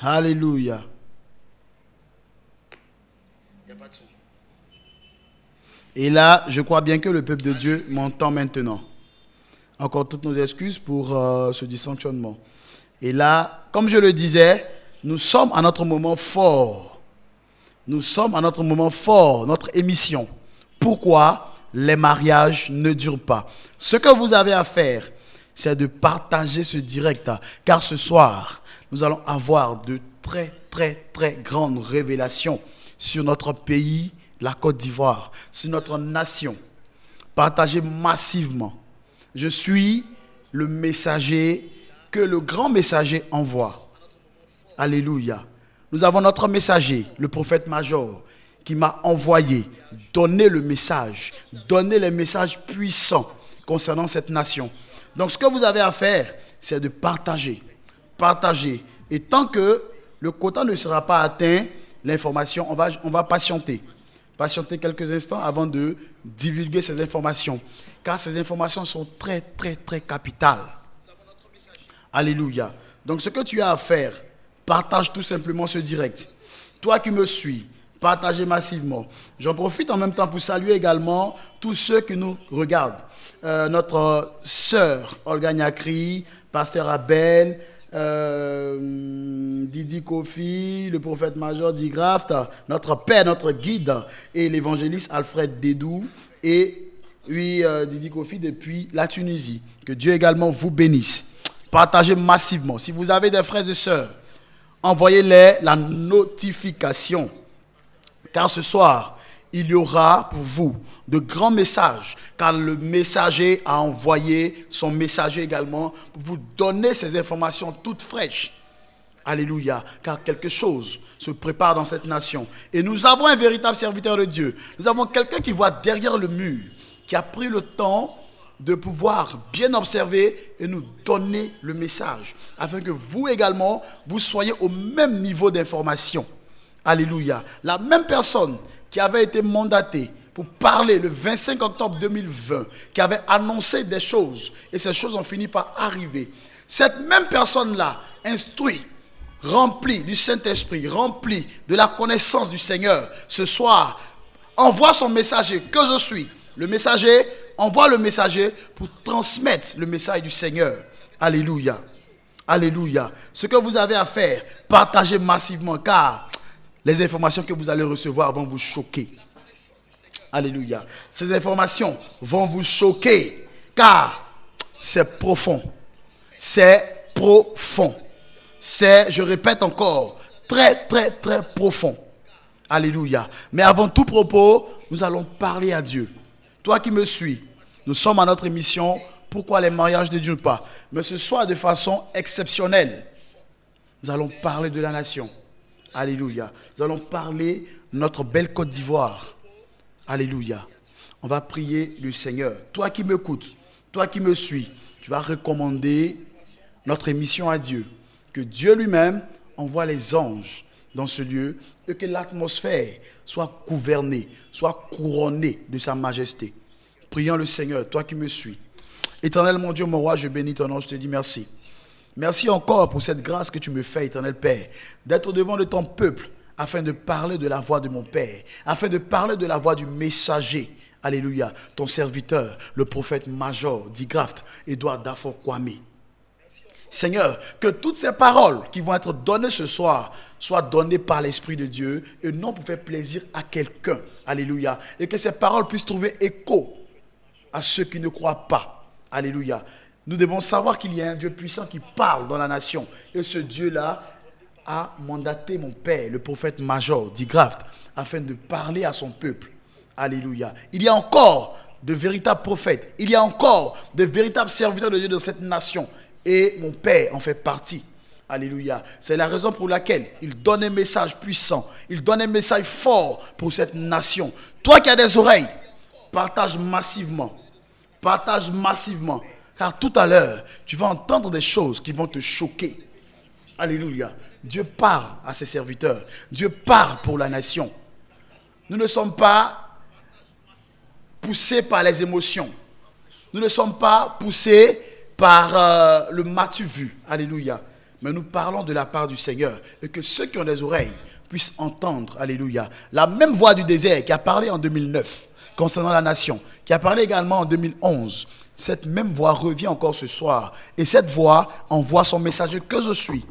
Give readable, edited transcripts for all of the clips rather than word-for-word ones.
Alléluia. Et là, je crois bien que le peuple de Dieu m'entend maintenant. Encore toutes nos excuses pour ce dysfonctionnement. Et là, comme je le disais, nous sommes à notre moment fort. Nous sommes à notre moment fort, notre émission. Pourquoi les mariages ne durent pas? Ce que vous avez à faire, c'est de partager ce direct. Car ce soir, nous allons avoir de très, très, très grandes révélations sur notre pays, la Côte d'Ivoire, sur notre nation. Partagez massivement. Je suis le messager que le grand messager envoie. Alléluia. Nous avons notre messager, le prophète major, qui m'a envoyé donner le message, donner les messages puissants concernant cette nation. Donc ce que vous avez à faire, c'est de partager. Partager. Et tant que le quota ne sera pas atteint, l'information, on va patienter. Patienter quelques instants avant de divulguer ces informations. Car ces informations sont très, très, très capitales. Alléluia. Donc ce que tu as à faire, partage tout simplement ce direct. Toi qui me suis, partagez massivement. J'en profite en même temps pour saluer également tous ceux qui nous regardent. Notre sœur Olga Nyakri, pasteur Abel, Didi Kofi, le prophète major d'Igraft, notre père, notre guide et l'évangéliste Alfred Dédou et oui, Didi Kofi depuis la Tunisie. Que Dieu également vous bénisse. Partagez massivement. Si vous avez des frères et sœurs, envoyez-les la notification. Car ce soir, il y aura pour vous de grands messages. Car le messager a envoyé son messager également pour vous donner ces informations toutes fraîches. Alléluia. Car quelque chose se prépare dans cette nation. Et nous avons un véritable serviteur de Dieu. Nous avons quelqu'un qui voit derrière le mur, qui a pris le temps de pouvoir bien observer et nous donner le message, afin que vous également, vous soyez au même niveau d'information. Alléluia. La même personne qui avait été mandatée pour parler le 25 octobre 2020, qui avait annoncé des choses, et ces choses ont fini par arriver. Cette même personne-là, instruit, remplie du Saint-Esprit, remplie de la connaissance du Seigneur, ce soir, envoie son messager, que je suis. Le messager envoie le messager pour transmettre le message du Seigneur. Alléluia. Alléluia. Ce que vous avez à faire, partagez massivement, car les informations que vous allez recevoir vont vous choquer. Alléluia. Ces informations vont vous choquer, car c'est profond. C'est profond. C'est, je répète encore, très, très, très profond. Alléluia. Mais avant tout propos, nous allons parler à Dieu. Toi qui me suis, nous sommes à notre émission « Pourquoi les mariages ne durent pas ?» Mais ce soir, de façon exceptionnelle, nous allons parler de la nation. Alléluia. Nous allons parler de notre belle Côte d'Ivoire. Alléluia. On va prier le Seigneur. Toi qui m'écoutes, toi qui me suis, tu vas recommander notre émission à Dieu. Que Dieu lui-même envoie les anges dans ce lieu et que l'atmosphère soit gouvernée, soit couronnée de sa majesté. Prions le Seigneur, toi qui me suis. Éternel mon Dieu, mon roi, je bénis ton nom, je te dis merci. Merci encore pour cette grâce que tu me fais, éternel Père, d'être devant de ton peuple afin de parler de la voix de mon Père, afin de parler de la voix du messager. Alléluia, ton serviteur, le prophète major d'Igraft, Edouard Dafor Kwame. Seigneur, que toutes ces paroles qui vont être données ce soir soient données par l'Esprit de Dieu et non pour faire plaisir à quelqu'un. Alléluia. Et que ces paroles puissent trouver écho à ceux qui ne croient pas. Alléluia. Nous devons savoir qu'il y a un Dieu puissant qui parle dans la nation. Et ce Dieu-là a mandaté mon père, le prophète major d'Igraft, afin de parler à son peuple. Alléluia. Il y a encore de véritables prophètes. Il y a encore de véritables serviteurs de Dieu dans cette nation. Et mon Père en fait partie. Alléluia. C'est la raison pour laquelle il donne un message puissant. Il donne un message fort pour cette nation. Toi qui as des oreilles, partage massivement. Partage massivement. Car tout à l'heure, tu vas entendre des choses qui vont te choquer. Alléluia. Dieu parle à ses serviteurs. Dieu parle pour la nation. Nous ne sommes pas poussés par les émotions. Nous ne sommes pas poussés par le m'as-tu vu. Alléluia. mais nous parlons de la part du Seigneur. Et que ceux qui ont des oreilles puissent entendre, alléluia, la même voix du désert qui a parlé en 2009 concernant la nation, qui a parlé également en 2011. Cette même voix revient encore ce soir. Et cette voix envoie son messager que je suis,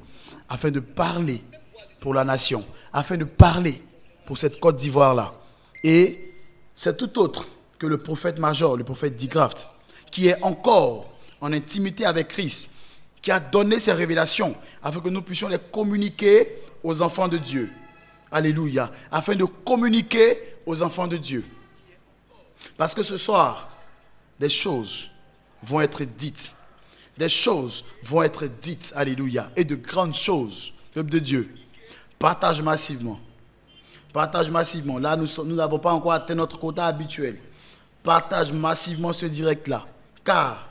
afin de parler pour la nation, afin de parler pour cette Côte d'Ivoire-là. Et c'est tout autre que le prophète major, le prophète Digraft, qui est encore en intimité avec Christ, qui a donné ses révélations afin que nous puissions les communiquer aux enfants de Dieu. Alléluia. Afin de communiquer aux enfants de Dieu. Parce que ce soir, des choses vont être dites. Des choses vont être dites. Alléluia. Et de grandes choses, peuple de Dieu. Partage massivement. Partage massivement. Là, nous n'avons pas encore atteint notre quota habituel. Partage massivement ce direct-là. Car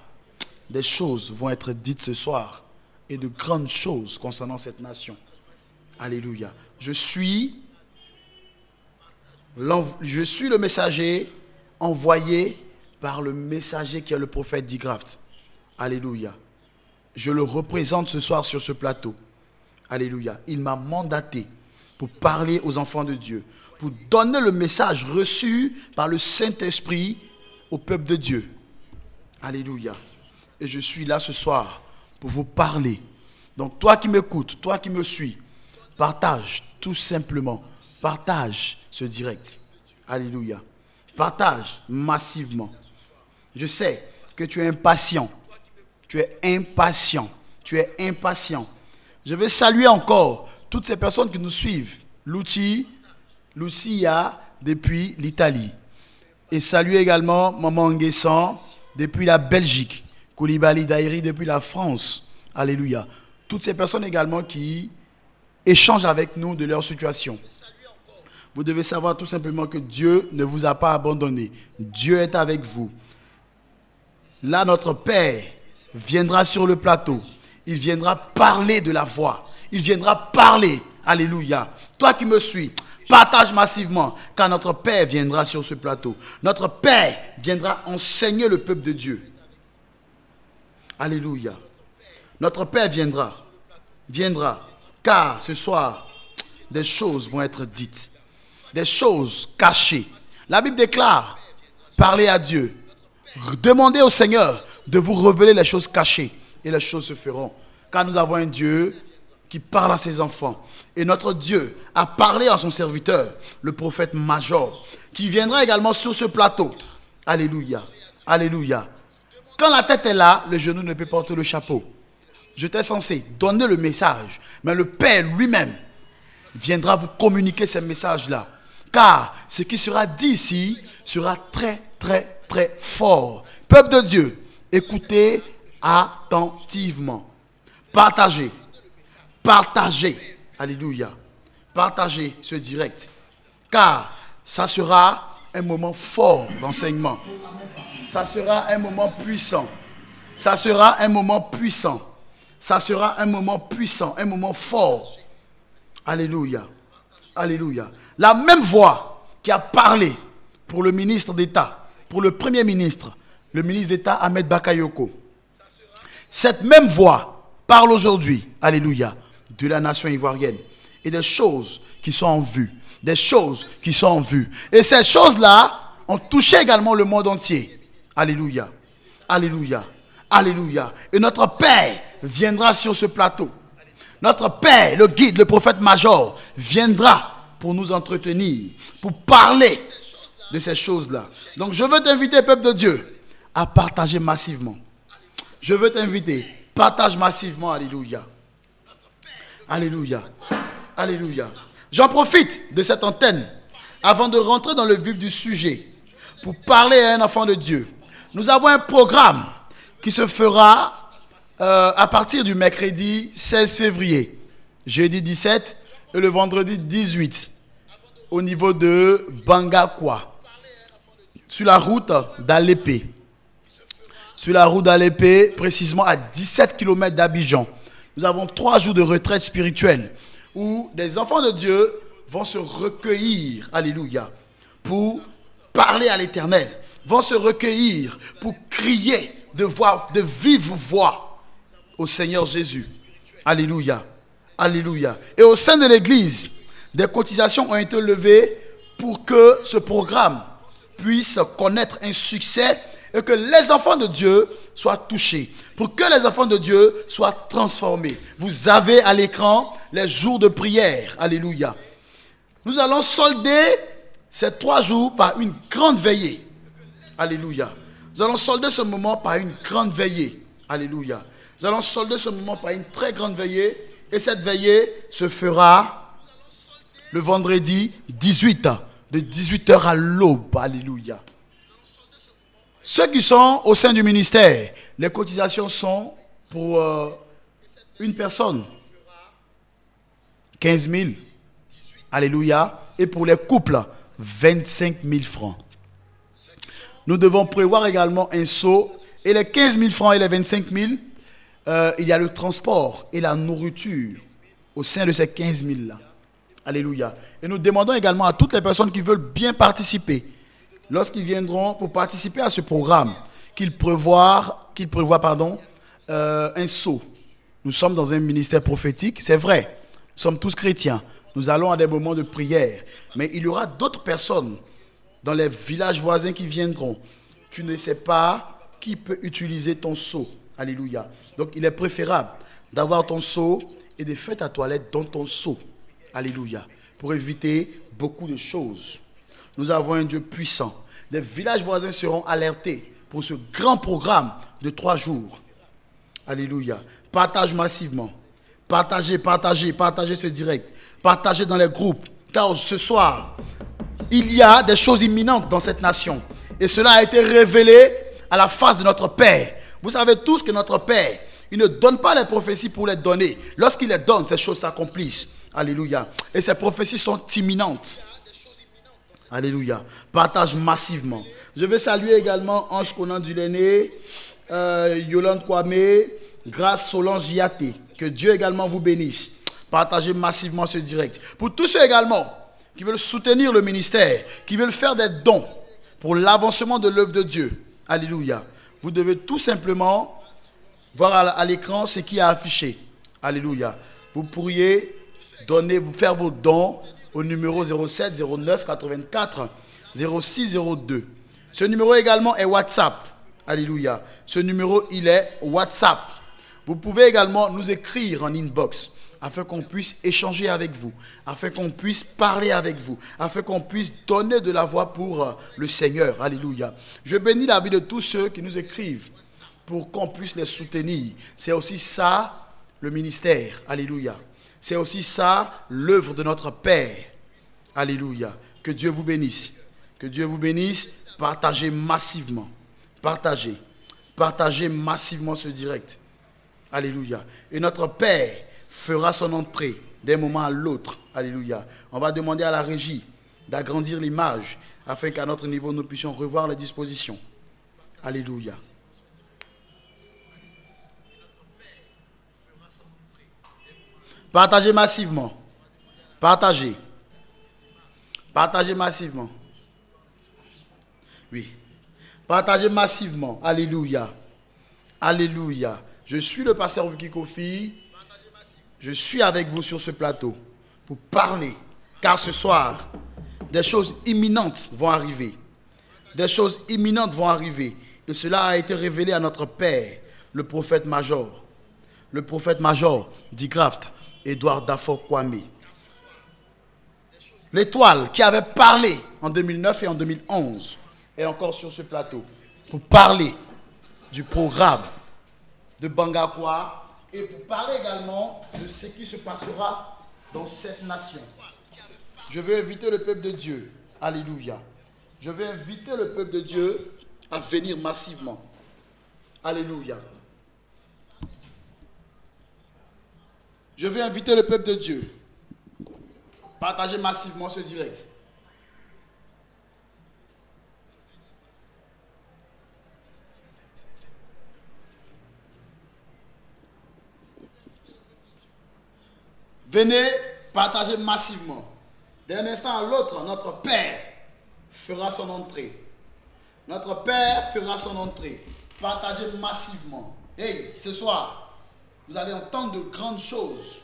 des choses vont être dites ce soir. Et de grandes choses concernant cette nation. Alléluia. Je suis le messager envoyé par le messager qui est le prophète Digraft. Alléluia. Je le représente ce soir sur ce plateau. Alléluia. Il m'a mandaté pour parler aux enfants de Dieu, pour donner le message reçu par le Saint-Esprit au peuple de Dieu. Alléluia. Et je suis là ce soir pour vous parler. Donc toi qui m'écoutes, toi qui me suis, partage tout simplement. Partage ce direct. Alléluia. Partage massivement. Je sais que tu es impatient. Tu es impatient. Tu es impatient. Je vais saluer encore toutes ces personnes qui nous suivent. Lucia depuis l'Italie. Et saluer également Maman Nguessan depuis la Belgique. Koulibaly Daïri depuis la France. Alléluia. Toutes ces personnes également qui échangent avec nous de leur situation. Vous devez savoir tout simplement que Dieu ne vous a pas abandonné. Dieu est avec vous. Là, notre Père viendra sur le plateau. Il viendra parler de la voix. Il viendra parler. Alléluia. Toi qui me suis, partage massivement, car notre Père viendra sur ce plateau. Notre Père viendra enseigner le peuple de Dieu. Alléluia. Notre Père viendra. Car ce soir, des choses vont être dites. Des choses cachées. La Bible déclare, parlez à Dieu. Demandez au Seigneur de vous révéler les choses cachées. Et les choses se feront. Car nous avons un Dieu qui parle à ses enfants. Et notre Dieu a parlé à son serviteur, le prophète major, qui viendra également sur ce plateau. Alléluia. Alléluia. Quand la tête est là, le genou ne peut porter le chapeau. J'étais censé donner le message, mais le Père lui-même viendra vous communiquer ces messages-là. Car ce qui sera dit ici sera très, très, très fort. Peuple de Dieu, écoutez attentivement. Partagez. Partagez. Alléluia. Partagez ce direct. Car ça sera un moment fort d'enseignement. Ça sera un moment puissant. Ça sera un moment puissant. Ça sera un moment puissant, un moment fort. Alléluia. Alléluia. La même voix qui a parlé pour le ministre d'État, pour le premier ministre, le ministre d'État Ahmed Bakayoko. Cette même voix parle aujourd'hui, alléluia, de la nation ivoirienne et des choses qui sont en vue. Des choses qui sont en vue. Et ces choses-là ont touché également le monde entier. Alléluia. Alléluia. Alléluia. Et notre Père viendra sur ce plateau. Notre Père, le guide, le prophète major, viendra pour nous entretenir, pour parler de ces choses-là. Donc je veux t'inviter, peuple de Dieu, à partager massivement. Je veux t'inviter, partage massivement, alléluia. Alléluia. Alléluia. J'en profite de cette antenne avant de rentrer dans le vif du sujet pour parler à un enfant de Dieu. Nous avons un programme qui se fera à partir du mercredi 16 février, jeudi 17 et le vendredi 18 au niveau de Bangakwa, sur la route d'Alépé. Sur la route d'Alépé, précisément à 17 km d'Abidjan. Nous avons 3 jours de retraite spirituelle où des enfants de Dieu vont se recueillir, alléluia, pour parler à l'Éternel, vont se recueillir pour crier de vive voix au Seigneur Jésus. Alléluia. Alléluia. Et au sein de l'église, des cotisations ont été levées pour que ce programme puisse connaître un succès et que les enfants de Dieu soient touchés, pour que les enfants de Dieu soient transformés. Vous avez à l'écran les jours de prière. Alléluia. Nous allons solder ces 3 jours par une grande veillée. Alléluia. Nous allons solder ce moment par une grande veillée. Alléluia. Nous allons solder ce moment par une très grande veillée. Et cette veillée se fera le vendredi 18, de 18h à l'aube. Alléluia. Ceux qui sont au sein du ministère, les cotisations sont pour une personne 15 000. Alléluia. Et pour les couples, 25 000 francs. Nous devons prévoir également un seau. Et les 15 000 francs et les 25 000, il y a le transport et la nourriture au sein de ces 15 000 là. Alléluia. Et nous demandons également à toutes les personnes qui veulent bien participer, lorsqu'ils viendront pour participer à ce programme, qu'ils prévoient un seau. Nous sommes dans un ministère prophétique, c'est vrai. Nous sommes tous chrétiens. Nous allons à des moments de prière. Mais il y aura d'autres personnes dans les villages voisins qui viendront. Tu ne sais pas qui peut utiliser ton seau. Alléluia. Donc il est préférable d'avoir ton seau et de faire ta toilette dans ton seau. Alléluia. Pour éviter beaucoup de choses. Nous avons un Dieu puissant. Les villages voisins seront alertés pour ce grand programme de 3 jours. Alléluia. Partage massivement. Partagez ce direct. Partagez dans les groupes. Car ce soir, il y a des choses imminentes dans cette nation. Et cela a été révélé à la face de notre Père. Vous savez tous que notre Père, il ne donne pas les prophéties pour les donner. Lorsqu'il les donne, ces choses s'accomplissent. Alléluia. Et ces prophéties sont imminentes. Alléluia. Partage massivement. Je vais saluer également Ange Conan Dulané, Yolande Kwame, Grâce Solange Yaté. Que Dieu également vous bénisse. Partagez massivement ce direct. Pour tous ceux également qui veulent soutenir le ministère, qui veulent faire des dons pour l'avancement de l'œuvre de Dieu. Alléluia. Vous devez tout simplement voir à l'écran ce qui est affiché. Alléluia. Vous pourriez faire vos dons au numéro 07 09 84 06 02. Ce numéro également est WhatsApp. Alléluia. Ce numéro, il est WhatsApp. Vous pouvez également nous écrire en inbox afin qu'on puisse échanger avec vous, afin qu'on puisse parler avec vous, afin qu'on puisse donner de la voix pour le Seigneur. Alléluia. Je bénis la vie de tous ceux qui nous écrivent pour qu'on puisse les soutenir. C'est aussi ça le ministère. Alléluia. C'est aussi ça l'œuvre de notre Père. Alléluia. Que Dieu vous bénisse. Que Dieu vous bénisse. Partagez massivement. Partagez massivement ce direct. Alléluia. Et notre Père fera son entrée d'un moment à l'autre. Alléluia. On va demander à la régie d'agrandir l'image afin qu'à notre niveau, nous puissions revoir les dispositions. Alléluia. Partagez massivement. Partagez massivement. Oui. Partagez massivement. Alléluia. Alléluia. Je suis le pasteur Wiki Kofi. Je suis avec vous sur ce plateau pour parler. Car ce soir, des choses imminentes vont arriver. Des choses imminentes vont arriver. Et cela a été révélé à notre Père, le prophète major. Le prophète major d'Igraft, Edouard Dafoe Kwame. L'étoile qui avait parlé en 2009 et en 2011 est encore sur ce plateau pour parler du programme de Bangakwa et pour parler également de ce qui se passera dans cette nation. Je veux inviter le peuple de Dieu. Alléluia. Je veux inviter le peuple de Dieu à venir massivement. Alléluia. Je veux inviter le peuple de Dieu. Partagez massivement ce direct. Venez partager massivement. D'un instant à l'autre, notre Père fera son entrée. Notre Père fera son entrée. Partagez massivement. Hey, ce soir, Vous allez entendre de grandes choses.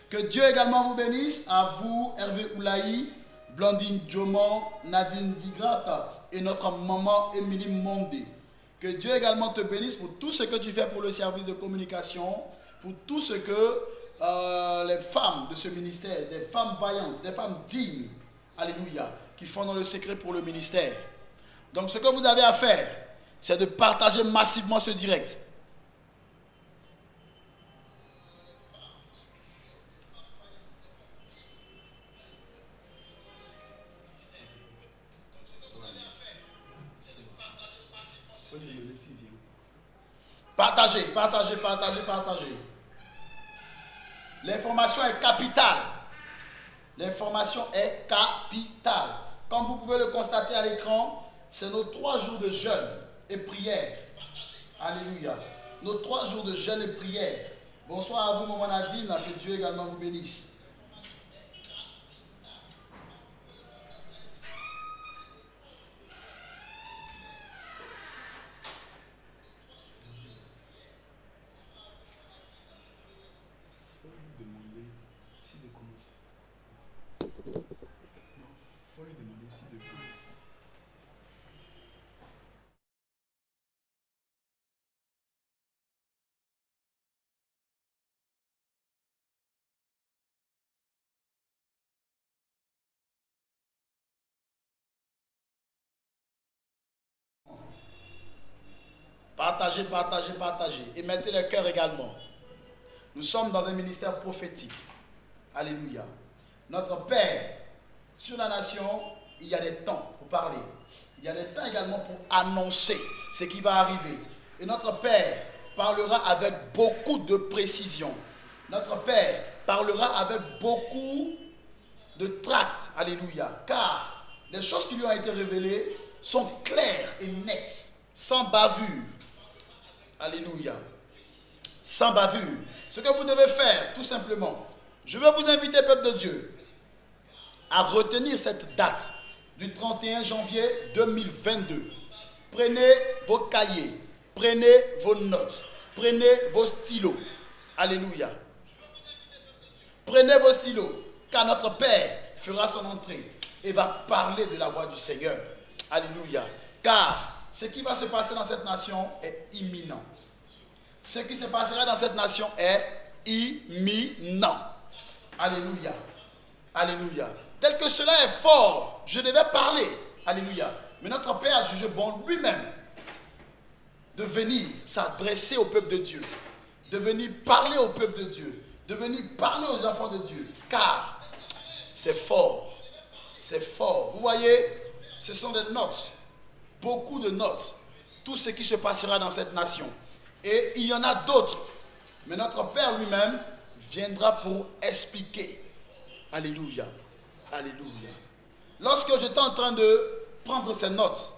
Que Dieu également vous bénisse, à vous, Hervé Oulaï, Blandine Djoman, Nadine Digrata et notre maman Émilie Mondé. Que Dieu également te bénisse pour tout ce que tu fais pour le service de communication, pour tout ce que les femmes de ce ministère, des femmes vaillantes, des femmes dignes, alléluia, qui font dans le secret pour le ministère. Donc ce que vous avez à faire, c'est de partager massivement ce direct. Partagez, partagez, partagez, partagez. L'information est capitale. L'information est capitale. Comme vous pouvez le constater à l'écran, c'est nos 3 jours de jeûne et prière. Alléluia. Nos 3 jours de jeûne et prière. Bonsoir à vous, maman Nadine, que Dieu également vous bénisse. Partagez, partagez, partagez. Et mettez le cœur également. Nous sommes dans un ministère prophétique. Alléluia. Notre Père, sur la nation, il y a des temps pour parler. Il y a des temps également pour annoncer ce qui va arriver. Et notre Père parlera avec beaucoup de précision. Notre Père parlera avec beaucoup de tract. Alléluia. Car les choses qui lui ont été révélées sont claires et nettes, sans bavure. Alléluia. Sans bavure. Ce que vous devez faire, tout simplement, je vais vous inviter, peuple de Dieu, à retenir cette date du 31 janvier 2022. Prenez vos cahiers, prenez vos notes, prenez vos stylos. Alléluia. Prenez vos stylos, car notre Père fera son entrée et va parler de la voix du Seigneur. Alléluia. Car ce qui va se passer dans cette nation est imminent. Ce qui se passera dans cette nation est imminent. Alléluia. Alléluia. Tel que cela est fort, je devais parler. Alléluia. Mais notre Père a jugé bon lui-même de venir s'adresser au peuple de Dieu, de venir parler au peuple de Dieu, de venir parler aux enfants de Dieu. Car c'est fort. C'est fort. Vous voyez, ce sont des notes. Beaucoup de notes. Tout ce qui se passera dans cette nation. Et il y en a d'autres. Mais notre Père lui-même viendra pour expliquer. Alléluia. Alléluia. Lorsque j'étais en train de prendre ces notes,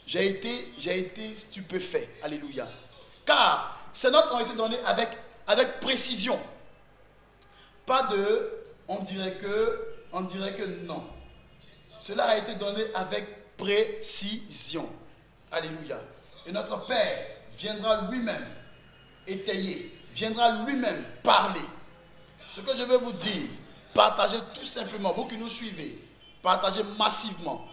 j'ai été stupéfait. Alléluia. Car ces notes ont été données avec précision. Pas de on dirait que non. Cela a été donné avec précision. Alléluia. Et notre Père viendra lui-même étayer, viendra lui-même parler. Ce que je veux vous dire, partagez tout simplement, vous qui nous suivez, partagez massivement.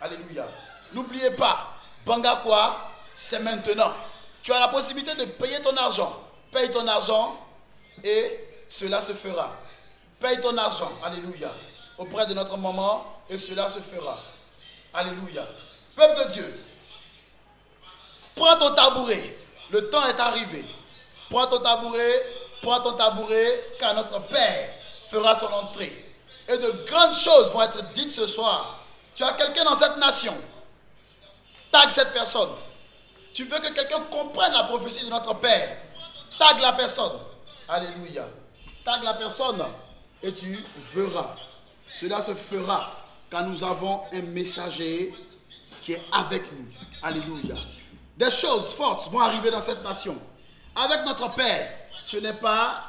Alléluia. N'oubliez pas, Bangakwa, c'est maintenant. Tu as la possibilité de payer ton argent. Paye ton argent et cela se fera. Paye ton argent, alléluia, auprès de notre maman et cela se fera. Alléluia. Peuple de Dieu, prends ton tabouret, le temps est arrivé. Prends ton tabouret, car notre Père fera son entrée. Et de grandes choses vont être dites ce soir. Tu as quelqu'un dans cette nation, tag cette personne. Tu veux que quelqu'un comprenne la prophétie de notre Père, tag la personne. Alléluia. Tag la personne et tu verras. Cela se fera car nous avons un messager qui est avec nous. Alléluia. Des choses fortes vont arriver dans cette nation. Avec notre Père, ce n'est pas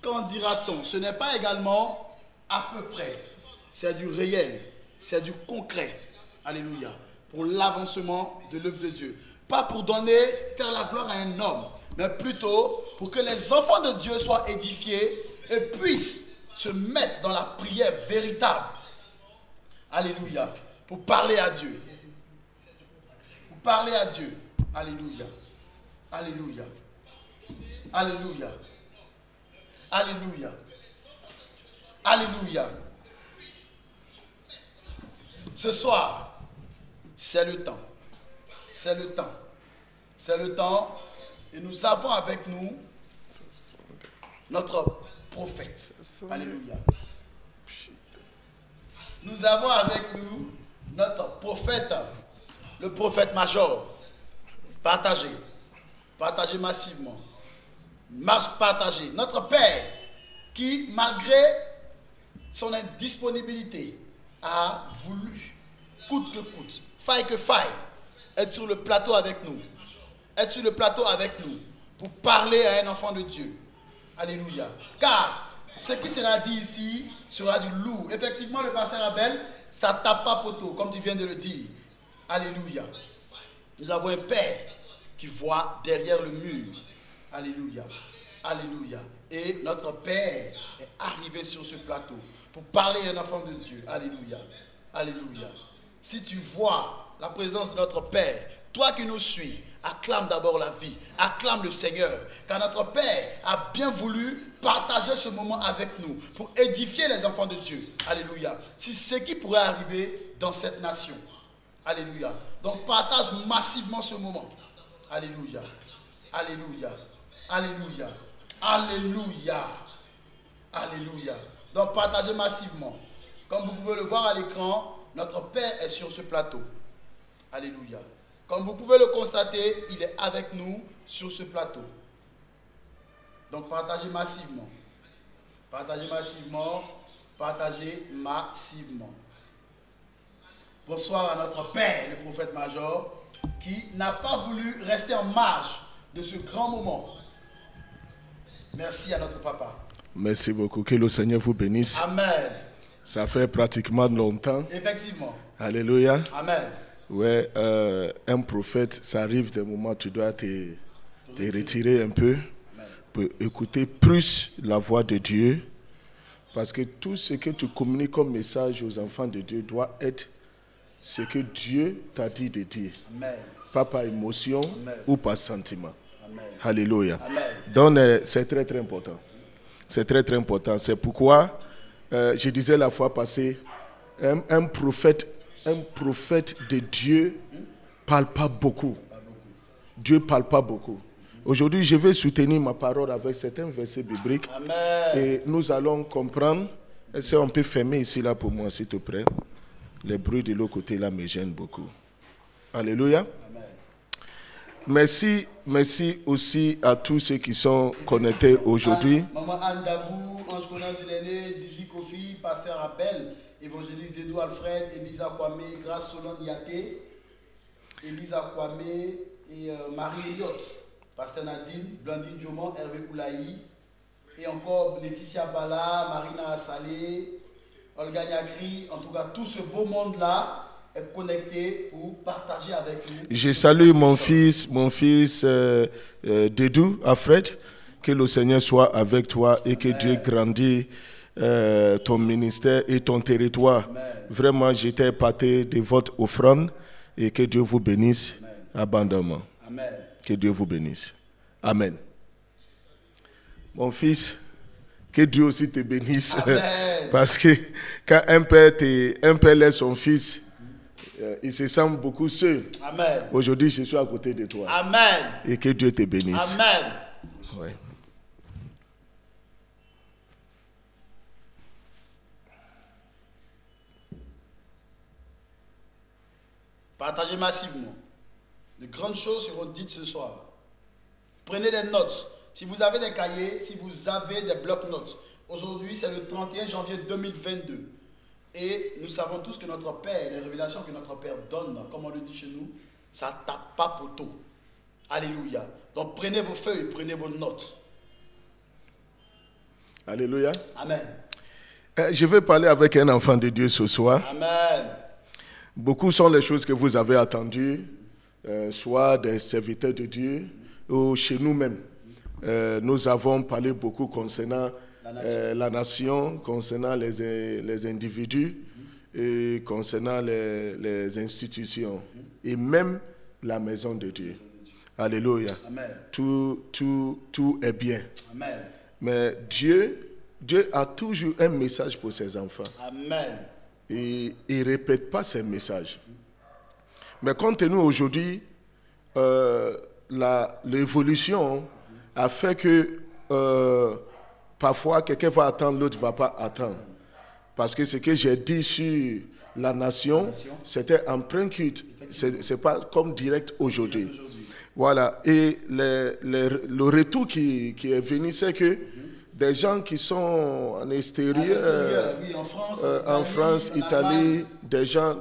qu'en dira-t-on, ce n'est pas également à peu près. C'est du réel, c'est du concret. Alléluia. Pour l'avancement de l'œuvre de Dieu. Pas pour faire la gloire à un homme, mais plutôt pour que les enfants de Dieu soient édifiés et puissent se mettre dans la prière véritable. Alléluia. Pour parler à Dieu. Pour parler à Dieu. Alléluia. Alléluia. Alléluia. Alléluia. Alléluia. Ce soir, c'est le temps. C'est le temps. C'est le temps. Et nous avons avec nous notre prophète. Alléluia. Nous avons avec nous notre prophète, le prophète major. Partagez. Partagez massivement. Marche partagée. Notre Père qui, malgré son indisponibilité, a voulu, coûte que coûte, faille que faille, être sur le plateau avec nous. Être sur le plateau avec nous pour parler à un enfant de Dieu. Alléluia. Car ce qui sera dit ici sera du lourd. Effectivement, le pasteur Abel, ça tape pas poteau, comme tu viens de le dire. Alléluia. Nous avons un Père qui voit derrière le mur. Alléluia. Alléluia. Et notre Père est arrivé sur ce plateau pour parler à un enfant de Dieu. Alléluia. Alléluia. Si tu vois la présence de notre Père, toi qui nous suis, acclame d'abord la vie, acclame le Seigneur, car notre Père a bien voulu partager ce moment avec nous pour édifier les enfants de Dieu. Alléluia. C'est ce qui pourrait arriver dans cette nation. Alléluia. Donc partage massivement ce moment. Alléluia. Alléluia. Alléluia. Alléluia. Alléluia. Donc partagez massivement. Comme vous pouvez le voir à l'écran, notre Père est sur ce plateau. Alléluia. Comme vous pouvez le constater, il est avec nous sur ce plateau. Donc partagez massivement. Partagez massivement. Partagez massivement. Bonsoir à notre Père, le prophète major, qui n'a pas voulu rester en marge de ce grand moment. Merci à notre papa. Merci beaucoup. Que le Seigneur vous bénisse. Amen. Ça fait pratiquement longtemps. Effectivement. Alléluia. Amen. Ouais, un prophète, ça arrive des moments où tu dois te retirer un peu. Amen. Pour écouter plus la voix de Dieu. Parce que tout ce que tu communiques comme message aux enfants de Dieu doit être ce que Dieu t'a dit de dire. Amen. Pas par émotion. Amen. Ou par sentiment. Amen. Alléluia. Amen. Donc, c'est très très important. C'est très très important. C'est pourquoi, je disais la fois passée, un prophète de Dieu parle pas beaucoup. Dieu parle pas beaucoup. Aujourd'hui, je vais soutenir ma parole avec certains versets bibliques. Amen. Et nous allons comprendre. Est-ce qu'on peut fermer ici là pour moi, s'il te plaît? Les bruits de l'autre côté là me gênent beaucoup. Alléluia. Amen. Merci aussi à tous ceux qui sont connectés aujourd'hui. Maman Anne Dabou, Ange Conan du Lenné, Dizzy Kofi, Pasteur Abel, Évangéliste Dédou Alfred, Elisa Kwame, Grâce Solon Yaté, Elisa Kwame et Marie Elliott, Pasteur Nadine, Blandine Diomant, Hervé Koulaï, et encore Laetitia Bala, Marina Salé, Olga Nyakri, en tout cas tout ce beau monde-là est connecté pour partager avec nous. Je salue mon fils Dédou Alfred, que le Seigneur soit avec toi et que Dieu grandisse ton ministère et ton territoire. Amen. Vraiment, j'étais épaté de votre offrande et que Dieu vous bénisse abondamment. Amen. Que Dieu vous bénisse. Amen. Mon fils, que Dieu aussi te bénisse. Amen. Parce que quand un père laisse son fils, il se sent beaucoup seul. Amen. Aujourd'hui, je suis à côté de toi. Amen. Et que Dieu te bénisse. Amen. Ouais. Partagez massivement. De grandes choses seront dites ce soir. Prenez des notes. Si vous avez des cahiers, si vous avez des blocs-notes. Aujourd'hui, c'est le 31 janvier 2022. Et nous savons tous que notre Père, les révélations que notre Père donne, comme on le dit chez nous, ça tape pas poteau. Alléluia. Donc prenez vos feuilles, prenez vos notes. Alléluia. Amen. Je vais parler avec un enfant de Dieu ce soir. Amen. Beaucoup sont les choses que vous avez attendues, soit des serviteurs de Dieu ou chez nous-mêmes. Nous avons parlé beaucoup concernant la nation, concernant les individus, et concernant les institutions, et même la maison de Dieu. Alléluia. Amen. Tout est bien. Amen. Mais Dieu a toujours un message pour ses enfants. Amen. Et il ne répète pas ses messages. Mais compte tenu aujourd'hui, l'évolution a fait que parfois quelqu'un va attendre, l'autre ne va pas attendre. Parce que ce que j'ai dit sur la nation, c'était en plein culte. Ce n'est pas comme direct aujourd'hui. Voilà. Et le retour qui est venu, c'est que des gens qui sont en extérieur, oui, en France, Italie, des gens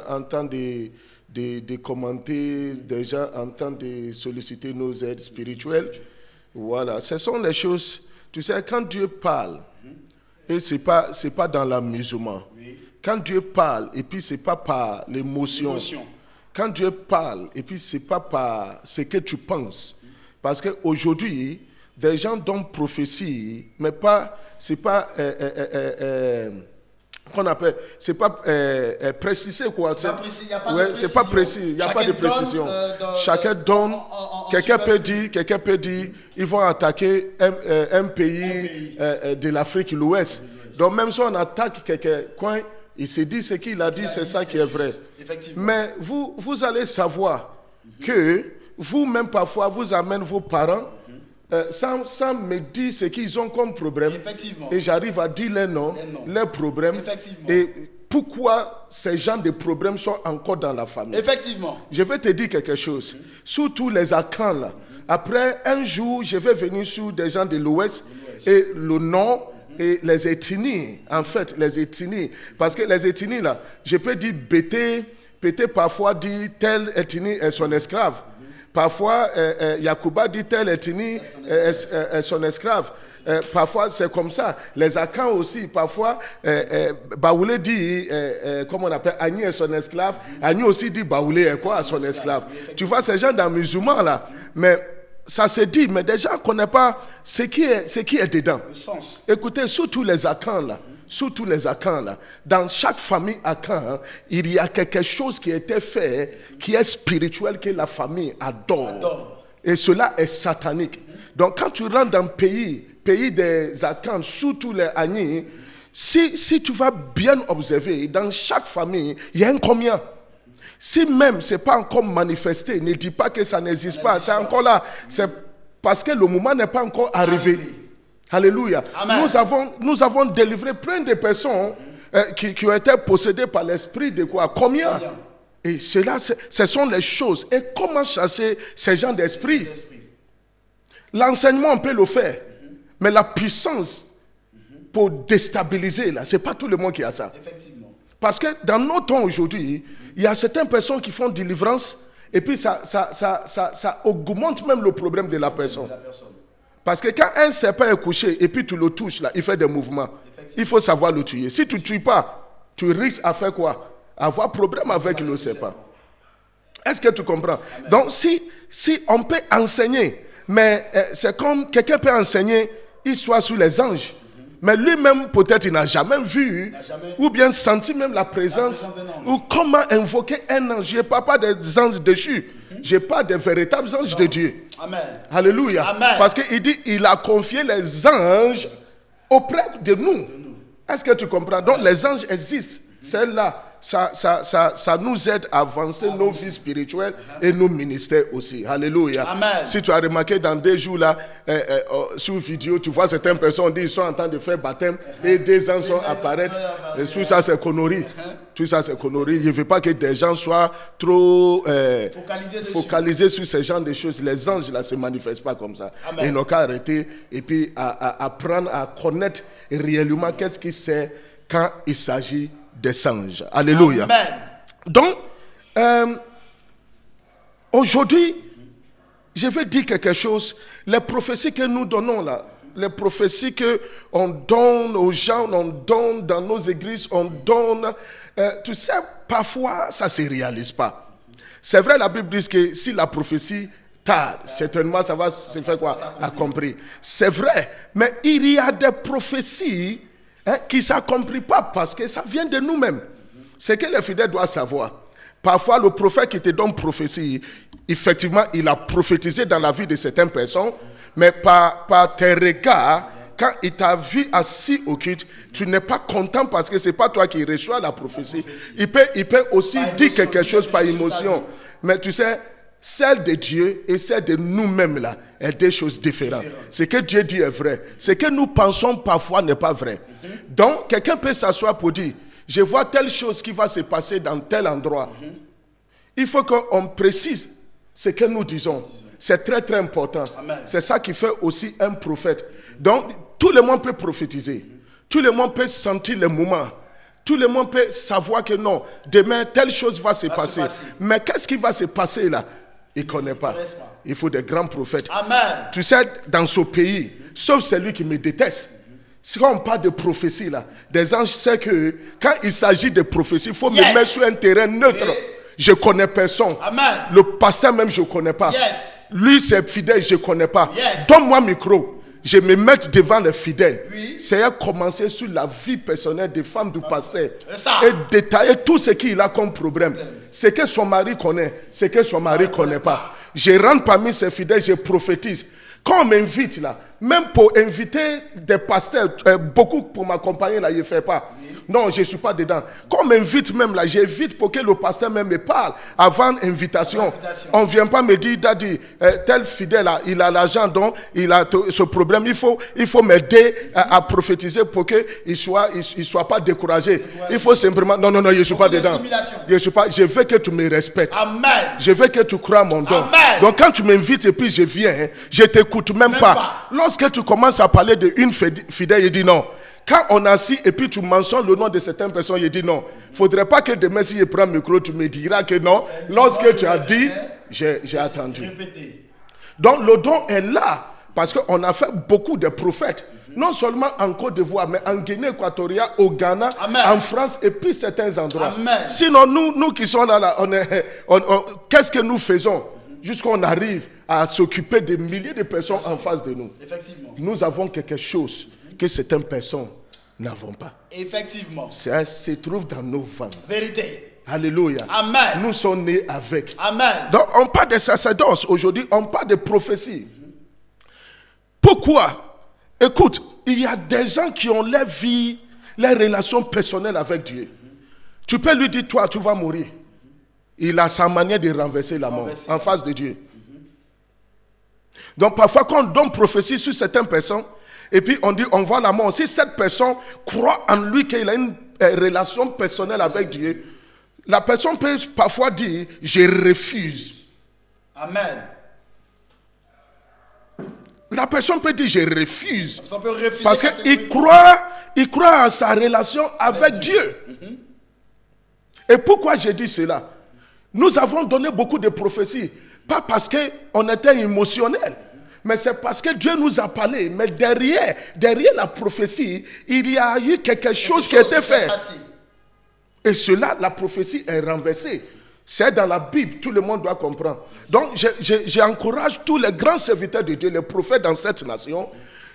entendent de commenter, des gens entendent de solliciter nos aides spirituelles. Voilà. Ce sont les choses, tu sais, quand Dieu parle, et c'est pas dans l'amusement. Oui. Quand Dieu parle, et puis c'est pas par l'émotion. Quand Dieu parle, et puis c'est pas par ce que tu penses. Parce qu'aujourd'hui, des gens donnent prophétie, mais c'est pas qu'on appelle, c'est pas précisé quoi. C'est pas précis, il n'y a pas de précision. Chacun donne, quelqu'un peut dire, ils vont attaquer un pays de l'Afrique de l'Ouest. Donc même si on attaque quelqu'un coin, il se dit ce qu'il a dit, c'est ça qui est vrai. Mais vous allez savoir que vous-même parfois vous amenez vos parents sans me dire ce qu'ils ont comme problème. Et j'arrive à dire les noms, leurs problèmes. Et pourquoi ces gens de problèmes sont encore dans la famille. Effectivement. Je vais te dire quelque chose. Surtout les Akans là. Après un jour, je vais venir sur des gens de l'Ouest et le Nord. Et les ethnies, en fait, les ethnies. Parce que les ethnies, là, je peux dire Bété parfois dit telle ethnie est son esclave. Parfois, Yacouba dit telle ethnie est son esclave. Parfois, c'est comme ça. Les Akans aussi, parfois, Baoulé dit, comment on appelle, Agni est son esclave. Agni aussi dit Baoulé est quoi, son esclave. Tu vois, ces gens dans musulmans, là, mais ça se dit, mais des gens ne connaissent pas ce qui est dedans. Le sens. Écoutez, surtout les Akans, là, dans chaque famille Akan, il y a quelque chose qui a été fait, qui est spirituel, que la famille adore. Et cela est satanique. Donc, quand tu rentres dans le pays des Akans, surtout les Agni, si tu vas bien observer, dans chaque famille, il y a un combien. Si même ce n'est pas encore manifesté, ne dis pas que ça n'existe pas. C'est encore là. C'est parce que le moment n'est pas encore arrivé. Alléluia. Amen. Nous avons délivré plein de personnes qui ont été possédées par l'esprit de quoi? Combien? Et cela, ce sont les choses. Et comment chasser ces gens d'esprit? L'enseignement, on peut le faire. Mais la puissance pour déstabiliser, là, ce n'est pas tout le monde qui a ça. Effectivement. Parce que dans nos temps aujourd'hui, il y a certaines personnes qui font délivrance et puis ça augmente même le problème de la personne. Parce que quand un serpent est couché et puis tu le touches, là, il fait des mouvements. Il faut savoir le tuer. Si tu ne tues pas, tu risques à faire quoi? Avoir problème avec le serpent. Est-ce que tu comprends? Amen. Donc si on peut enseigner, mais c'est comme quelqu'un peut enseigner, il soit sous les anges. Mais lui-même, peut-être, il n'a jamais vu ou bien senti même la présence ou comment invoquer un ange. Je ne parle pas des anges déchus. Je parle des véritables anges de Dieu. Amen. Alléluia. Amen. Parce qu'il dit, il a confié les anges auprès de nous. Est-ce que tu comprends? Donc, les anges existent. C'est là. Ça nous aide à avancer nos vies spirituelles et nos ministères aussi. Alléluia. Amen. Si tu as remarqué dans des jours là, sur vidéo, tu vois certaines personnes disent qu'ils sont en train de faire baptême et des anges sont apparaître. Et tout ça, c'est connerie. Tout ça, c'est connerie. Je ne veux pas que des gens soient trop focalisés sur ce genre de choses. Les anges là ne se manifestent pas comme ça. Amen. Ils n'ont qu'à arrêter et puis à apprendre à connaître réellement qu'est-ce qui c'est quand il s'agit des anges. Alléluia. Amen. Donc, aujourd'hui, je vais dire quelque chose. Les prophéties que nous donnons là, les prophéties qu'on donne aux gens, on donne dans nos églises, on donne, tu sais, parfois, ça ne se réalise pas. C'est vrai, la Bible dit que si la prophétie tard. Certainement, ça va se faire quoi? Accomplir. C'est vrai. Mais il y a des prophéties qui ne s'accomplissent pas parce que ça vient de nous-mêmes. C'est que les fidèles doivent savoir. Parfois, le prophète qui te donne prophétie, effectivement, il a prophétisé dans la vie de certaines personnes, mais par tes regards, quand il t'a vu assis au culte, tu n'es pas content parce que ce n'est pas toi qui reçois la prophétie. Il peut aussi dire quelque chose par émotion. Mais tu sais, celle de Dieu et celle de nous-mêmes là est deux choses différentes. Ce que Dieu dit est vrai. Ce que nous pensons parfois n'est pas vrai. Donc, quelqu'un peut s'asseoir pour dire, je vois telle chose qui va se passer dans tel endroit. Il faut qu'on précise ce que nous disons. C'est très très important. Amen. C'est ça qui fait aussi un prophète. Donc, tout le monde peut prophétiser. Tout le monde peut sentir le moment. Tout le monde peut savoir que non, demain, telle chose va se passer. Mais qu'est-ce qui va se passer là? Il ne connaît pas. Il faut des grands prophètes. Amen. Tu sais, dans ce pays, sauf celui qui me déteste, si on parle de prophétie là, des anges savent que quand il s'agit de prophétie, il faut me mettre sur un terrain neutre. Je ne connais personne. Amen. Le pasteur même, je ne connais pas. Lui, c'est fidèle, je ne connais pas. Donne-moi un micro. Je me mets devant les fidèles. C'est à commencer sur la vie personnelle des femmes du pasteur. Et détailler tout ce qu'il a comme problème. Ce que son mari connaît, ce que son mari ne connaît pas. Je rentre parmi ces fidèles, je prophétise. Quand on m'invite là, même pour inviter des pasteurs, beaucoup pour m'accompagner là, je ne fais pas. Non, je ne suis pas dedans. Quand on m'invite même là, j'invite pour que le pasteur même me parle avant l'invitation. On ne vient pas me dire, Daddy, tel fidèle là, il a l'argent, donc il a ce problème. Il faut m'aider à prophétiser pour qu'il ne soit pas découragé. Il faut simplement, non, je ne suis pas dedans. Je veux que tu me respectes. Amen. Je veux que tu crois mon don. Amen. Donc quand tu m'invites et puis je viens, je ne t'écoute même pas. Lorsque tu commences à parler d'une fidèle, il dit non. Quand on est assis et puis tu mentionnes le nom de certaines personnes, il dit non. Il ne faudrait pas que demain, si je prends le micro, tu me diras que non. Lorsque tu as dit, j'ai attendu. Donc le don est là parce qu'on a fait beaucoup de prophètes. Non seulement en Côte d'Ivoire, mais en Guinée équatoriale, au Ghana, Amen. En France et puis certains endroits. Amen. Sinon, nous qui sommes là, qu'est-ce que nous faisons jusqu'à qu'on arrive à s'occuper de milliers de personnes en face de nous? Effectivement. Nous avons quelque chose que certaines personnes n'avons pas. Effectivement. Ça se trouve dans nos femmes. Vérité. Alléluia. Amen. Nous sommes nés avec. Amen. Donc on parle de sacerdoce aujourd'hui, on parle de prophétie. Pourquoi? Écoute, il y a des gens qui ont leur vie, leurs relations personnelles avec Dieu. Tu peux lui dire, toi, tu vas mourir. Il a sa manière de renverser la mort en face de Dieu. Donc parfois quand on donne prophétie sur certaines personnes, et puis on dit, on voit la mort. Si cette personne croit en lui qu'il a une relation personnelle avec Dieu, la personne peut parfois dire, je refuse. Amen. La personne peut dire, je refuse. Parce qu'il croit en sa relation avec Dieu. Et pourquoi je dis cela? Nous avons donné beaucoup de prophéties. Pas parce qu'on était émotionnel. Mais c'est parce que Dieu nous a parlé. Mais derrière la prophétie, il y a eu quelque chose qui a été fait. Et cela, la prophétie est renversée. C'est dans la Bible, tout le monde doit comprendre. Donc, j'encourage tous les grands serviteurs de Dieu, les prophètes dans cette nation,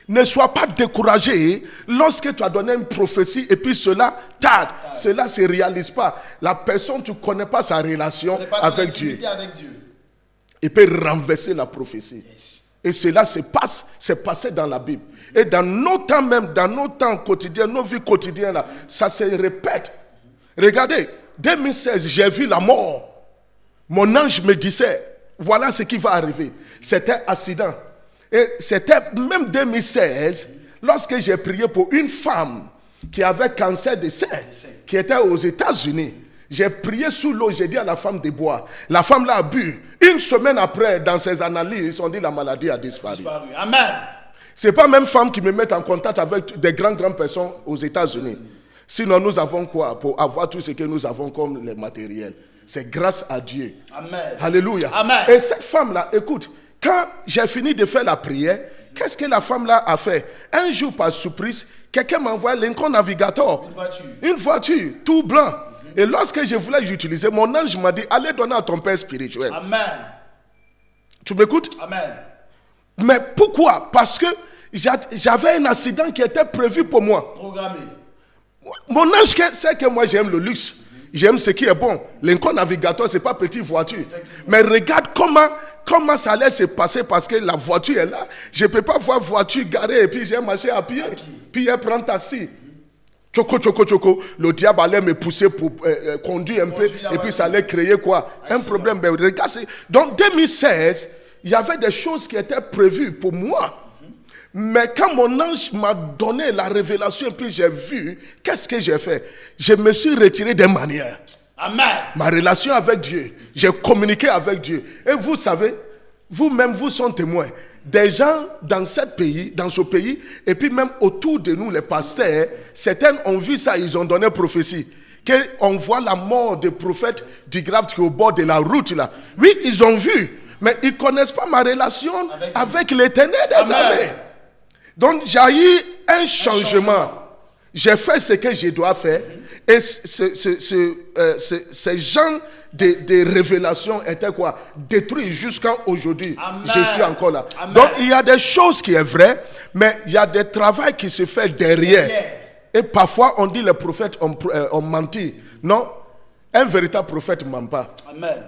ne sois pas découragé lorsque tu as donné une prophétie et puis cela tarde. Cela ne se réalise pas. La personne, tu ne connais pas sa relation avec Dieu. Il peut renverser la prophétie. Et cela c'est passé dans la Bible. Et dans nos temps même, dans nos temps quotidiens, nos vies quotidiennes, là, ça se répète. Regardez, 2016, j'ai vu la mort. Mon ange me disait, voilà ce qui va arriver. C'était accident. Et c'était même 2016, lorsque j'ai prié pour une femme qui avait cancer de sein, qui était aux États-Unis. J'ai prié sous l'eau, j'ai dit à la femme de boire. La femme l'a bu. Une semaine après, dans ses analyses, on dit que la maladie a disparu. Amen. Ce n'est pas même femme qui me met en contact avec des grandes personnes aux États-Unis. Sinon, nous avons quoi pour avoir tout ce que nous avons comme les matériels? C'est grâce à Dieu. Amen. Alléluia. Amen. Et cette femme-là, écoute, quand j'ai fini de faire la prière, qu'est-ce que la femme-là a fait? Un jour, par surprise, quelqu'un m'a envoyé Lincoln Navigator. Une voiture, tout blanc. Et lorsque je voulais l'utiliser, mon ange m'a dit, allez donner à ton père spirituel. Amen. Tu m'écoutes? Amen. Mais pourquoi? Parce que j'avais un accident qui était prévu pour moi. Programmé. Mon ange sait que moi j'aime le luxe. J'aime ce qui est bon. Lincoln Navigator, c'est pas petite voiture. Mais regarde comment ça allait se passer parce que la voiture est là. Je ne peux pas voir voiture garée et puis j'ai marché à pied. Puis elle prend taxi. Choco. Le diable allait me pousser pour conduire un peu. Et puis ça allait créer quoi? Un problème. Mais regarde, donc 2016, il y avait des choses qui étaient prévues pour moi. Mais quand mon ange m'a donné la révélation et puis j'ai vu, qu'est-ce que j'ai fait? Je me suis retiré des manières. Amen. Ma relation avec Dieu. J'ai communiqué avec Dieu. Et vous savez, vous-même, vous sont témoins. Des gens dans ce pays, et puis même autour de nous, les pasteurs, certains ont vu ça, ils ont donné prophétie. Qu'on voit la mort des prophètes d'Igraft qui est au bord de la route là. Oui, ils ont vu, mais ils ne connaissent pas ma relation avec l'Éternel des armées. Donc, j'ai eu un changement. J'ai fait ce que je dois faire. Et ces gens de révélation étaient quoi? Détruits jusqu'à aujourd'hui. Je suis encore là. Amen. Donc, il y a des choses qui sont vraies, mais il y a des travaux qui se font derrière. Et parfois, on dit les prophètes ont menti. Non, un véritable prophète ne ment pas. Amen.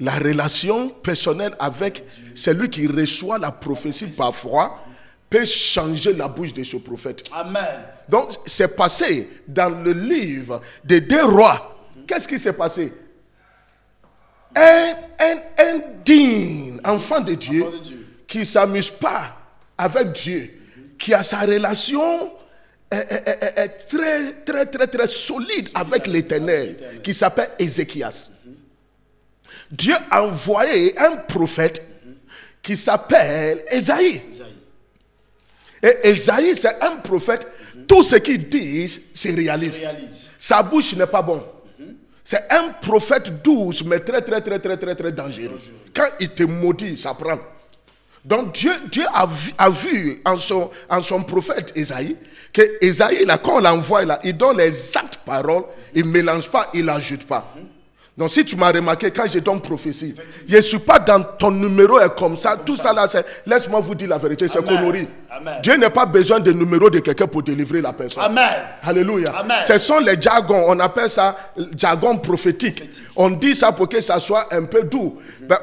La relation personnelle avec celui qui reçoit la prophétie parfois peut changer la bouche de ce prophète. Amen. Donc, c'est passé dans le livre des 2 rois. Qu'est-ce qui s'est passé? Un digne enfant de Dieu qui ne s'amuse pas avec Dieu, qui a sa relation très solide avec l'Éternel, qui s'appelle Ézéchias. Dieu a envoyé un prophète qui s'appelle Ésaïe. Et Ésaïe, c'est un prophète. Tout ce qu'il dit se réalise. Sa bouche n'est pas bonne. C'est un prophète douce, mais très dangereux. Quand il te maudit, ça prend. Donc Dieu a vu en son prophète Ésaïe, que Ésaïe, là, quand on l'envoie, là, il donne les exactes paroles, il ne mélange pas, il n'ajoute pas. Donc si tu m'as remarqué, quand je donne prophétie, je ne suis pas dans ton numéro est comme ça, tout ça là, laisse-moi vous dire la vérité, c'est connerie. Dieu n'a pas besoin de numéro de quelqu'un pour délivrer la personne. Amen. Alléluia. Amen. Ce sont les jargons, on appelle ça jargon prophétique. On dit ça pour que ça soit un peu doux.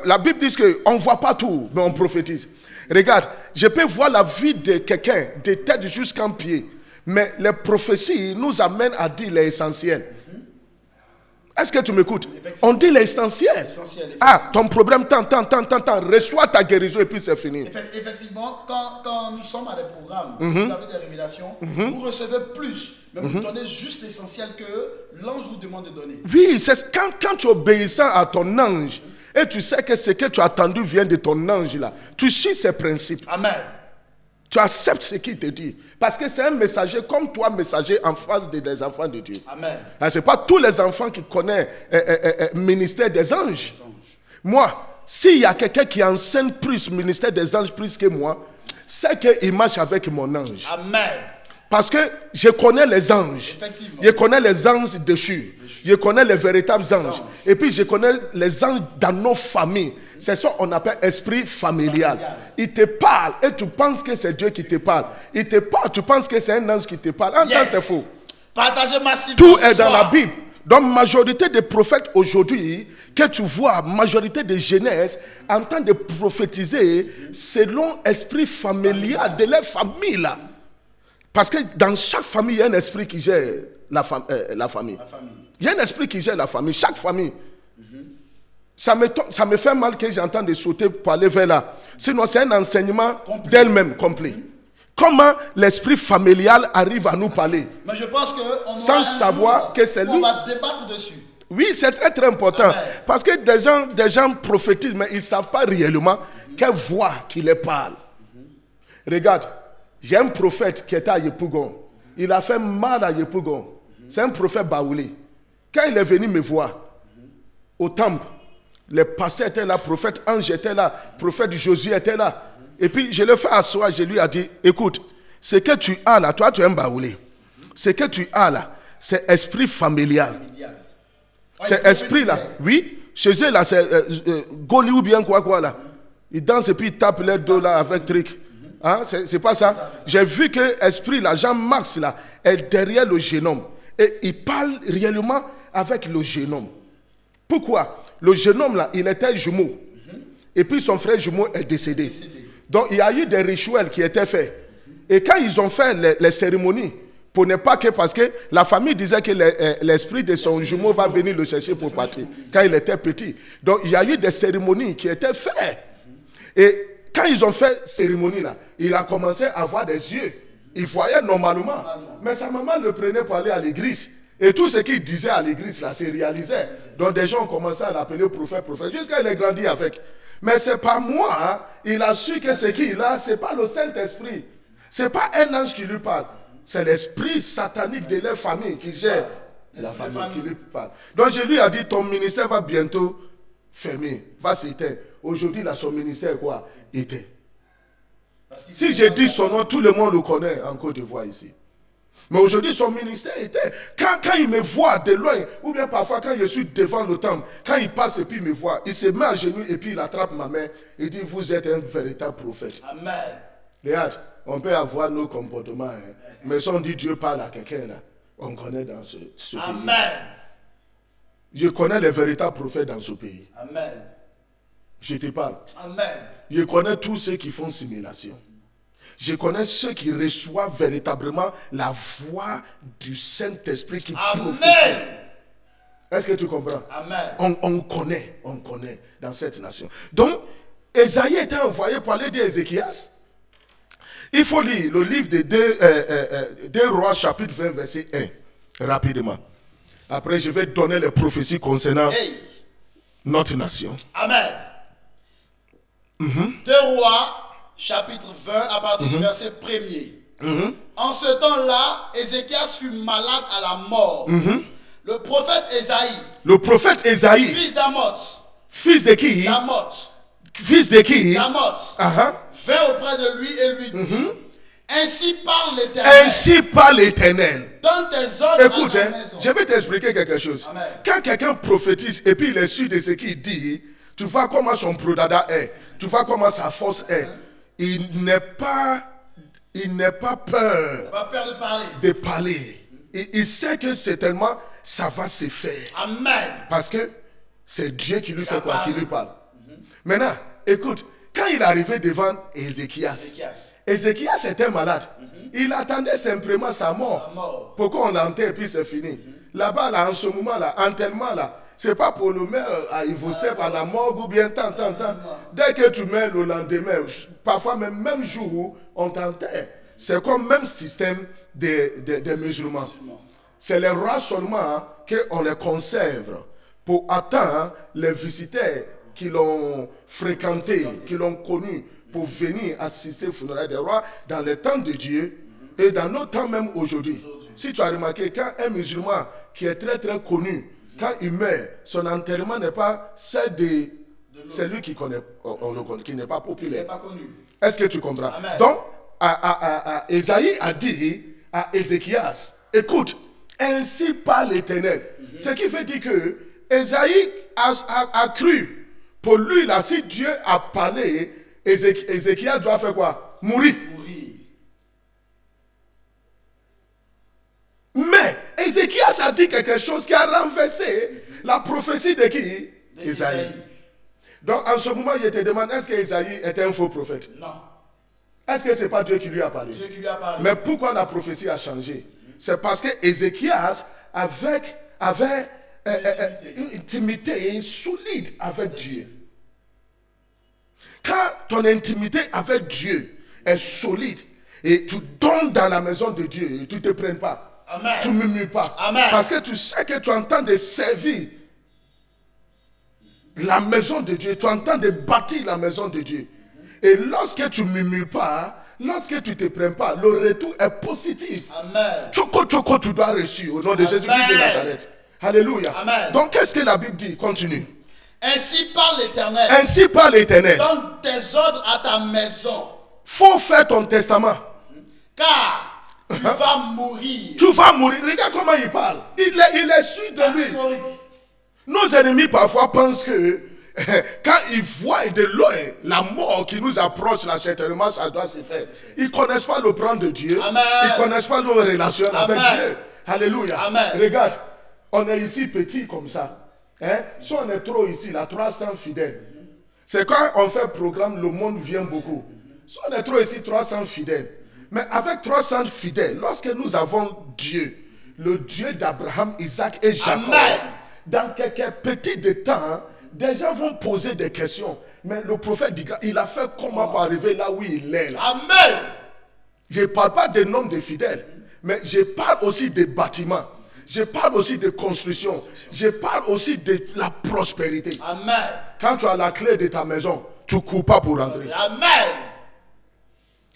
La Bible dit qu'on ne voit pas tout, mais on prophétise. Regarde, je peux voir la vie de quelqu'un, de tête jusqu'en pied, mais les prophéties nous amènent à dire l'essentiel. Est-ce que tu m'écoutes? On dit l'essentiel. Ah, ton problème, tant, reçois ta guérison et puis c'est fini. Effectivement, quand nous sommes à des programmes, vous avez des révélations, vous recevez plus, mais vous donnez juste l'essentiel que l'ange vous demande de donner. Oui, c'est quand tu es obéissant à ton ange, et tu sais que ce que tu as attendu vient de ton ange là, tu suis ses principes. Amen. Tu acceptes ce qu'il te dit. Parce que c'est un messager comme toi, messager en face des enfants de Dieu. Amen. Ce n'est pas tous les enfants qui connaissent le ministère des anges. Moi, s'il y a quelqu'un qui enseigne plus le ministère des anges plus que moi, c'est qu'il marche avec mon ange. Amen. Parce que je connais les anges. Je connais les anges déchus. Je connais les véritables anges. Et puis je connais les anges dans nos familles. C'est ça qu'on appelle esprit familial. Il te parle et tu penses que c'est Dieu qui te parle. Il te parle, tu penses que c'est un ange qui te parle. En temps, c'est faux. Partagez massivement. Tout est dans la Bible. Donc, majorité des prophètes aujourd'hui, que tu vois, majorité des jeunesse, en train de prophétiser selon l'esprit familial de leur famille là. Parce que dans chaque famille, il y a un esprit qui gère la famille. Il y a un esprit qui gère la famille, chaque famille. Ça me fait mal que j'entends de sauter pour aller vers là. Sinon, c'est un enseignement d'elle-même complet. Comment l'esprit familial arrive à nous parler? Mais je pense que sans savoir que c'est lui. On va débattre dessus. Oui, c'est très important. Amen. Parce que des gens prophétisent, mais ils ne savent pas réellement quelle voix qui les parle. Regarde, j'ai un prophète qui était à Yepougon. Il a fait mal à Yepougon. C'est un prophète baoulé. Quand il est venu me voir au temple, les pasteurs étaient là, le prophète Ange était là, le prophète Josué était là. Et puis je l'ai fait asseoir, je lui ai dit, écoute, ce que tu as là, toi tu es un baoulé. Ce que tu as là, c'est esprit familial. C'est esprit là, oui. Chez eux là, c'est Goli ou bien quoi là. Ils dansent et puis ils tapent leur dos là avec truc. Hein? C'est pas ça. J'ai vu que l'esprit, là, Jean-Marx, là, est derrière le génome. Et il parle réellement avec le génome. Pourquoi? Le génome, là, il était jumeau. Et puis son frère jumeau est décédé. Donc il y a eu des rituels qui étaient faits. Et quand ils ont fait les cérémonies, pour ne pas que, parce que la famille disait que l'esprit de son jumeau va venir le chercher pour partir, quand il était petit. Donc il y a eu des cérémonies qui étaient faites. Et quand ils ont fait cérémonie là, il a commencé à avoir des yeux. Il voyait normalement. Mais sa maman le prenait pour aller à l'église. Et tout ce qu'il disait à l'église là, se réalisait. Donc des gens ont commencé à l'appeler prophète, jusqu'à il a grandi avec. Mais c'est pas moi, hein. Il a su que ce qu'il a, c'est pas le Saint-Esprit. C'est pas un ange qui lui parle. C'est l'esprit satanique de leur famille qui gère la famille qui lui parle. Donc je lui ai dit, ton ministère va bientôt fermer, va s'éteindre. Aujourd'hui, là, son ministère quoi? Éteint. Si je dis son nom, tout le monde le connaît en Côte d'Ivoire ici. Mais aujourd'hui, son ministère était... Quand il me voit de loin, ou bien parfois quand je suis devant le temple, quand il passe et puis il me voit, il se met à genoux et puis il attrape ma main et dit, vous êtes un véritable prophète. Amen. Regarde, on peut avoir nos comportements, hein, mais si on dit Dieu parle à quelqu'un, là, on connaît dans ce pays. Amen. Je connais les véritables prophètes dans ce pays. Amen. Je te parle. Amen. Je connais tous ceux qui font simulation. Je connais ceux qui reçoivent véritablement la voix du Saint-Esprit qui prophétise. Est-ce que tu comprends? Amen. On connaît dans cette nation. Donc, Esaïe était envoyé pour aller dire Ézéchias. Il faut lire le livre de 2 Rois, chapitre 20, verset 1, rapidement. Après, je vais donner les prophéties concernant notre nation. Amen. 2 Rois, chapitre 20, à partir du verset 1er. En ce temps-là, Ézéchias fut malade à la mort. Le prophète Ésaïe, fils d'Amoz, fils de qui? d'Amoz, Fils de qui? d'Amoz, vint auprès de lui et lui dit, ainsi parle l'Éternel. Ainsi parle l'Éternel. Donne tes ordres. Écoute, à ta maison. je vais t'expliquer quelque chose. Amen. Quand quelqu'un prophétise et puis il est sûr de ce qu'il dit, tu vois comment son prodada est, tu vois comment sa force est. Il n'est pas peur Pas peur de parler. de parler. Il sait que certainement ça va se faire. Amen. Parce que c'est Dieu qui lui fait quoi? Qui lui parle. Maintenant, écoute, quand il est arrivé devant Ézéchias était malade. Il attendait simplement sa mort. Pourquoi on l'enterre et puis c'est fini. Là-bas, là, en ce moment, là, enterrement, là, c'est pas pour le mettre à Ivosep, à la morgue ou bien tant. Dès que tu mets le lendemain, parfois même jour, on t'enterre. C'est comme même système des musulmans. C'est les rois seulement qu'on les conserve pour attendre les visiteurs qui l'ont fréquenté, qui l'ont connu, pour venir assister au funérailles des rois dans le temps de Dieu et dans nos temps même aujourd'hui. Si tu as remarqué, quand un musulman qui est très très connu, quand il meurt, son enterrement n'est pas celui qui connaît, qui n'est pas populaire. Est-ce que tu comprends? Amen. Donc, Esaïe a dit à Ézéchias, écoute, ainsi parle l'Éternel. Ce qui veut dire que Esaïe a cru. Pour lui, là, si Dieu a parlé, Ézéchias doit faire quoi? Mourir. Mais Ézéchias a dit quelque chose qui a renversé la prophétie de qui? Esaïe. Donc en ce moment, je te demande, est-ce qu'Esaïe était un faux prophète? Non. Est-ce que ce n'est pas Dieu qui lui a parlé? Dieu qui lui a parlé. Mais pourquoi la prophétie a changé? C'est parce que Ézéchias avait une intimité solide avec Dieu. Quand ton intimité avec Dieu est solide et tu donnes dans la maison de Dieu, tu ne te prennes pas. Amen. Tu ne murmures pas. Amen. Parce que tu sais que tu entends de servir la maison de Dieu, tu entends de bâtir la maison de Dieu. Et lorsque tu ne murmures pas, lorsque tu ne te prends pas, le retour est positif. Amen. Choco, tu dois reçu au nom de Jésus-Christ de Nazareth. Alléluia. Amen. Donc qu'est-ce que la Bible dit? Continue. Ainsi parle l'Éternel. Ainsi parle l'Éternel. Donne tes ordres à ta maison. Faut faire ton testament. Car tu vas mourir. Tu vas mourir. Regarde comment il parle. Il est sûr de lui. Nos ennemis parfois pensent que quand ils voient de loin la mort qui nous approche, là, certainement, ça doit se faire. Ils ne connaissent pas le plan de Dieu. Amen. Ils ne connaissent pas nos relations avec Amen. Dieu. Alléluia. Amen. Regarde, on est ici petit comme ça. Hein? Si on est trop ici, là, 300 fidèles. C'est quand on fait programme, le monde vient beaucoup. Si on est trop ici, 300 fidèles. Mais avec 300 fidèles, lorsque nous avons Dieu, le Dieu d'Abraham, Isaac et Jacob, Amen. dans quelques petits de temps, des gens vont poser des questions. Mais le prophète dit, il a fait comment pour arriver là où il est là. Amen. Je ne parle pas des nombres de fidèles, mais je parle aussi des bâtiments. Je parle aussi de construction. Je parle aussi de la prospérité. Amen. Quand tu as la clé de ta maison, tu ne cours pas pour rentrer. Amen.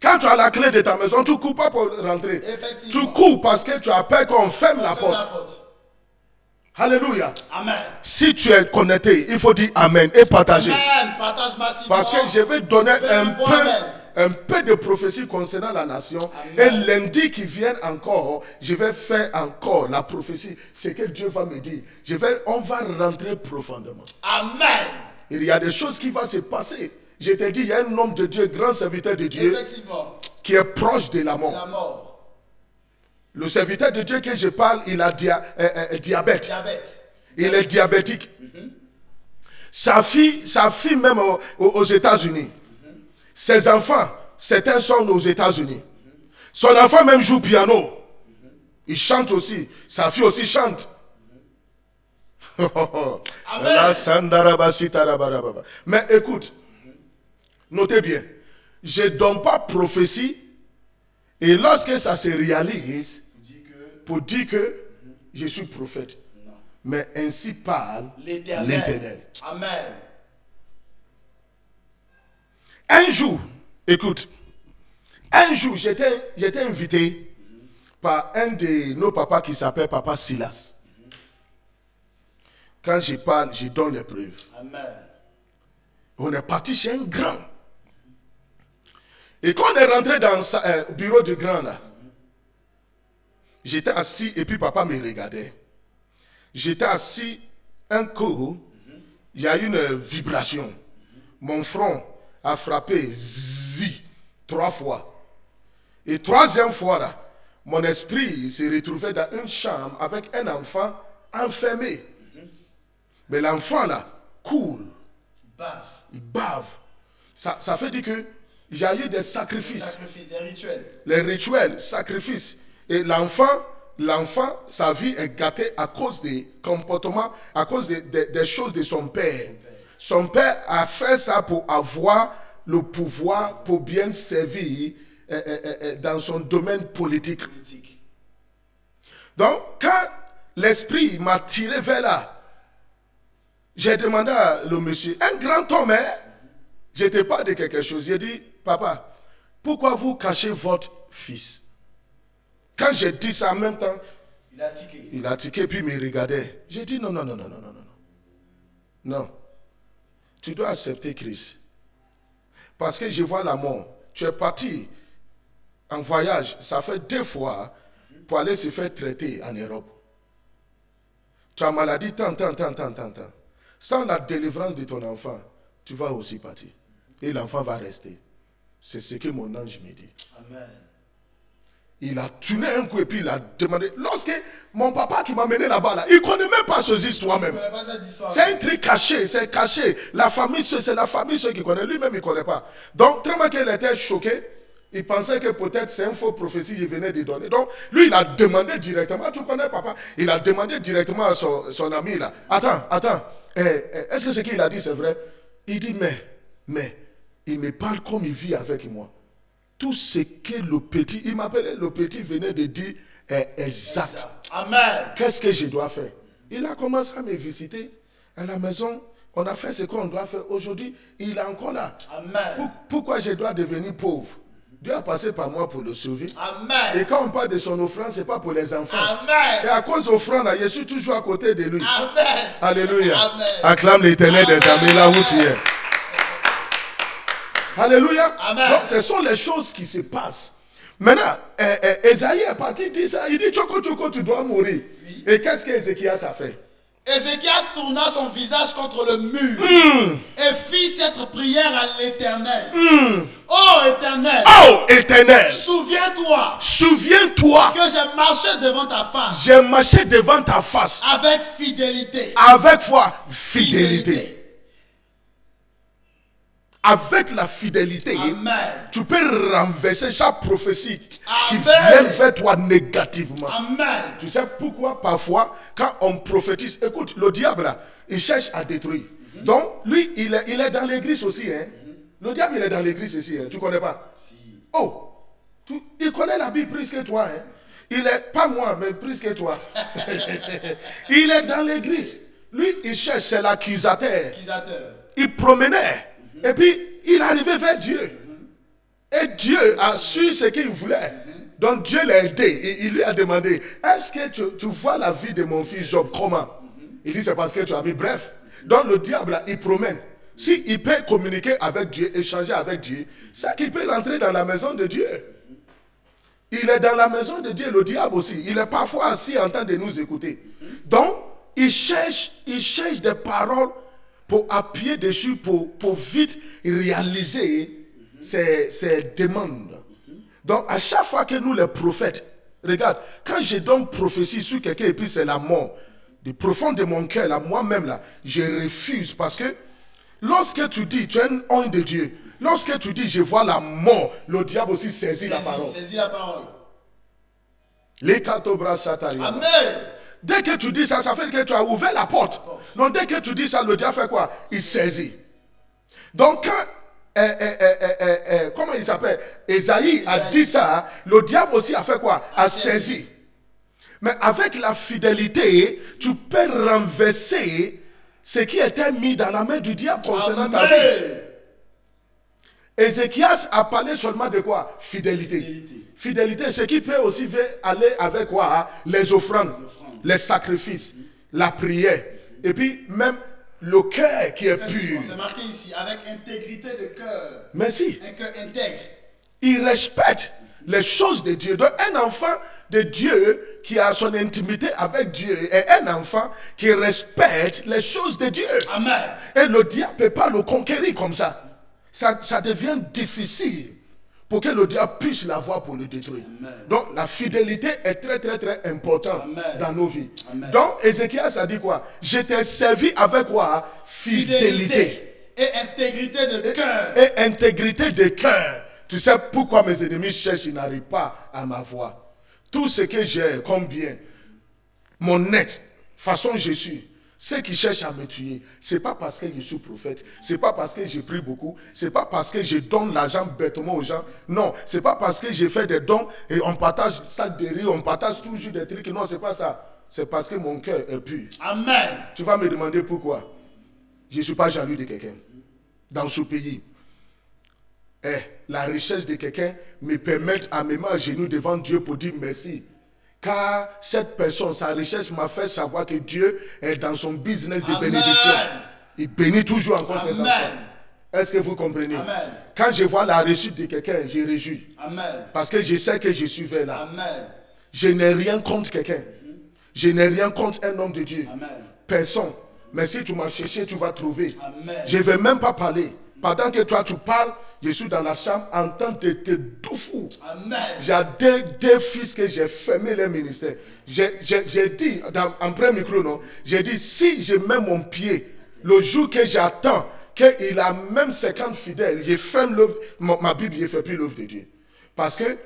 Quand tu as la clé de ta maison, tu ne cours pas pour rentrer. Effectivement. Tu cours parce que tu as peur qu'on ferme la Ferme porte. Alléluia. Amen. Si tu es connecté, il faut dire Amen et partager. Amen. Partage massivement. Parce que je vais donner Amen. un peu de prophétie concernant la nation. Amen. Et lundi qui vient encore, je vais faire encore la prophétie. Ce que Dieu va me dire. On va rentrer profondément. Amen. Il y a des choses qui vont se passer. Je te dis, il y a un homme de Dieu, grand serviteur de Dieu, Effectivement. qui est proche de la mort. La mort. Le serviteur de Dieu que je parle, il a diabète. Diabète. Il est diabétique. Sa fille même aux États-Unis. Ses enfants, certains sont aux États-Unis. Son enfant même joue piano. Il chante aussi. Sa fille aussi chante. Mais écoute, notez bien, je ne donne pas prophétie et lorsque ça se réalise, pour dire que je suis prophète. Non. Mais ainsi parle l'Éternel. Amen. Un jour, écoute, un jour j'étais invité par un de nos papas qui s'appelle Papa Silas. Quand je parle, je donne les preuves. Amen. On est parti chez un grand. Et quand on est rentré dans le bureau du grand là, j'étais assis et puis papa me regardait. J'étais assis un coup, il y a eu une vibration. Mon front a frappé zi 3 fois. Et 3e fois là, mon esprit s'est retrouvé dans une chambre avec un enfant enfermé. Mais l'enfant là court. Il bave. Ça fait dire que il y a eu des sacrifices. Des rituels. Les rituels, sacrifices. Et l'enfant, sa vie est gâtée à cause des comportements, à cause des choses de son père. Son père a fait ça pour avoir le pouvoir, pour bien servir dans son domaine politique. Donc, quand l'esprit m'a tiré vers là, j'ai demandé à le monsieur, un grand homme, hein? Je te parle de quelque chose. J'ai dit, papa, pourquoi vous cachez votre fils? Quand j'ai dit ça en même temps, il a tiqué puis il me regardait. J'ai dit non. Non. Tu dois accepter Christ. Parce que je vois la mort. Tu es parti en voyage, ça fait 2 fois pour aller se faire traiter en Europe. Tu as maladie tant. Sans la délivrance de ton enfant, tu vas aussi partir. Et l'enfant va rester. C'est ce que mon ange me dit. Amen. Il a tourné un coup et puis il a demandé. Lorsque mon papa qui m'a mené là-bas, là, il ne connaît même pas ces histoires même. C'est un truc caché, c'est caché. La famille, c'est la famille ceux qui connaissent. Lui-même, il ne connaît pas. Donc, tellement qu'il était choqué, il pensait que peut-être c'est une fausse prophétie qu'il venait de donner. Donc, lui, il a demandé directement. Tu connais papa? Il a demandé directement à son ami là. Attends. Est-ce que ce qu'il a dit, c'est vrai? Il dit, mais, il me parle comme il vit avec moi. Tout ce que le petit, il m'appelait, le petit venait de dire est exact. Amen. Qu'est-ce que je dois faire? Il a commencé à me visiter à la maison. On a fait ce qu'on doit faire. Aujourd'hui, il est encore là. Amen. Pourquoi je dois devenir pauvre? Dieu a passé par moi pour le sauver. Amen. Et quand on parle de son offrande, ce n'est pas pour les enfants. Amen. Et à cause de l'offrande, je suis toujours à côté de lui. Amen. Alléluia. Amen. Acclame l'Éternel des armées là où tu es. Alléluia. Amen. Donc, ce sont les choses qui se passent. Maintenant, Esaïe est parti dire ça. Il dit, Tchoko, tu dois mourir. Oui. Et qu'est-ce qu'Ézéchias a fait? Ézéchias tourna son visage contre le mur et fit cette prière à l'Éternel. Ô Éternel, Oh Éternel, souviens-toi souviens-toi, que j'ai marché devant ta face j'ai marché devant ta face avec fidélité. avec foi, fidélité. Avec la fidélité, Amen. tu peux renverser chaque prophétie qui Amen. vient vers toi négativement. Amen. Tu sais pourquoi parfois, quand on prophétise, écoute, le diable là, il cherche à détruire. Donc, lui, il est dans l'église aussi. Hein. Le diable, il est dans l'église aussi. Hein. Tu ne connais pas? Si. Oh, il connaît la Bible plus que toi. Hein. Il est, pas moi, mais plus que toi. Il est dans l'église. Lui, il cherche, c'est l'accusateur. Accusateur. Il promenait. Et puis, il arrivait vers Dieu. Et Dieu a su ce qu'il voulait. Donc, Dieu l'a aidé. Il lui a demandé, est-ce que tu vois la vie de mon fils Job? Comment? Il dit, c'est parce que tu as mis bref. Donc, le diable, là, il promène. S'il peut communiquer avec Dieu, échanger avec Dieu, c'est qu'il peut rentrer dans la maison de Dieu. Il est dans la maison de Dieu, le diable aussi. Il est parfois assis en train de nous écouter. Donc, il cherche des paroles pour appuyer dessus, pour vite réaliser ses demandes. Donc, à chaque fois que nous, les prophètes, regarde, quand je donne prophétie sur quelqu'un et puis c'est la mort, du profond de mon cœur, là, moi-même, là, je refuse parce que lorsque tu dis, tu es un homme de Dieu, lorsque tu dis, je vois la mort, le diable aussi saisit la parole. Saisis la parole. Les catobras sataria. Amen. Dès que tu dis ça, ça fait que tu as ouvert la porte. Donc dès que tu dis ça, le diable fait quoi? Il saisit. Donc quand, comment il s'appelle? Esaïe a dit ça, le diable aussi a fait quoi? A saisi. Mais avec la fidélité, tu peux renverser ce qui était mis dans la main du diable concernant ta vie. Ézéchias a parlé seulement de quoi? Fidélité. Fidélité, ce qui peut aussi aller avec quoi? Les offrandes, les sacrifices, la prière. Et puis même le cœur qui est pur. C'est marqué ici, avec intégrité de cœur. Merci. Un cœur intègre. Il respecte les choses de Dieu. Donc un enfant de Dieu qui a son intimité avec Dieu est un enfant qui respecte les choses de Dieu. Amen. Et le diable ne peut pas le conquérir comme ça. Ça devient difficile pour que le diable puisse l'avoir pour le détruire. Amen. Donc la fidélité est très très très importante dans nos vies. Amen. Donc Ézéchias a dit quoi? Je t'ai servi avec quoi? Fidélité. Et intégrité de cœur. Et intégrité de cœur. Tu sais pourquoi mes ennemis cherchent, ils n'arrivent pas à m'avoir. Tout ce que j'ai comme bien, mon être, façon je suis, ceux qui cherchent à me tuer, c'est pas parce que je suis prophète, c'est pas parce que j'ai pris beaucoup, c'est pas parce que je donne l'argent bêtement aux gens, non, c'est pas parce que j'ai fait des dons et on partage ça de rire, on partage toujours des trucs, non, c'est pas ça. C'est parce que mon cœur est pur. Amen. Tu vas me demander pourquoi. Je ne suis pas jaloux de quelqu'un. Dans ce pays, la richesse de quelqu'un me permet à me mettre à genoux devant Dieu pour dire merci. Car cette personne, sa richesse m'a fait savoir que Dieu est dans son business de bénédiction. Il bénit toujours encore ses enfants. Est-ce que vous comprenez? Amen. Quand je vois la réussite de quelqu'un, je réjouis. Amen. Parce que je sais que je suis vers là. Amen. Je n'ai rien contre quelqu'un. Je n'ai rien contre un homme de Dieu. Amen. Personne. Mais si tu m'as cherché, tu vas trouver. Amen. Je ne vais même pas parler. Pendant que toi tu parles, je suis dans la chambre en train de te doufou. J'ai deux fils que j'ai fermé leur ministère. J'ai dit, en premier micro, non, j'ai dit, si je mets mon pied, le jour que j'attends, qu'il a même 50 fidèles, je ferme ma Bible, je ne fais plus l'œuvre de Dieu. Parce que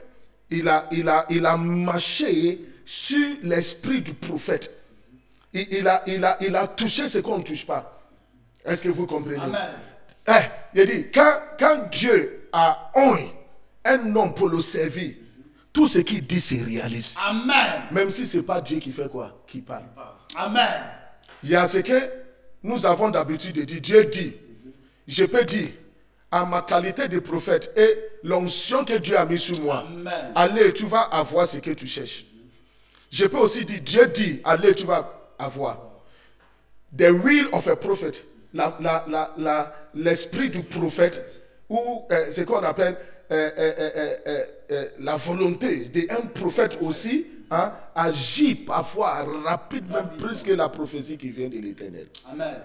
il a marché sur l'esprit du prophète. Il a touché ce qu'on ne touche pas. Est-ce que vous comprenez? Amen. Il dit, quand Dieu a un homme pour le servir, tout ce qu'il dit se réalise. Amen. Même si ce n'est pas Dieu qui fait quoi? Qui parle. Amen. Il y a ce que nous avons d'habitude de dire. Dieu dit, je peux dire, à ma qualité de prophète et l'onction que Dieu a mis sur moi, Amen. Allez, tu vas avoir ce que tu cherches. Je peux aussi dire, Dieu dit, allez, tu vas avoir. The will of a prophet. L'esprit du prophète, ou ce qu'on appelle la volonté d'un prophète aussi, hein, agit parfois rapide, même plus que la prophétie qui vient de l'Éternel. Amen.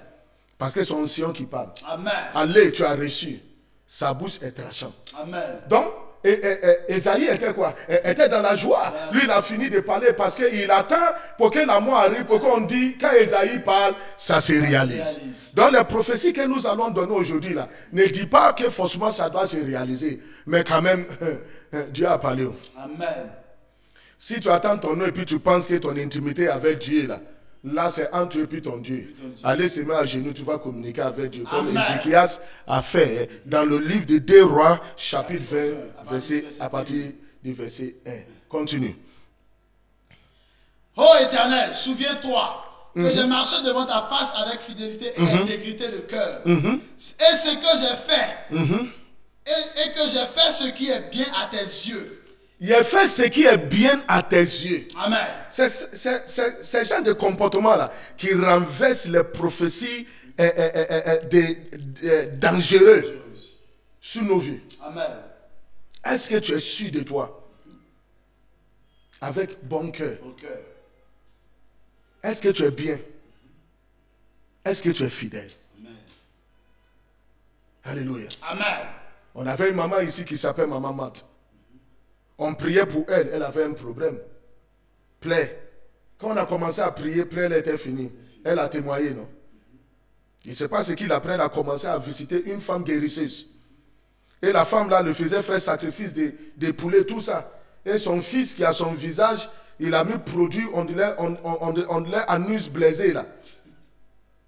Parce que c'est un ancien qui parle. Amen. Allez, tu as reçu. Sa bouche est tranchante. Amen. Donc, Esaïe était quoi? Était dans la joie. Lui, il a fini de parler parce qu'il attend pour que la mort arrive, pour qu'on dise, quand Esaïe parle, ça se réalise. Donc, les prophéties que nous allons donner aujourd'hui, là, ne dit pas que forcément ça doit se réaliser. Mais quand même, Dieu a parlé. Amen. Si tu attends ton nom et puis tu penses que ton intimité avec Dieu, là c'est entre toi et puis ton Dieu. Allez se mettre à genoux, tu vas communiquer avec Dieu. Comme Ézéchias a fait dans le livre des 2 Rois, chapitre 20, à partir du verset 1. Continue. Ô Éternel, souviens-toi que j'ai marché devant ta face avec fidélité et intégrité de cœur. Et ce que j'ai fait, et que j'ai fait ce qui est bien à tes yeux. Il a fait ce qui est bien à tes yeux. Amen. C'est ce genre de comportement-là qui renverse les prophéties dangereuses sur nos vies. Amen. Est-ce que tu es sûr de toi? Avec bon cœur. Est-ce que tu es bien? Est-ce que tu es fidèle? Amen. Alléluia. Amen. On avait une maman ici qui s'appelle Maman Mat. On priait pour elle, elle avait un problème. Plaie. Quand on a commencé à prier, plaie, elle était finie. Elle a témoigné, non? Il ne sait pas ce qu'il a pris, elle a commencé à visiter une femme guérisseuse. Et la femme là le faisait faire sacrifice des poulets, tout ça. Et son fils qui a son visage, il a mis produit, on dirait anus blaisé là.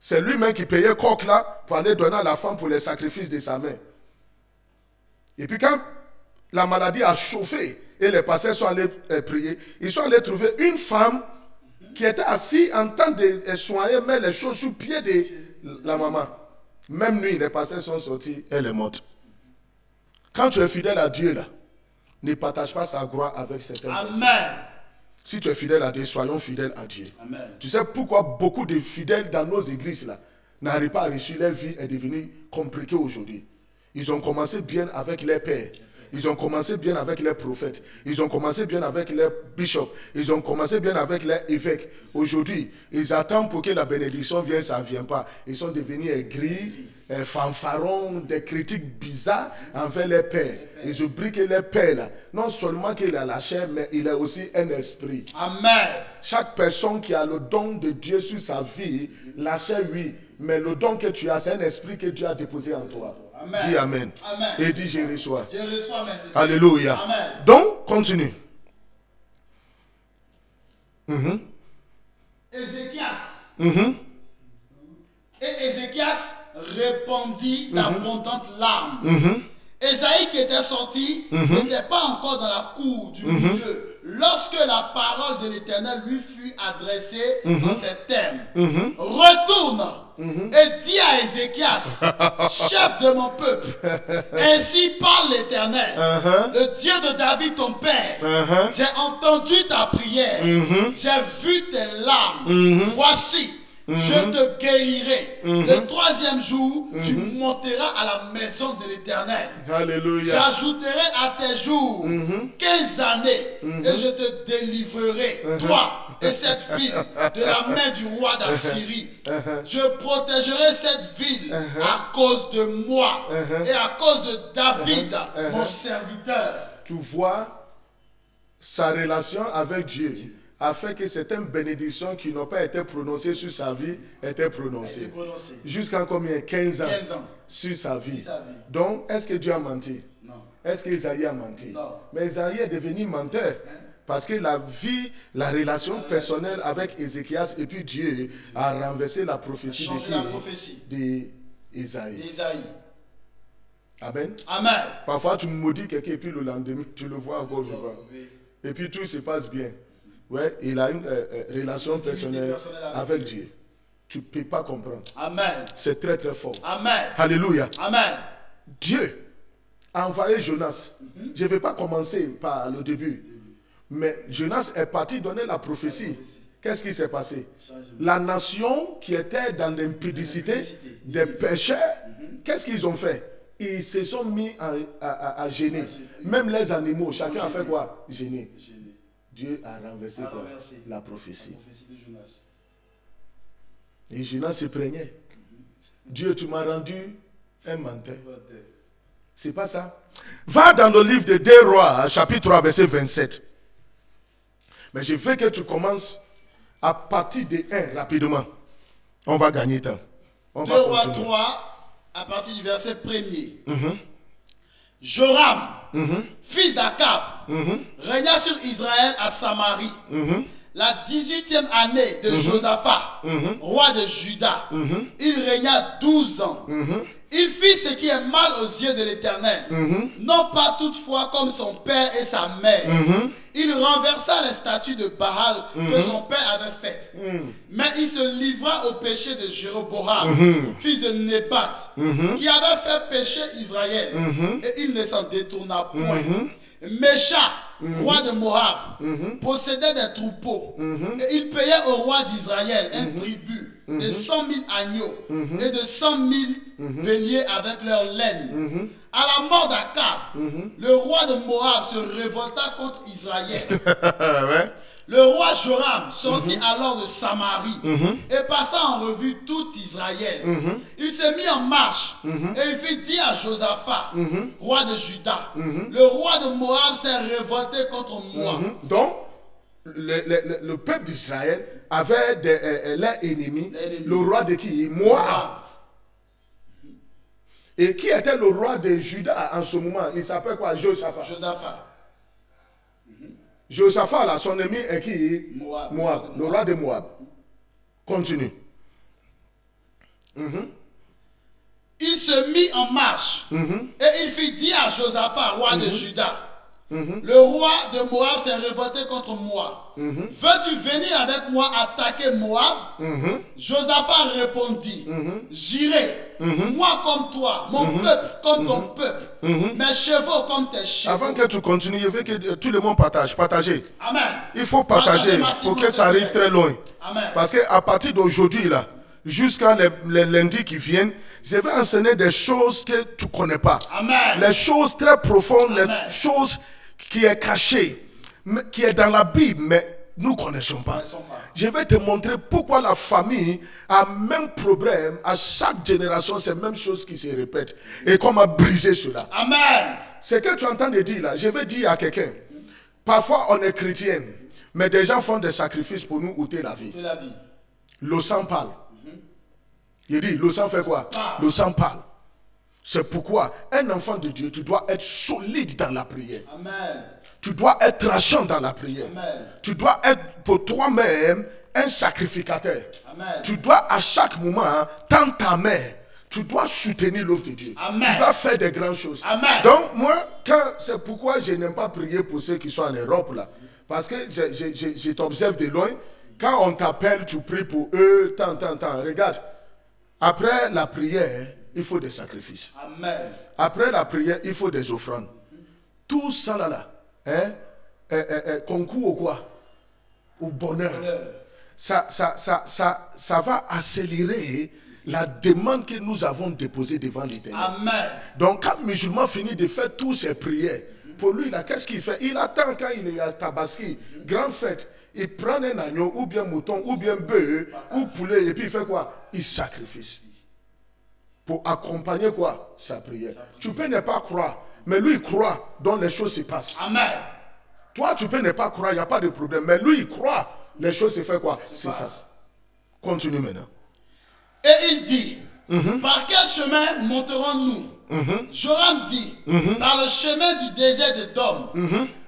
C'est lui-même qui payait coq là pour aller donner à la femme pour les sacrifices de sa mère. Et puis quand la maladie a chauffé et les pasteurs sont allés prier, ils sont allés trouver une femme qui était assise en train de soigner, mettre les choses sous le pied de la maman. Même nuit, les pasteurs sont sortis, elle est morte. Quand tu es fidèle à Dieu, là, ne partage pas sa gloire avec certaines personnes. Amen. Si tu es fidèle à Dieu, soyons fidèles à Dieu. Amen. Tu sais pourquoi beaucoup de fidèles dans nos églises là n'arrivent pas à réussir, leur vie est devenue compliquée aujourd'hui. Ils ont commencé bien avec les pères. Ils ont commencé bien avec les prophètes. Ils ont commencé bien avec les bishops. Ils ont commencé bien avec les évêques. Aujourd'hui, ils attendent pour que la bénédiction vienne, ça ne vient pas. Ils sont devenus aigris, fanfarons, des critiques bizarres envers les pères. Ils oublient que les pères, là, non seulement qu'il a la chair, mais il a aussi un esprit. Amen. Chaque personne qui a le don de Dieu sur sa vie, la chair, oui, mais le don que tu as, c'est un esprit que Dieu a déposé en toi. Amen. Dis Amen. Amen. Et dis je reçois. Je reçois maintenant. Alléluia. Amen. Donc, continue. Ézéchias. Et Ézéchias répandit d'abondantes larmes. Ésaïe qui était sorti n'était pas encore dans la cour du milieu lorsque la parole de l'Éternel lui fut adressée en ces termes. Retourne et dis à Ézéchias, chef de mon peuple, ainsi parle l'Éternel, le Dieu de David ton père. J'ai entendu ta prière, j'ai vu tes larmes. Voici, je te guérirai. Le troisième jour, tu monteras à la maison de l'Éternel. Alléluia. J'ajouterai à tes jours 15 années et je te délivrerai, toi et cette ville, de la main du roi d'Assyrie. Je protégerai cette ville à cause de moi et à cause de David, mon serviteur. Tu vois, sa relation avec Dieu a fait que certaines bénédictions qui n'ont pas été prononcées sur sa vie étaient prononcées. Jusqu'en combien? 15 ans. 15 ans. Sur sa vie. Sur sa vie. Donc, est-ce que Dieu a menti? Non. Est-ce qu'Ésaïe a menti? Non. Mais Ésaïe est devenu menteur. Parce que la vie, la relation personnelle avec Ézéchias et puis Dieu a renversé la prophétie d'Ésaïe. Amen. Amen. Parfois, tu maudis quelqu'un et puis le lendemain, tu le vois encore vivant. Et puis tout se passe bien. Ouais, il a une relation personnelle avec Dieu. Tu ne peux pas comprendre. Amen. C'est très très fort. Amen. Alléluia. Amen. Dieu a envoyé Jonas. Je ne vais pas commencer par le début. Mais Jonas est parti donner la prophétie. Qu'est-ce qui s'est passé? La nation qui était dans l'impudicité, des pécheurs, qu'est-ce qu'ils ont fait? Ils se sont mis à gêner. Même les animaux, chacun a fait quoi? Gêner. Dieu a renversé, la prophétie. La prophétie de Jonas. Et Jonas se plaignait. Dieu, tu m'as rendu un menteur. C'est pas ça. Va dans le livre de 2 Rois, chapitre 3, verset 27. Mais je veux que tu commences à partir de 1 rapidement. On va gagner temps. 2 Rois 3, à partir du verset 1er. Joram, fils d'Akab, régna sur Israël à Samarie. La 18e année de Josaphat, roi de Juda. Il régna 12 ans. Il fit ce qui est mal aux yeux de l'Éternel, non pas toutefois comme son père et sa mère. Il renversa les statues de Baal que son père avait faites. Mais il se livra au péché de Jéroboam, fils de Nébat, qui avait fait pécher Israël, et il ne s'en détourna point. Mécha, roi de Moab, possédait des troupeaux, et il payait au roi d'Israël un tribut de 100 000 agneaux et de 100 000 béliers avec leur laine. À la mort d'Akab, le roi de Moab se révolta contre Israël. Le roi Joram sortit alors de Samarie et passa en revue tout Israël. Il s'est mis en marche et il fit dire à Josaphat, roi de Juda, le roi de Moab s'est révolté contre moi. Donc, le peuple d'Israël avait leur ennemi, le roi de qui? Moab. Et qui était le roi de Juda en ce moment? Il s'appelle quoi? Josaphat. Josaphat, là, son ennemi est qui? Moab, le roi de Moab. Continue. Il se mit en marche et il fit dire à Josaphat, roi de Juda, le roi de Moab s'est révolté contre moi. Veux-tu venir avec moi attaquer Moab? Josaphat répondit, j'irai, moi comme toi, mon peuple comme ton peuple, mes chevaux comme tes chevaux. Avant que tu continues, je veux que tout le monde partage. Partagez. Amen. Il faut partager pour que ça arrive très loin. Amen. Parce qu'à partir d'aujourd'hui, là, jusqu'à les lundis qui viennent, je vais enseigner des choses que tu ne connais pas. Amen. Les choses très profondes, Amen. les choses qui est cachées, qui est dans la Bible, mais nous ne connaissons pas. Je vais te montrer pourquoi la famille a le même problème. À chaque génération, c'est la même chose qui se répète. Et comment briser cela. Amen. Ce que tu entends de dire là, je vais dire à quelqu'un. Parfois, on est chrétien, mais des gens font des sacrifices pour nous ôter la vie. Le sang parle. Il dit, le sang fait quoi? Le sang parle. C'est pourquoi un enfant de Dieu, tu dois être solide dans la prière. Amen. Tu dois être tranchant dans la prière. Amen. Tu dois être pour toi-même un sacrificateur. Amen. Tu dois à chaque moment tendre ta main. Tu dois soutenir l'œuvre de Dieu. Amen. Tu dois faire des grandes choses. Amen. Donc moi, c'est pourquoi je n'aime pas prier pour ceux qui sont en Europe là. Parce que je t'observe de loin. Quand on t'appelle, tu pries pour eux, tant. Regarde, après la prière, il faut des sacrifices. Amen. Après la prière, il faut des offrandes. Tout ça concourt au quoi? Au bonheur. Ça va accélérer la demande que nous avons déposée devant l'Éternel. Amen. Donc, quand le musulman finit de faire toutes ses prières, pour lui, là, qu'est-ce qu'il fait? Il attend quand il est à Tabaski, grande fête. Il prend un agneau, ou bien mouton, ou bien bœuf, ou poulet, et puis il fait quoi? Il sacrifie. Pour accompagner quoi? Sa prière. Tu peux ne pas croire, mais lui il croit, donc les choses se passent. Amen. Toi, tu peux ne pas croire, il n'y a pas de problème, mais lui il croit, les choses se font quoi? Se passent. Continue maintenant. Et il dit, par quel chemin monterons-nous? Joram dit, par le chemin du désert de Dom.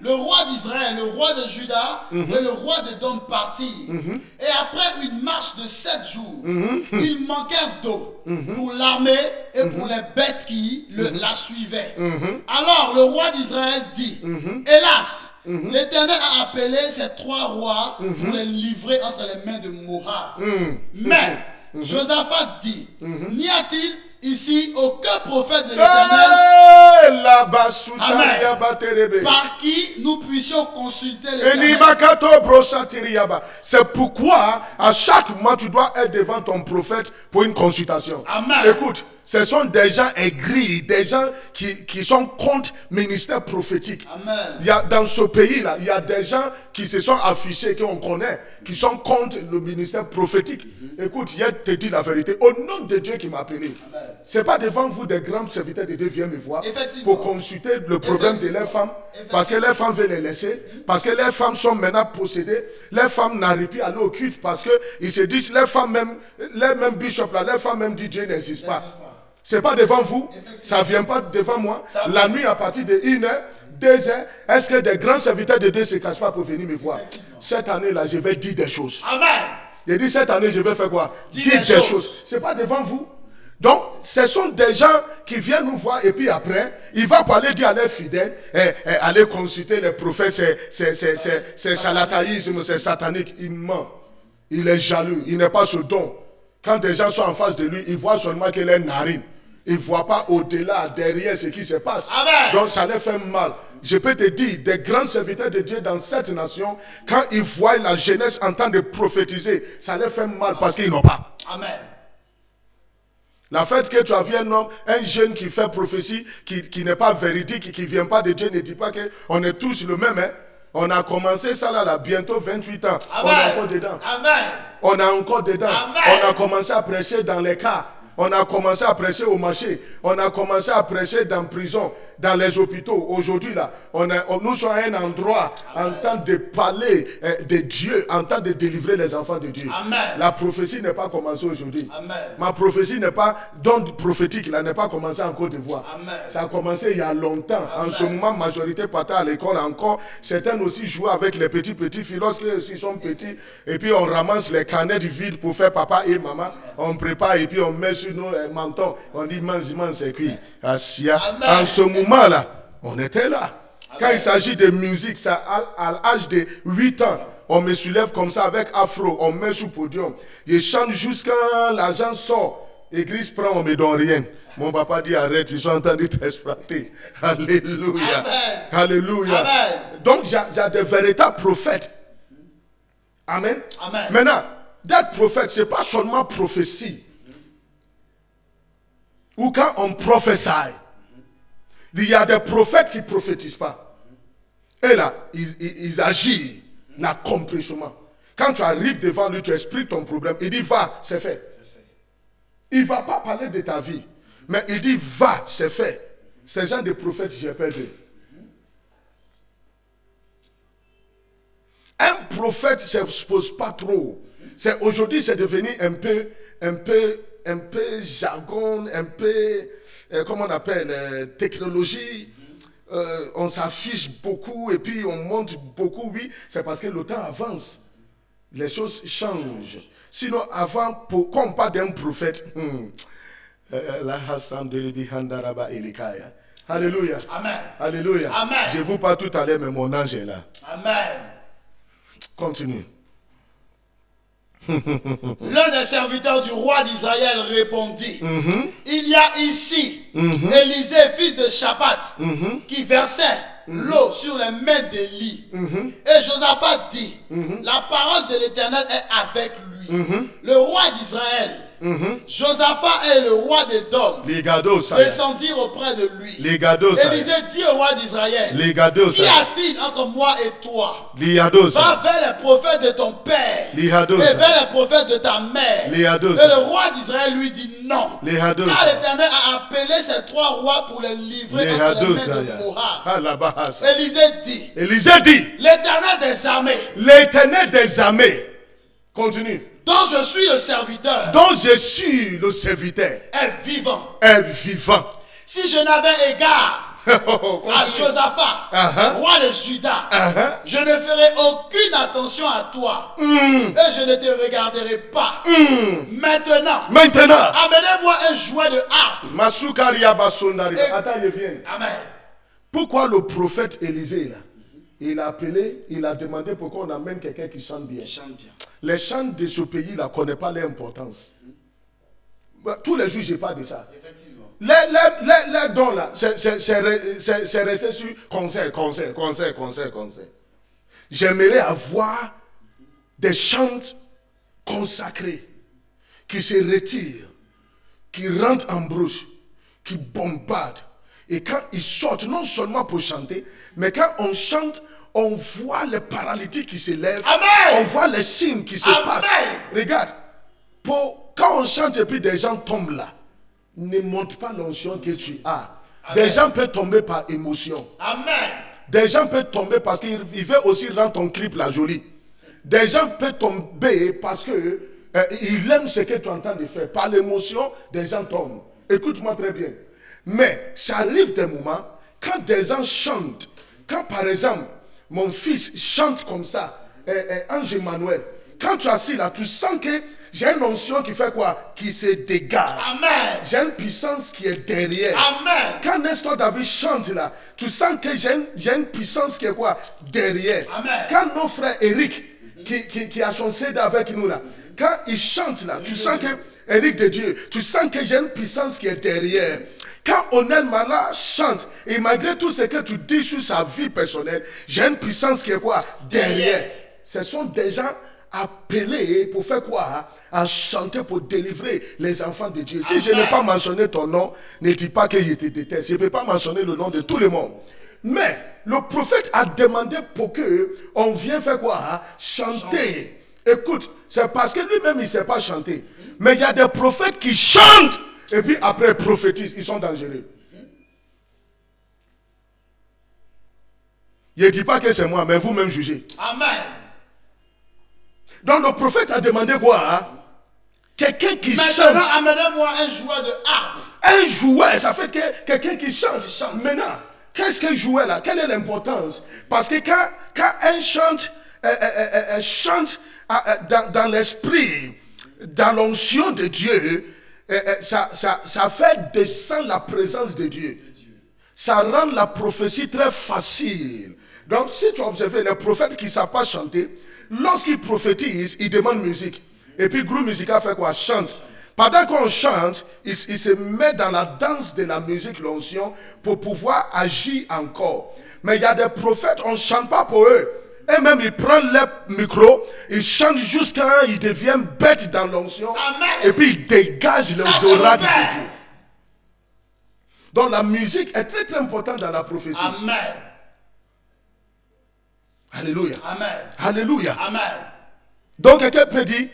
Le roi d'Israël, le roi de Juda et le roi de Dom partirent. Et après une marche de 7 jours, ils manquèrent d'eau pour l'armée et pour les bêtes qui la suivaient. Alors le roi d'Israël dit, hélas, l'Éternel a appelé ces 3 rois pour les livrer entre les mains de Moab. Mais Josaphat dit, n'y a-t-il ici aucun prophète de l'Éternel par qui nous puissions consulter l'Éternel? C'est pourquoi à chaque mois tu dois être devant ton prophète pour une consultation. Amen. Écoute, Ce sont des gens aigris, des gens qui sont contre le ministère prophétique. Amen. Il y a, dans ce pays-là, il y a des gens qui se sont affichés, qu'on connaît, qui sont contre le ministère prophétique. Écoute, je te dis la vérité, au nom de Dieu qui m'a appelé, ce n'est pas devant vous des grands serviteurs de Dieu viennent me voir pour consulter le problème de leurs femmes, parce que leurs femmes veulent les laisser, parce que leurs femmes sont maintenant possédées, leurs femmes n'arrivent plus à aller au culte, parce qu'ils se disent, leurs femmes même, les mêmes bishops là, leurs femmes même disent Dieu n'existe pas. Ce n'est pas devant vous, ça ne vient pas devant moi. La nuit à partir de 1h, 2h, est-ce que des grands serviteurs de Dieu ne se cachent pas pour venir me voir? Cette année-là, je vais dire des choses. Amen. J'ai dit cette année, je vais faire quoi? Dire des choses. Ce n'est pas devant vous. Donc, ce sont des gens qui viennent nous voir et puis après, il va parler dire à leurs fidèles, aller consulter les prophètes, c'est charlatanisme, c'est satanique. Il ment. Il est jaloux. Il n'est pas ce don. Quand des gens sont en face de lui, ils voient seulement qu'il est narine. Ils ne voient pas au-delà, derrière ce qui se passe. Amen. Donc ça leur fait mal. Je peux te dire, des grands serviteurs de Dieu dans cette nation, quand ils voient la jeunesse en train de prophétiser, ça leur fait mal parce qu'ils n'ont pas. Amen. La fait que tu as vu un homme, un jeune qui fait prophétie, qui n'est pas véridique, qui ne vient pas de Dieu, ne dit pas qu'on est tous le même. Hein. On a commencé ça là, bientôt 28 ans. Amen. On est encore dedans. Amen. On est encore dedans. Amen. On a commencé à prêcher dans les cas. On a commencé à prêcher au marché. On a commencé à prêcher dans prison, dans les hôpitaux. Aujourd'hui, là, nous sommes à un endroit en train de parler de Dieu, en train de délivrer les enfants de Dieu. Amen. La prophétie n'est pas commencée aujourd'hui. Amen. Ma prophétie n'est pas, don prophétique, là, n'est pas commencée en Côte d'Ivoire. Ça a commencé il y a longtemps. Amen. En ce moment, majorité partait à l'école encore. Certains aussi jouaient avec les petits filles lorsqu'ils aussi sont petits. Et puis on ramasse les canettes vides pour faire papa et maman. On prépare et puis on met sur nos mentons. On dit mange, c'est cuit. En ce moment-là, on était là. Amen. Quand il s'agit de musique, ça, à l'âge de 8 ans, on me soulève comme ça avec afro, on met sur le podium. Je chante jusqu'à l'argent sort. L'église prend, on ne me donne rien. Mon papa dit arrête, ils sont en train de t'exploiter. Alléluia. Amen. Alléluia. Amen. Donc, j'ai des véritables prophètes. Amen. Amen. Maintenant, d'être prophète, ce n'est pas seulement prophétie. Ou quand on prophétie. Il y a des prophètes qui ne prophétisent pas. Et là, ils agissent l'accomplissement. Quand tu arrives devant lui, tu expliques ton problème. Il dit va, c'est fait. Il ne va pas parler de ta vie. Mais il dit va, c'est fait. Ces gens de prophètes, j'ai peur d'eux. Un prophète ne s'expose pas trop. Aujourd'hui, c'est devenu un peu jargon, un peu, comment on appelle, technologie. On s'affiche beaucoup et puis on monte beaucoup, oui. C'est parce que le temps avance. Les choses changent. Sinon, avant, quand on parle d'un prophète, Alléluia. Amen. Alléluia. Amen. Je vous parle tout à l'heure, mais mon ange est là. Amen. Continue. L'un des serviteurs du roi d'Israël répondit, il y a ici Élisée, fils de Shaphat, qui versait l'eau sur les mains d'Élie. Et Josaphat dit, la parole de l'Éternel est avec lui. Le roi d'Israël, Josaphat est le roi d'Édom, descendirent auprès de lui. Élisée dit au roi d'Israël, qu'y a-t-il entre moi et toi? Va vers les prophètes de ton père et vers les prophètes de ta mère. Et le roi d'Israël lui dit non, car l'Éternel a appelé ces 3 rois pour les livrer entre les mains de Moab. Élisée dit, l'Éternel des armées, continue, dont je suis le serviteur, est vivant. Si je n'avais égard à Josaphat, roi de Juda, je ne ferai aucune attention à toi et je ne te regarderai pas. Maintenant, amenez-moi un jouet de harpe. Attends, je viens. Amen. Pourquoi le prophète Élisée là, il a appelé, il a demandé pourquoi on amène quelqu'un qui chante bien. Les chants de ce pays-là ne connaissent pas l'importance. Tous les jours, je parle de ça. Effectivement. Les dons là, c'est resté sur concert. J'aimerais avoir des chants consacrés qui se retirent, qui rentrent en brousse, qui bombardent. Et quand ils sortent, non seulement pour chanter, mais quand on chante, on voit les paralytiques qui se lèvent. Amen. On voit les signes qui se Amen. passent. Regarde, quand on chante et puis des gens tombent là, ne montre pas l'onction que tu as. Amen. Des gens peuvent tomber par émotion. Amen. Des gens peuvent tomber parce qu'ils veulent aussi rendre ton clip la jolie. Des gens peuvent tomber parce que ils aiment ce que tu es en train de faire. Par l'émotion, des gens tombent. Écoute-moi très bien. Mais ça arrive des moments quand des gens chantent. Quand par exemple, mon fils chante comme ça, Ange Emmanuel, quand tu es assis là, tu sens que j'ai une onction qui fait quoi? Qui se dégage. Amen. J'ai une puissance qui est derrière. Amen. Quand Nestor David chante là, tu sens que j'ai une puissance qui est quoi? Derrière. Amen. Quand notre frère Eric, qui a son CD avec nous là, quand il chante là, tu sens que, Eric de Dieu, tu sens que j'ai une puissance qui est derrière. Quand Onel Mala chante, et malgré tout ce que tu dis sur sa vie personnelle, j'ai une puissance qui est quoi? Derrière. Ce sont des gens appelés pour faire quoi? À chanter pour délivrer les enfants de Dieu. Si je n'ai pas mentionné ton nom, ne dis pas que je te déteste. Je ne peux pas mentionner le nom de tout le monde. Mais le prophète a demandé pour que on vienne faire quoi? Chanter. Écoute, c'est parce que lui-même il ne sait pas chanter. Mais il y a des prophètes qui chantent et puis après prophétisent. Ils sont dangereux. Je ne dis pas que c'est moi, mais vous-même jugez. Amen. Donc le prophète a demandé quoi? Quelqu'un qui Maintenant, chante. amenez-moi un joueur de harpe. Un jouet, ça fait que quelqu'un qui chante. Qui chante. Maintenant, qu'est-ce qu'un jouet là? Quelle est l'importance? Parce que quand un chante, chante dans l'esprit, dans l'onction de Dieu, ça fait descendre la présence de Dieu. Ça rend la prophétie très facile. Donc, si tu as observé, les prophètes qui ne savent pas chanter, lorsqu'ils prophétisent, ils demandent musique. Et puis, le groupe musical fait quoi? Chante. Pendant qu'on chante, il se met dans la danse de la musique, l'onction, pour pouvoir agir encore. Mais il y a des prophètes, on ne chante pas pour eux. Et même, ils prennent le micro, ils chantent jusqu'à ils deviennent bêtes dans l'onction. Amen. Et puis, ils dégagent les c'est oracles mon de père. Dieu. Donc, la musique est très, très importante dans la prophétie. Amen. Alléluia. Amen. Alléluia. Amen. Donc, quelqu'un peut dire,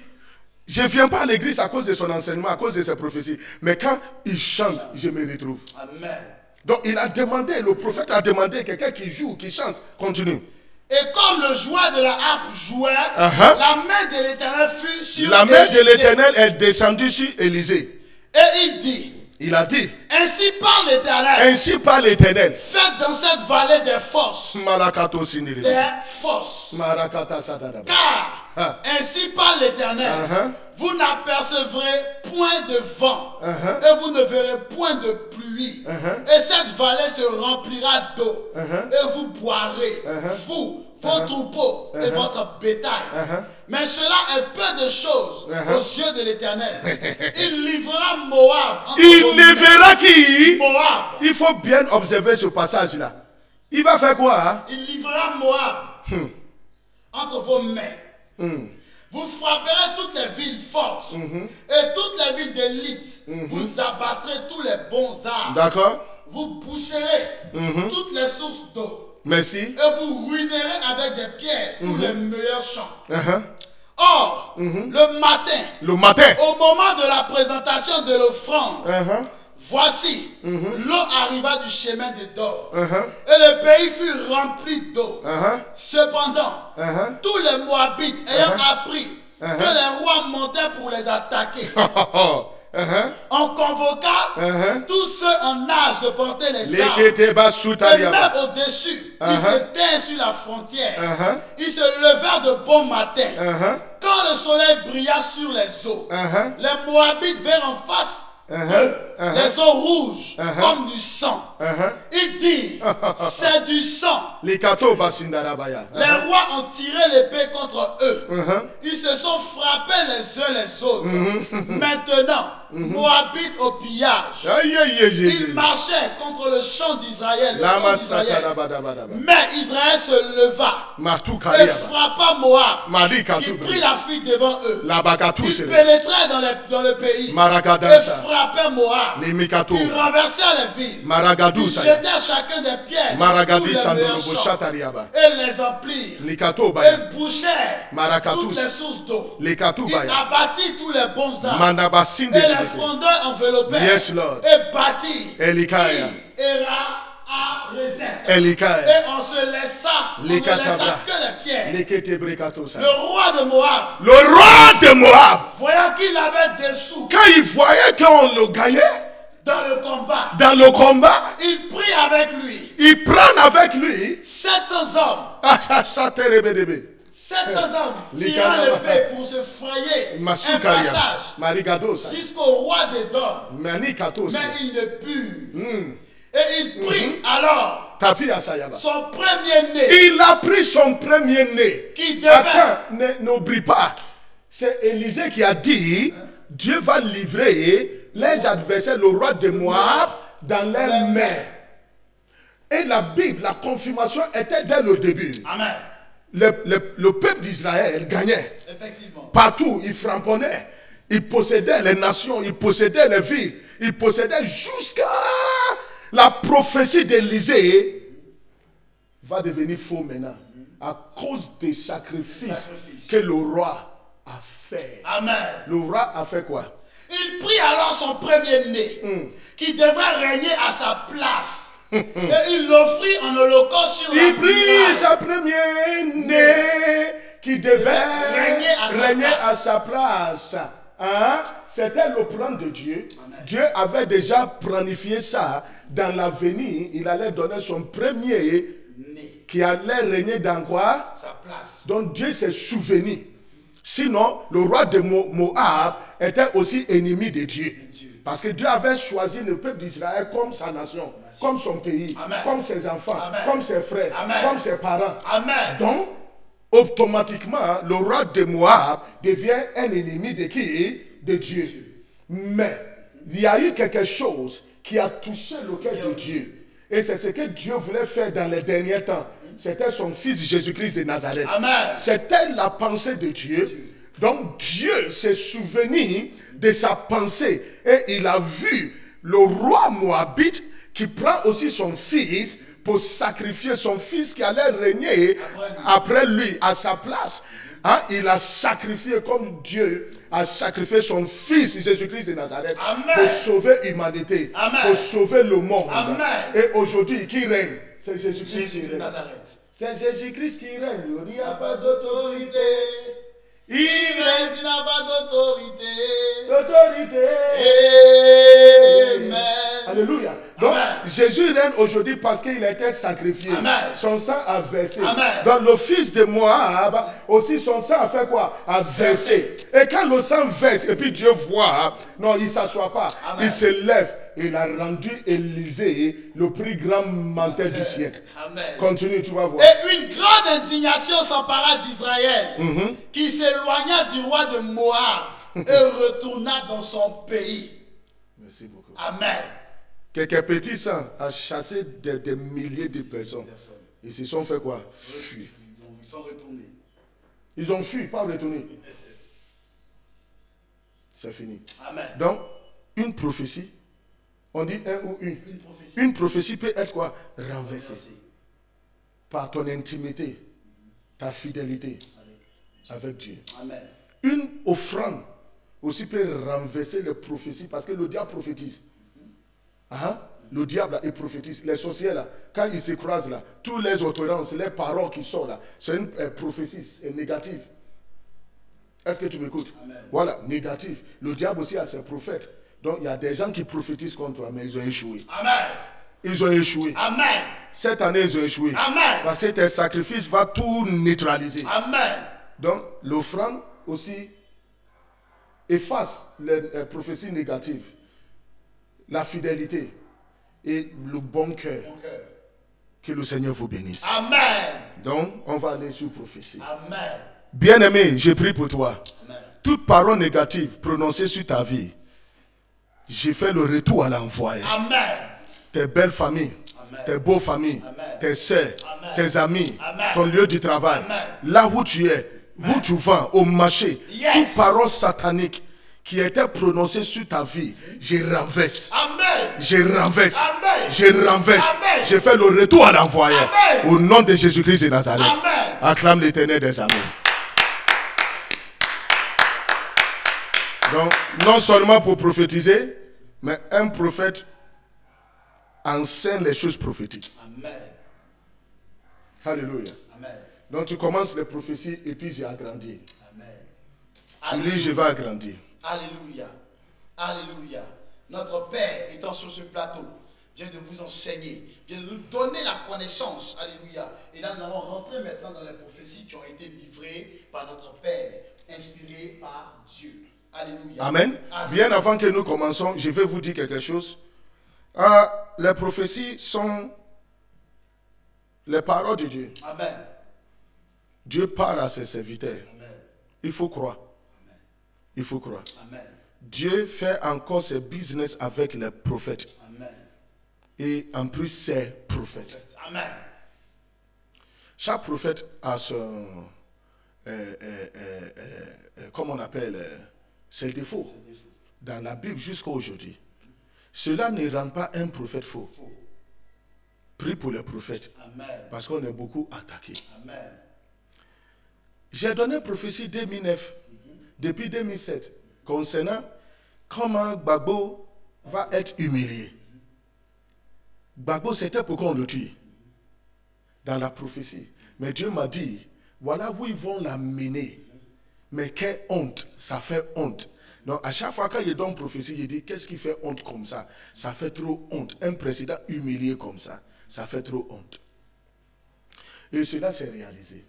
je ne viens pas à l'église à cause de son enseignement, à cause de ses prophéties. Mais quand il chante, je me retrouve. Amen. Donc, il a demandé, le prophète a demandé, quelqu'un qui joue, qui chante, continue. Et comme le joueur de la harpe jouait, Uh-huh. la main de l'Éternel fut sur La main de Élisée. l'Éternel est descendue sur Élisée. Et il dit, Il a dit, ainsi parle l'Éternel, ainsi parle l'Éternel. faites dans cette vallée des fosses. Marakato siniri. Des fosses. Marakata sadadaba. Car, Ah. ainsi parle l'Éternel, Uh-huh. vous n'apercevrez point de vent, Uh-huh. et vous ne verrez point de pluie. Uh-huh. Et cette vallée se remplira d'eau, Uh-huh. et vous boirez, vous, vos troupeaux et votre bétail. Mais cela est peu de choses aux yeux de l'Éternel. Il livrera Moab entre Il vos ne mains. verra qui? Moab. Il faut bien observer ce passage-là. Il va faire quoi? Hein? Il livrera Moab entre vos mains. Vous frapperez toutes les villes fortes et toutes les villes d'élite. Vous abattrez tous les bons arbres. D'accord? Vous boucherez toutes les sources d'eau. Merci. Et vous ruinerez avec des pierres tous les meilleurs champs. Uh-huh. Or, le matin, Le matin. au moment de la présentation de l'offrande, Uh-huh. voici, l'eau arriva du chemin de Dor. Uh-huh. Et le pays fut rempli d'eau. Uh-huh. Cependant, Uh-huh. tous les Moabites ayant appris que les rois montaient pour les attaquer, Uh-huh. on convoqua tous ceux en âge de porter les armes. Leketeba Et sutariaba. même au-dessus, ils s'éteignent sur la frontière. Ils se levèrent de bon matin. Uh-huh. Quand le soleil brilla sur les eaux, Uh-huh. les Moabites virent en face les eaux rouges comme du sang. Ils dirent, c'est du sang. Lekato basindarabaya. Les rois ont tiré l'épée contre eux. Ils se sont frappés les uns les autres. Maintenant, Moabites au pillage. Aïe, aïe, aïe, Il aïe. marchait contre le champ d'Israël. le Lama camp d'Israël. satarabadabadaba. Mais Israël se leva Matu et kariaba. frappa Moab. Mali Il katu. prit la fuite devant eux. La bakatu Il sere. pénétrait dans le pays et Maragadansa. frappait Moab. Les mikato. Il renversait les villes. Maragadu Il saya. jetait chacun des pierres Maragadi tous les meilleurs sandorobo champs shatariaba. et les emplit. Likato baya. Et bouchait Marakatus. toutes les sources d'eau. Likato Il baya. abattit tous les bons arbres. Mandabasinde. Et les frondeurs enveloppaient. Yes, Lord. Et bâtit. Elikaya. Era à Rezin. Elikaya. Et on se laissa. On ne Les laissa katabra. que les pierres. Leketebrekato sa. Le roi de Moab, Le roi de Moab, voyant qu'il avait des sous quand il voyait qu'on le gagnait dans le combat, dans le combat, il prit avec lui il prend avec lui 700 hommes. 700 hommes Les tirant Kanaba. l'épée pour se frayer un Masukaria, passage Marigadosa, jusqu'au roi des Dômes. Manikatos, Mais il ne put. Et il prit alors Tapi Asayaba. son premier-né Il a pris son premier-né. qui devait. Attends, n'oublie pas. C'est Élisée qui a dit, Dieu va livrer les adversaires, le roi de Moab, dans leurs mains. Et la Bible, la confirmation était dès le début. Amen. Le peuple d'Israël gagnait. Effectivement. Partout, il frapponnait. Il possédait les nations, il possédait les villes, il possédait jusqu'à la prophétie d'Élisée va devenir faux maintenant à cause des sacrifices que le roi a fait. Amen. Le roi a fait quoi? Il prit alors son premier-né qui devrait régner à sa place. Et il l'offrit en holocauste sur la Il prit muraille. sa première-née qui devait régner à sa place. Hein? C'était le plan de Dieu. Amen. Dieu avait déjà planifié ça. Dans l'avenir, il allait donner son premier Né. qui allait régner dans quoi? Sa place. Donc Dieu s'est souvenu. Sinon, le roi de Moab était aussi ennemi de Dieu. Parce que Dieu avait choisi le peuple d'Israël comme sa nation, comme son pays, Amen. comme ses enfants, Amen. comme ses frères, Amen. comme ses parents. Amen. Donc, automatiquement, le roi de Moab devient un ennemi de qui? De Dieu. Mais il y a eu quelque chose qui a touché le cœur de Dieu. Et c'est ce que Dieu voulait faire dans les derniers temps. C'était son fils Jésus-Christ de Nazareth. Amen. C'était la pensée de Dieu. Donc Dieu s'est souvenu de sa pensée. Et il a vu le roi Moabite qui prend aussi son fils pour sacrifier son fils qui allait régner après lui à sa place. Hein? Il a sacrifié comme Dieu a sacrifié son fils Jésus-Christ de Nazareth. Amen. Pour sauver l'humanité, Amen. pour sauver le monde. Amen. Et aujourd'hui, qui règne? C'est Jésus-Christ Jésus qui de règne. Nazareth. C'est Jésus-Christ qui règne. Il n'y a pas d'autorité. Il Il règne règne, tu n'as pas d'autorité. d'autorité. Amen. Alléluia. Donc, Amen. Jésus règne aujourd'hui parce qu'il a été sacrifié. Amen. Son sang a versé. Amen. Donc, le fils de Moab, aussi son sang a fait quoi? A versé. Et quand le sang verse, et puis Dieu voit, non, il ne s'assoit pas. Amen. Il se lève. Il a rendu Élisée le plus grand menteur du siècle. Amen. Continue, tu vas voir. Et une grande indignation s'empara d'Israël, qui s'éloigna du roi de Moab et retourna dans son pays. Merci beaucoup. Amen. Quelques petits sangs a chassé des milliers de personnes. Ils se sont fait quoi? Fuir. Ils sont retournés. Ils ont fui, pas retourné. C'est fini. Amen. Donc, une prophétie, on dit un ou une. Une prophétie. Une prophétie peut être quoi? Renversée. Par ton intimité, ta fidélité avec Dieu. Amen. Une offrande aussi peut renverser les prophéties parce que le diable prophétise. Hein? Le diable là, il prophétise. Les sorciers là, quand ils se croisent là, toutes les occurrences, les paroles qui sortent là, c'est une prophétie négative. Est-ce que tu m'écoutes? Amen. Voilà, négatif. Le diable aussi a ses prophètes. Donc il y a des gens qui prophétisent contre toi, mais ils ont échoué. Amen. Ils ont échoué. Amen. Cette année, ils ont échoué. Amen. Parce que tes sacrifices vont tout neutraliser. Amen. Donc, l'offrande aussi efface les prophéties négatives, la fidélité et le bon cœur. Mon cœur. Que le Seigneur vous bénisse. Amen. Donc, on va aller sur prophétie. J'ai fait le retour à l'envoyé. Amen. Tes belles familles, Amen. tes beaux familles, Amen. tes soeurs, Amen. tes amis, Amen. ton lieu du travail, Amen. là où tu es, où tu vas, au marché, Yes. toute parole satanique qui était prononcée sur ta vie, je renverse. Amen. Je renverse. Amen. Je renverse. Amen. Je fais le retour à l'envoyé. Amen. Au nom de Jésus-Christ de Nazareth. Amen. Acclame l'Éternel des armées. Donc, non seulement pour prophétiser, mais un prophète enseigne les choses prophétiques. Amen. Alléluia. Amen. Donc, tu commences les prophéties et puis j'ai agrandi. Amen. Tu dis, je vais agrandir. Alléluia. Alléluia. Notre Père étant sur ce plateau vient de vous enseigner, vient de nous donner la connaissance. Alléluia. Et là, nous allons rentrer maintenant dans les prophéties qui ont été livrées par notre Père, inspirées par Dieu. Alléluia. Amen. Alléluia. Bien avant que nous commençons, je vais vous dire quelque chose. Les prophéties sont les paroles de Dieu. Amen. Dieu parle à ses serviteurs. Amen. Il faut croire. Amen. Il faut croire. Amen. Dieu fait encore ses business avec les prophètes. Amen. Et en plus, ses prophètes. Amen. Chaque prophète a son... comment on appelle ses défauts. Dans la Bible jusqu'à aujourd'hui. Cela ne rend pas un prophète faux. Prie pour les prophètes. Amen. Parce qu'on est beaucoup attaqués. Amen. J'ai donné prophétie 2009, depuis 2007, concernant comment Gbagbo va être humilié. Gbagbo, c'était pour qu'on le tue. Dans la prophétie. Mais Dieu m'a dit, voilà où ils vont l'amener. Mais quelle honte, ça fait honte. Donc à chaque fois quand il donne prophétie, il dit, qu'est-ce qui fait honte comme ça? Ça fait trop honte. Un président humilié comme ça, ça fait trop honte. Et cela s'est réalisé.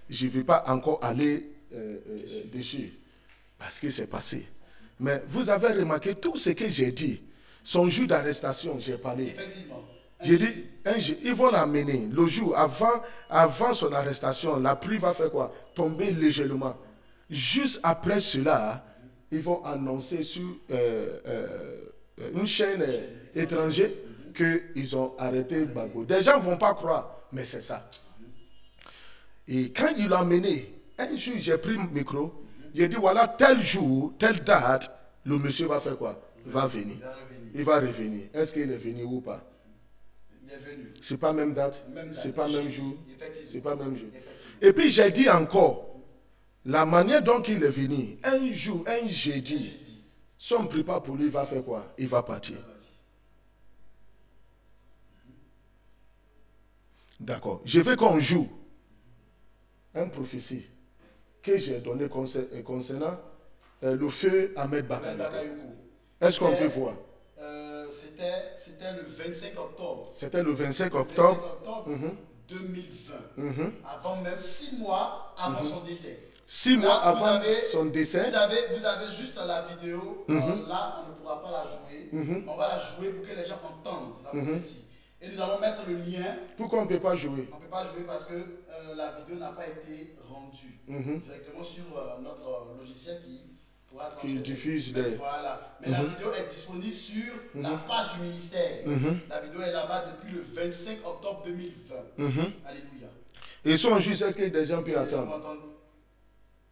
Je ne vais pas encore aller dessus, parce que c'est passé. Mais vous avez remarqué tout ce que j'ai dit. Son jour d'arrestation, j'ai parlé. Effectivement. J'ai dit, un jour, ils vont l'amener. Le jour, avant son arrestation, la pluie va faire quoi? Tomber légèrement. Juste après cela, ils vont annoncer sur une chaîne étrangère qu'ils ont arrêté Gbagbo. Des gens ne vont pas croire, mais c'est ça. Et quand il l'a amené, un jour, j'ai pris le micro, j'ai dit, voilà, tel jour, telle date, le monsieur va faire quoi? Il va venir. Il va revenir. Est-ce qu'il est venu ou pas? Il est venu. C'est pas même date, Même date. c'est pas même jour, Effectivement. c'est pas même jour. Effectivement. Et puis j'ai dit encore, la manière dont il est venu, un jour, un jeudi, si on ne prie pas pour lui, il va faire quoi? Il va partir. D'accord. Je veux qu'on joue une prophétie que j'ai donnée concernant le feu Ahmed Bakayoko. Est-ce qu'on peut voir? C'était le 25 octobre. C'était le 25 Le octobre 25 octobre 2020. Avant même 6 mois avant son décès. 6 mois Là, vous avant avez- son décès. Vous avez juste la vidéo. Là, on ne pourra pas la jouer. On va la jouer pour que les gens entendent la prophétie. Et nous allons mettre le lien. Pourquoi on ne peut pas jouer? On ne peut pas jouer parce que la vidéo n'a pas été rendue directement sur notre logiciel qui pourra transférer. diffuse Mais les- voilà. Mais la vidéo est disponible sur la page du ministère. La vidéo est là-bas depuis le 25 octobre 2020. Alléluia. Et si on joue, est-ce que des gens peuvent Et on attendre va entendre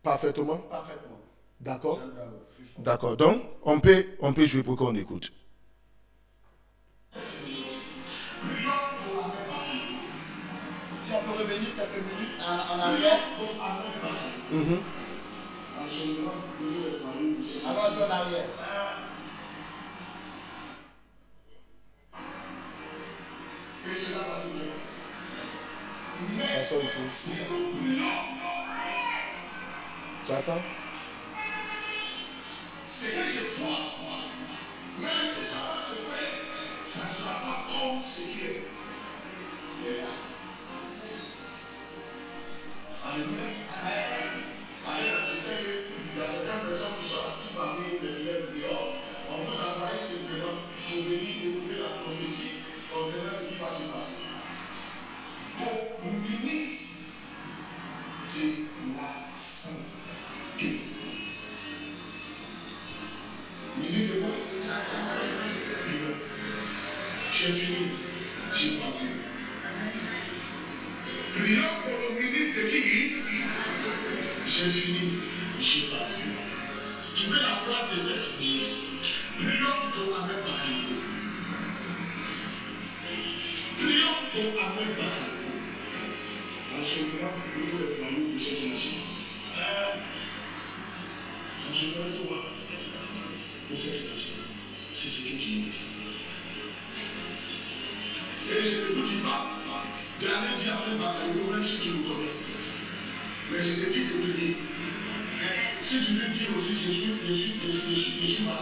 parfaitement? parfaitement. D'accord? Jean Dao, plus fort. D'accord. Donc, on peut jouer pour qu'on écoute. Si on peut revenir quelques minutes en arrière. Alors, on peut en arrière. On sort ici. Tu attends? J'ai fini. Je passe. Tu veux la place de cette église. Prions pour Ahmed Bakayoko. Prions pour Ahmed Bakayoko. En ce moment, il faut les familles de cette nation. En ce moment, il faut voir de cette nation. C'est ce que tu me dis. Et je ne vous dis pas d'aller dire Ahmed Bakayoko, même si tu le connais. Mais je te dis de prier. Si tu lui dis aussi, je suis malade.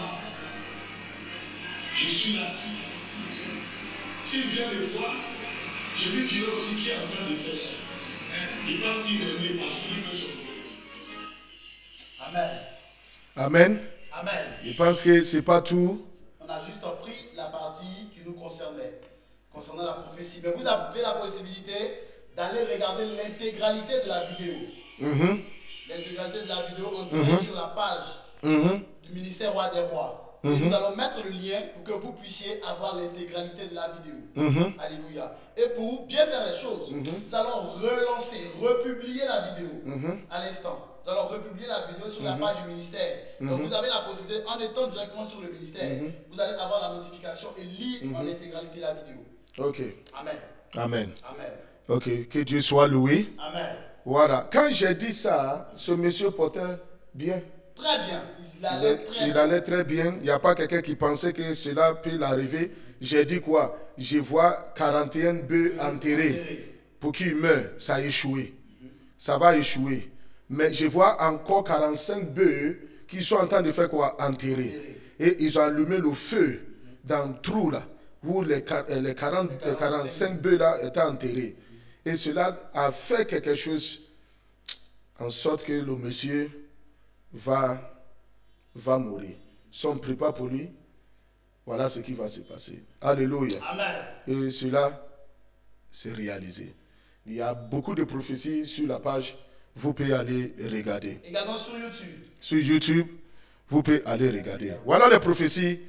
Je suis là. S'il vient le voir, je lui dirai aussi qu'il est en train de faire ça. Il pense qu'il est né parce qu'il peut se trouver. Amen. Amen. Amen. Je pense que ce n'est pas tout. On a juste pris la partie qui nous concernait, concernant la prophétie. Mais vous avez la possibilité d'aller regarder l'intégralité de la vidéo. L'intégralité de la vidéo en direct sur la page du ministère Roi des Rois. Et nous allons mettre le lien pour que vous puissiez avoir l'intégralité de la vidéo. Alléluia. Et pour bien faire les choses, nous allons relancer, republier la vidéo à l'instant. Nous allons republier la vidéo sur la page du ministère. Donc vous avez la possibilité, en étant directement sur le ministère, vous allez avoir la notification et lire en intégralité la vidéo. Ok. Amen. Amen. Amen. Ok. Que Dieu soit loué. Amen. Voilà. Quand j'ai dit ça, ce monsieur portait bien. Très bien. Il allait très bien. Il n'y a pas quelqu'un qui pensait que cela peut l'arriver. J'ai dit quoi? Je vois 41 bœufs enterrés. Pour qu'ils meurent, ça a échoué. Ça va échouer. Mais je vois encore 45 bœufs qui sont en train de faire quoi? Enterrer. Et ils ont allumé le feu dans le trou là, où les 45 bœufs là étaient enterrés. Et cela a fait quelque chose en sorte que le monsieur va mourir. Si on ne prie pas pour lui, voilà ce qui va se passer. Alléluia. Amen. Et cela s'est réalisé. Il y a beaucoup de prophéties sur la page. Vous pouvez aller regarder. Également sur YouTube. Sur YouTube, vous pouvez aller regarder. Voilà les prophéties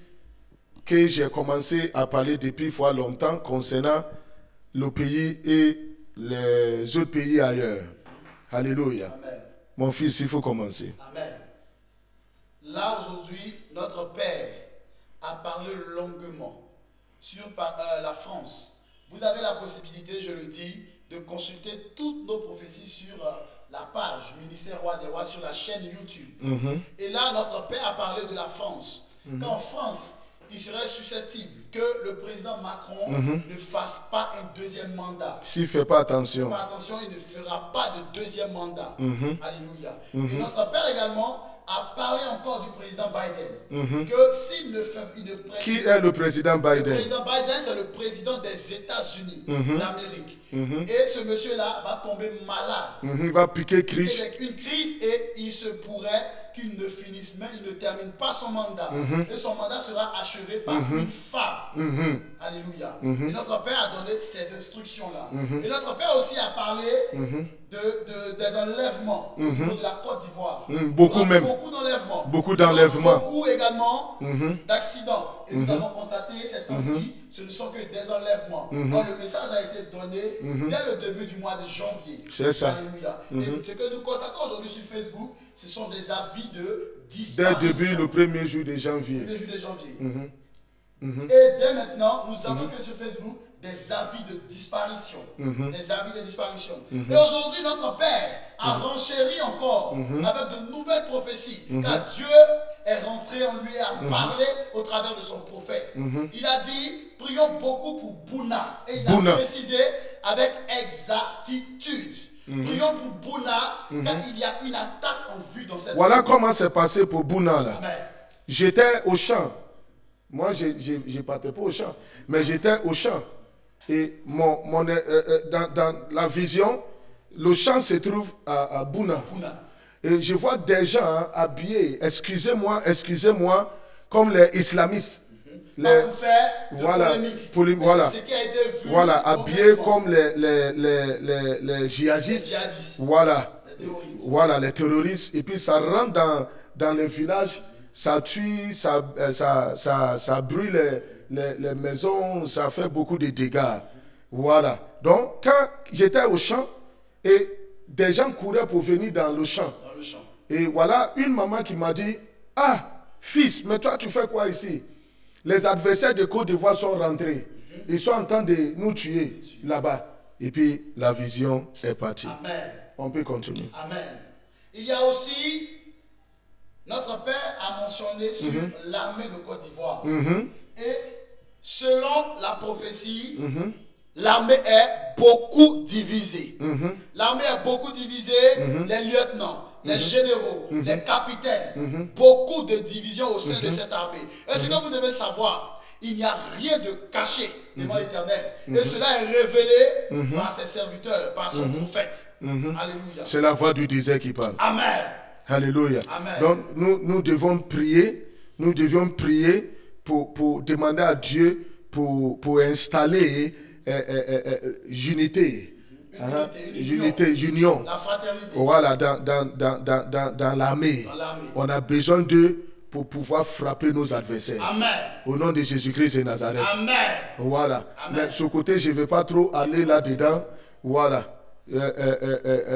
que j'ai commencé à parler depuis fort longtemps concernant le pays et les autres pays ailleurs. Alléluia. Amen. Mon fils, il faut commencer. Amen. Là, aujourd'hui, notre Père a parlé longuement sur la France. Vous avez la possibilité, je le dis, de consulter toutes nos prophéties sur la page Ministère Roi des Rois sur la chaîne YouTube. Et là, notre Père a parlé de la France. Qu'en France, il serait susceptible que le président Macron ne fasse pas un deuxième mandat. S'il ne fait pas attention. Il ne fera pas de deuxième mandat. Alléluia. Et notre Père également a parlé encore du président Biden. Que s'il ne fait... Qui est le président Biden? Le président Biden, c'est le président des États-Unis d'Amérique. Et ce monsieur-là va tomber malade. Il va piquer crise. Avec une crise et il se pourrait qu'il ne finisse même, il ne termine pas son mandat. Et son mandat sera achevé par une femme. Alléluia. Et notre Père a donné ces instructions-là. Et notre Père aussi a parlé des enlèvements au niveau de la Côte d'Ivoire. Beaucoup même. Beaucoup d'enlèvements. Beaucoup d'enlèvements. Beaucoup également d'accidents. Et nous avons constaté ces temps-ci, ce ne sont que des enlèvements. Donc le message a été donné dès le début du mois de janvier. C'est ça. Alléluia. Et ce que nous constatons aujourd'hui sur Facebook, ce sont des avis de disparition. Dès le début, le premier jour de janvier. Le 1er jour de janvier. Et dès maintenant, nous savons que sur Facebook, des avis de disparition. Des avis de disparition. Et aujourd'hui, notre Père a renchéri encore avec de nouvelles prophéties. Car Dieu est rentré en lui et a parlé au travers de son prophète. Il a dit, prions beaucoup pour Bouna. Et il a précisé avec exactitude. Prions pour Bouna, car il y a une attaque en vue dans cette Voilà comment c'est passé pour Bouna là. Amen. J'étais au champ. Moi, je ne partais pas au champ, mais j'étais au champ. Et dans la vision, le champ se trouve à Bouna. Et je vois des gens habillés, excusez-moi, comme les islamistes. Voilà, ce qui a été vu, voilà, habillés comme les djihadistes. Voilà, les terroristes. Et puis ça rentre dans les villages, ça tue, ça brûle les maisons, ça fait beaucoup de dégâts. Voilà. Donc, quand j'étais au champ, et des gens couraient pour venir dans le champ. Dans le champ. Et voilà une maman qui m'a dit, ah, fils, mais toi tu fais quoi ici? Les adversaires de Côte d'Ivoire sont rentrés. Ils sont en train de nous tuer là-bas. Et puis la vision est partie. Amen. On peut continuer. Amen. Il y a aussi, notre Père a mentionné sur l'armée de Côte d'Ivoire. Et selon la prophétie, l'armée est beaucoup divisée. L'armée est beaucoup divisée, les lieutenants, les généraux, les capitaines, beaucoup de divisions au sein de cette armée. Et ce que vous devez savoir, il n'y a rien de caché devant l'Éternel. Et cela est révélé par ses serviteurs, par son prophète. Alléluia. C'est la voix du désert qui parle. Amen. Alléluia. Amen. Donc nous devons prier. Nous devions prier pour demander à Dieu pour installer unité. Unité, union. La fraternité. Voilà, dans l'armée. On a besoin d'eux pour pouvoir frapper nos adversaires. Amen. Au nom de Jésus-Christ de Nazareth. Amen. Voilà. Amen. Mais ce côté, je ne vais pas trop aller là-dedans. Voilà.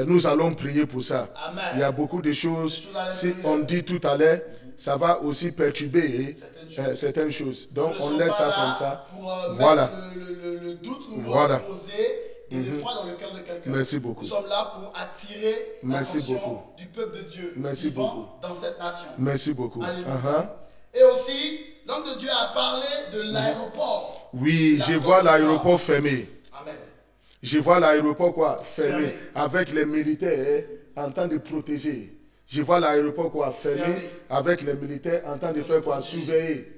Nous allons prier pour ça. Amen. Il y a beaucoup de choses. Si on dit tout à l'heure, ça va aussi perturber certaines choses. Donc on laisse ça comme ça. Voilà. Le doute ou Voilà. poser et le foi dans le cœur de quelqu'un. Merci beaucoup. Nous sommes là pour attirer l'attention du peuple de Dieu vivant dans cette nation. Merci beaucoup. Alléluia. Et aussi, l'homme de Dieu a parlé de l'aéroport. Oui, je vois l'aéroport fermé. Amen. Je vois l'aéroport quoi fermé, avec les militaires en train de protéger. Je vois l'aéroport quoi fermé, avec les militaires en train de faire quoi surveiller.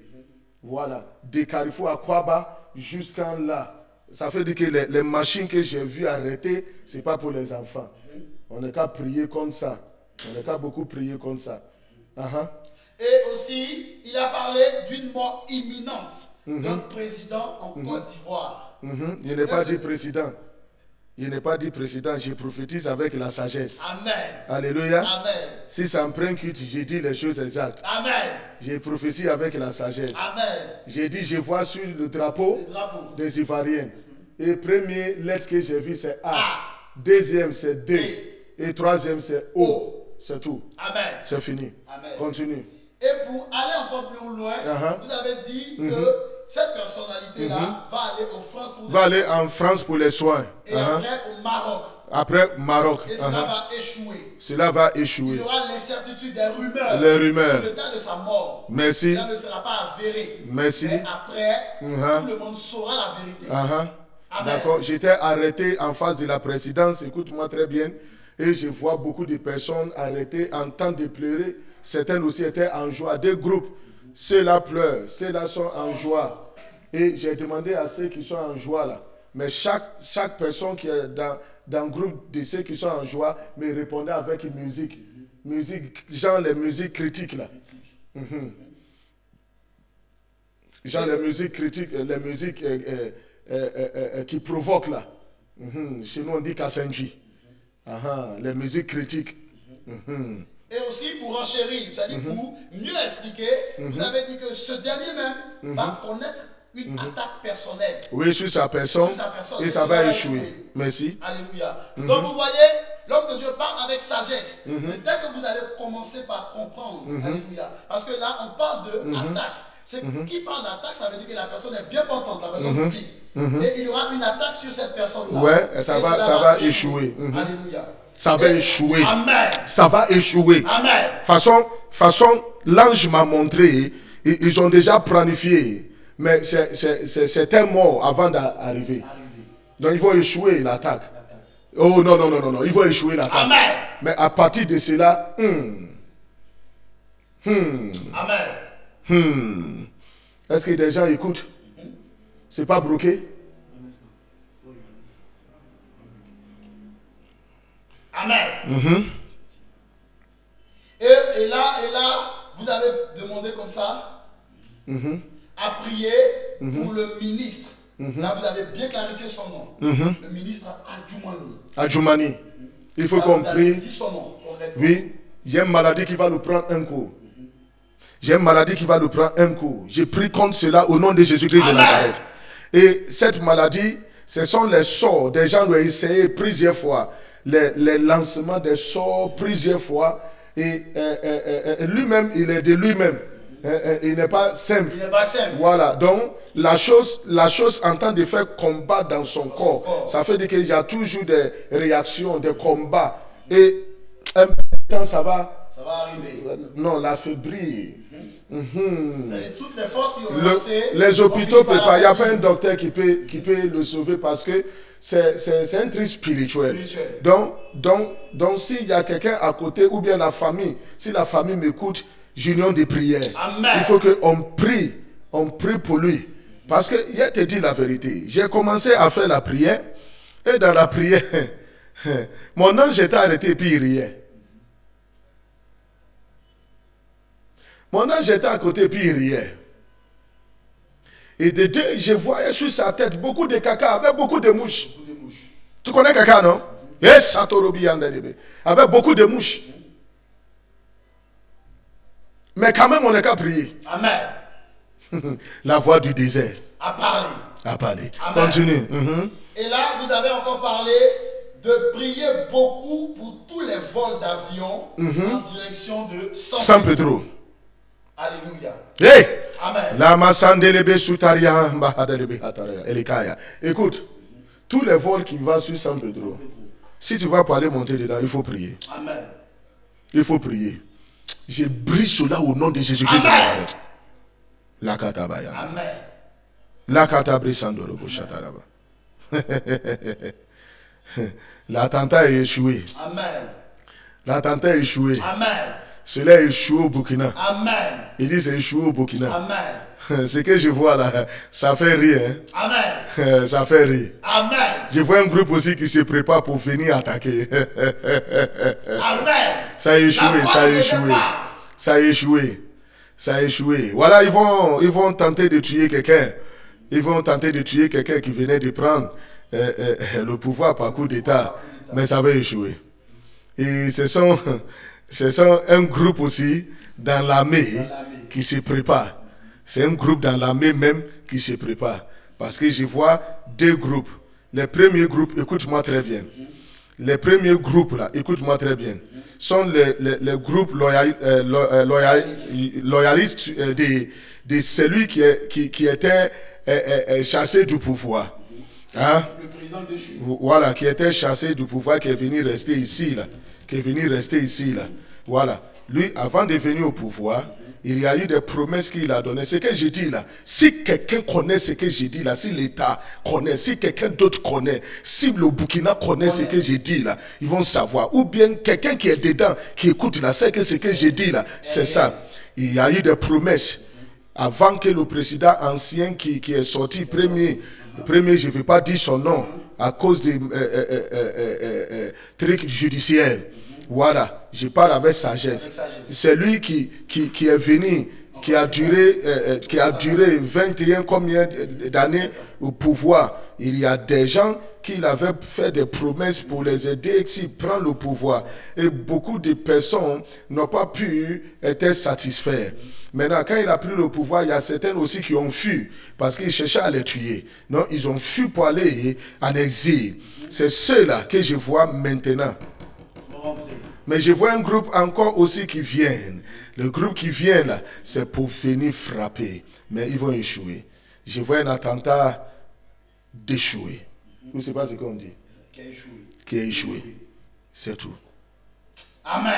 Voilà, de Carrefour à Kwaba jusqu'en là. Ça fait dire que les machines que j'ai vues arrêter, ce n'est pas pour les enfants. On n'est qu'à prier comme ça. On n'est qu'à beaucoup prier comme ça. Et aussi, il a parlé d'une mort imminente d'un président en Côte d'Ivoire. Il n'est pas dit président. Il n'est pas dit président. Je prophétise avec la sagesse. Amen. Alléluia. Amen. Si ça me prend culte, j'ai dit les choses exactes. Amen. J'ai prophétisé avec la sagesse. Amen. J'ai dit, je vois sur le drapeau des Ivoiriens. Et première lettre que j'ai vue, c'est A. Deuxième, c'est D. Et troisième, c'est O. C'est tout. Amen. C'est fini. Amen. Continue. Et pour aller encore plus loin, vous avez dit que cette personnalité-là va aller en France pour aller en France pour les soins. Et après au Maroc. Après Maroc. Et cela va échouer. Cela va échouer. Il y aura l'incertitude des rumeurs. Les rumeurs. Sur le temps de sa mort. Merci. Cela ne sera pas avéré. Merci. Mais après, tout le monde saura la vérité. D'accord. J'étais arrêté en face de la présidence. Écoute-moi très bien. Et je vois beaucoup de personnes arrêtées en train de pleurer. Certaines aussi étaient en joie. Des groupes. Ceux-là pleurent. Ceux-là sont en joie. Et j'ai demandé à ceux qui sont en joie là. Mais chaque personne qui est dans le groupe de ceux qui sont en joie me répondait avec musique. Musique, genre les musiques critiques là. Genre les musiques critiques, les musiques qui provoquent là. Chez nous on dit Kassenji. Les musiques critiques. Et aussi pour enchérir, c'est-à-dire pour mieux expliquer, vous avez dit que ce dernier même va connaître une attaque personnelle. Oui, sur sa personne. Et ça va échouer. Merci. Alléluia. Donc vous voyez, l'homme de Dieu parle avec sagesse. Mais dès que vous allez commencer par comprendre, alléluia, parce que là on parle de attaque. Qui parle d'attaque, ça veut dire que la personne est bien contente, la personne vit. Et il y aura une attaque sur cette personne-là. Ouais, et ça va échouer. Alléluia. Ça va échouer. Amen. Ça va échouer. Amen. Façon, l'ange m'a montré, ils ont déjà planifié. Mais c'est un mort avant d'arriver. Donc ils vont échouer l'attaque. Oh non, ils vont échouer l'attaque. Amen. Mais à partir de cela, Amen. Est-ce que des gens écoutent? C'est pas bloqué? Amen. Et là, vous avez demandé comme ça à prier pour le ministre. Là, vous avez bien clarifié son nom. Le ministre Adjoumani. Adjoumani. Il faut qu'on prie. Dit son nom, oui, il y a une maladie qui va nous prendre un coup. J'ai une maladie qui va nous prendre un coup. J'ai pris contre cela au nom de Jésus-Christ de Nazareth. Et cette maladie, ce sont les sorts. Des gens l'ont essayé plusieurs fois. les lancements des sorts plusieurs fois. Et lui-même, il est de lui-même. Il n'est pas simple. Il n'est pas simple. Voilà, donc la chose en train de faire combat dans son corps. Ça fait dire qu'il y a toujours des réactions, des combats. Et un peu de temps, ça va arriver. Non, l'affaiblir. C'est-à-dire toutes les forces qui ont lancé. Les hôpitaux, il n'y a pas un docteur qui peut le sauver parce que c'est un truc spirituel. Donc s'il y a quelqu'un à côté ou bien la famille, si la famille m'écoute, j'union de prière. Amen. Il faut qu'on prie. On prie pour lui. Parce que, je te dis la vérité, j'ai commencé à faire la prière et dans la prière, mon ange était arrêté et puis il riait. Mon ange était à côté et puis il riait. Et de deux, je voyais sur sa tête beaucoup de caca avec beaucoup de mouches. Tu connais caca, non? Yes, avec beaucoup de mouches. Mais quand même, on n'est qu'à prier. Amen. La voix du désert. À parler. À parler. Amen. Continue. Et là, vous avez encore parlé de prier beaucoup pour tous les vols d'avion en direction de San Pedro. Alléluia. Hey! Amen. La masandelebe sutaria mbahadelebe ataria elikaya. Écoute, tous les vols qui vont sur San Pedro, si tu vas pour aller monter dedans, il faut prier. Amen. Il faut prier. Je brise cela au nom de Jésus-Christ. La katabaya. Amen. La katabri sandorobo shataraba. L'attentat a échoué. Amen. L'attentat a échoué. Amen. Cela a échoué au Burkina. Amen. Il dit c'est échoué au Burkina. Amen. Ce que je vois là, ça fait rire. Hein? Amen. Ça fait rire. Amen. Je vois un groupe aussi qui se prépare pour venir attaquer. Amen. Ça a échoué, ça a échoué. Ça a échoué. Ça a échoué. Voilà, ils vont tenter de tuer quelqu'un. Ils vont tenter de tuer quelqu'un qui venait de prendre le pouvoir par coup d'État. Mais ça va échouer. Et ce sont un groupe aussi dans l'armée qui se prépare. C'est un groupe dans l'armée même qui se prépare. Parce que je vois deux groupes. Les premiers groupes, écoute-moi très bien. Les premiers groupes là, écoute-moi très bien, sont les groupes loyalistes de celui qui était chassé du pouvoir. Hein? Le président déchu. Voilà, qui était chassé du pouvoir, qui est venu rester ici là. Voilà. Lui, avant de venir au pouvoir, il y a eu des promesses qu'il a données. Ce que je dis là, si quelqu'un connaît ce que je dis là, si l'État connaît, si quelqu'un d'autre connaît, si le Burkina connaît ce que je dis là, ils vont savoir. Ou bien quelqu'un qui est dedans, qui écoute là, sait que ce que je dis là, c'est ça. Il y a eu des promesses. Avant que le président ancien qui est sorti premier, je ne vais pas dire son nom, à cause des trucs judiciaires. Voilà, je parle avec sagesse. C'est lui qui est venu, qui a duré 21 combien d'années au pouvoir. Il y a des gens qui avaient fait des promesses pour les aider s'ils prennent le pouvoir. Et beaucoup de personnes n'ont pas pu être satisfaits. Maintenant, quand il a pris le pouvoir, il y a certains aussi qui ont fui parce qu'ils cherchaient à les tuer. Non, ils ont fui pour aller en exil. C'est ceux-là que je vois maintenant. Mais je vois un groupe encore aussi qui vient. Le groupe qui vient là, c'est pour venir frapper. Mais ils vont échouer. Je vois un attentat d'échouer. Vous ne savez pas ce qu'on dit. Qui a échoué. C'est tout. Amen.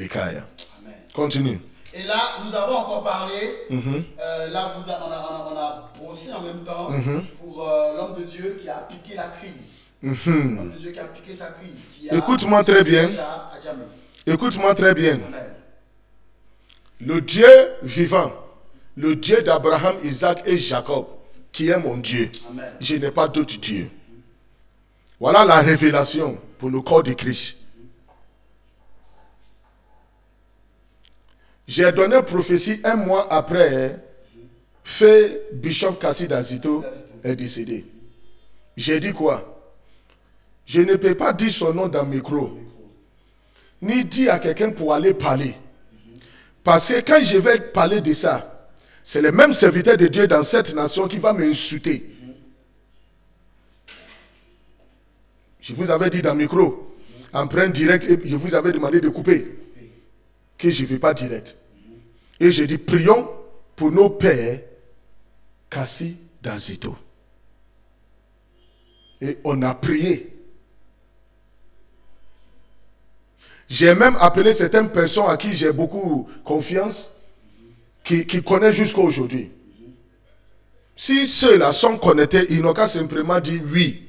Amen. Continue. Et là, nous avons encore parlé. Là, on a brossé en même temps pour l'homme de Dieu qui a piqué la crise. L'homme de Dieu qui a piqué sa crise. Écoute-moi très bien. Écoute-moi très bien. Le Dieu vivant, le Dieu d'Abraham, Isaac et Jacob, qui est mon Dieu. Amen. Je n'ai pas d'autre Dieu. Voilà la révélation pour le corps de Christ. J'ai donné prophétie un mois après, fait Bishop Kassid Azito est décédé. J'ai dit quoi? Je ne peux pas dire son nom dans le micro, ni dire à quelqu'un pour aller parler. Parce que quand je vais parler de ça, c'est le même serviteur de Dieu dans cette nation qui va m'insulter. Je vous avais dit dans le micro, en plein direct, je vous avais demandé de couper, que je ne vais pas direct. Et je dis, prions pour nos pères Kassi Dazito. Et on a prié. J'ai même appelé certaines personnes à qui j'ai beaucoup confiance, qui connaissent jusqu'à aujourd'hui. Si ceux-là sont connectés, ils n'ont qu'à simplement dire oui.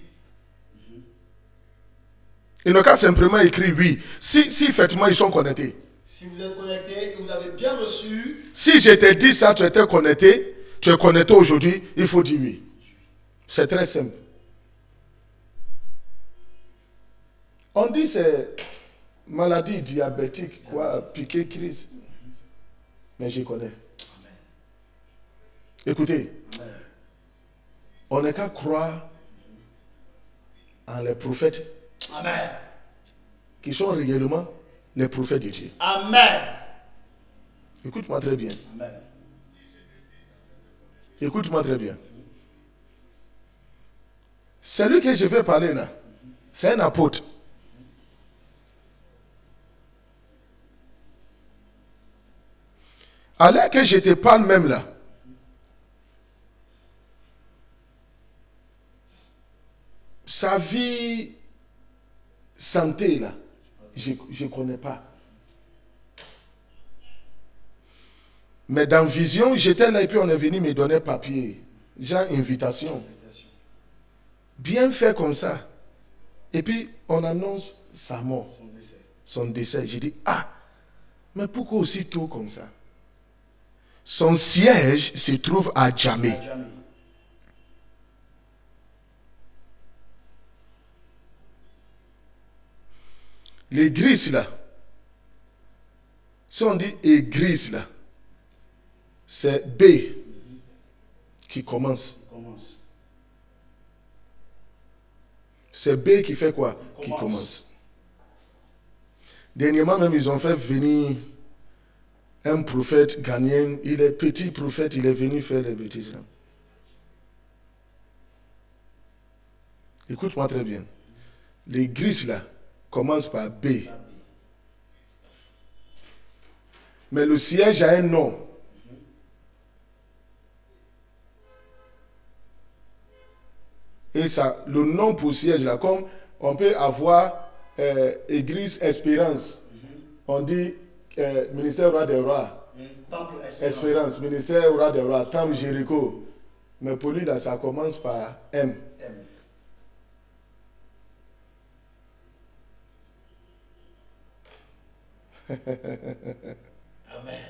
Ils n'ont qu'à simplement écrire oui. Si effectivement ils sont connectés. Si vous êtes connecté et vous avez bien reçu. Si je t'ai dit ça, tu étais connecté, tu es connecté aujourd'hui, il faut dire oui. C'est très simple. On dit c'est maladie diabétique, quoi, piqué, crise. Mais je connais. Écoutez, on n'est qu'à croire en les prophètes. Amen. Qui sont réellement les prophètes de Dieu. Amen. Écoute-moi très bien. Amen. Écoute-moi très bien. Celui que je vais parler là, c'est un apôtre. Alors que je te parle même là, sa vie santé là, je ne connais pas. Mais dans Vision, j'étais là et puis on est venu me donner papier, genre invitation. Bien fait comme ça. Et puis on annonce sa mort, son décès. J'ai dit, ah, mais pourquoi aussi tôt comme ça? Son siège se trouve à Djamé. L'église là, si on dit église là, c'est B qui commence. C'est B qui fait quoi? Qui commence. Dernièrement même, ils ont fait venir un prophète ghanéen. Il est petit prophète, il est venu faire les bêtises là. Écoute-moi très bien. L'église là commence par B. Mais le siège a un nom. Et ça, le nom pour siège là, comme on peut avoir Église Espérance. On dit ministère roi des rois. Espérance, ministère roi des rois, Temple Jéricho. Mais pour lui là, ça commence par M. Amen.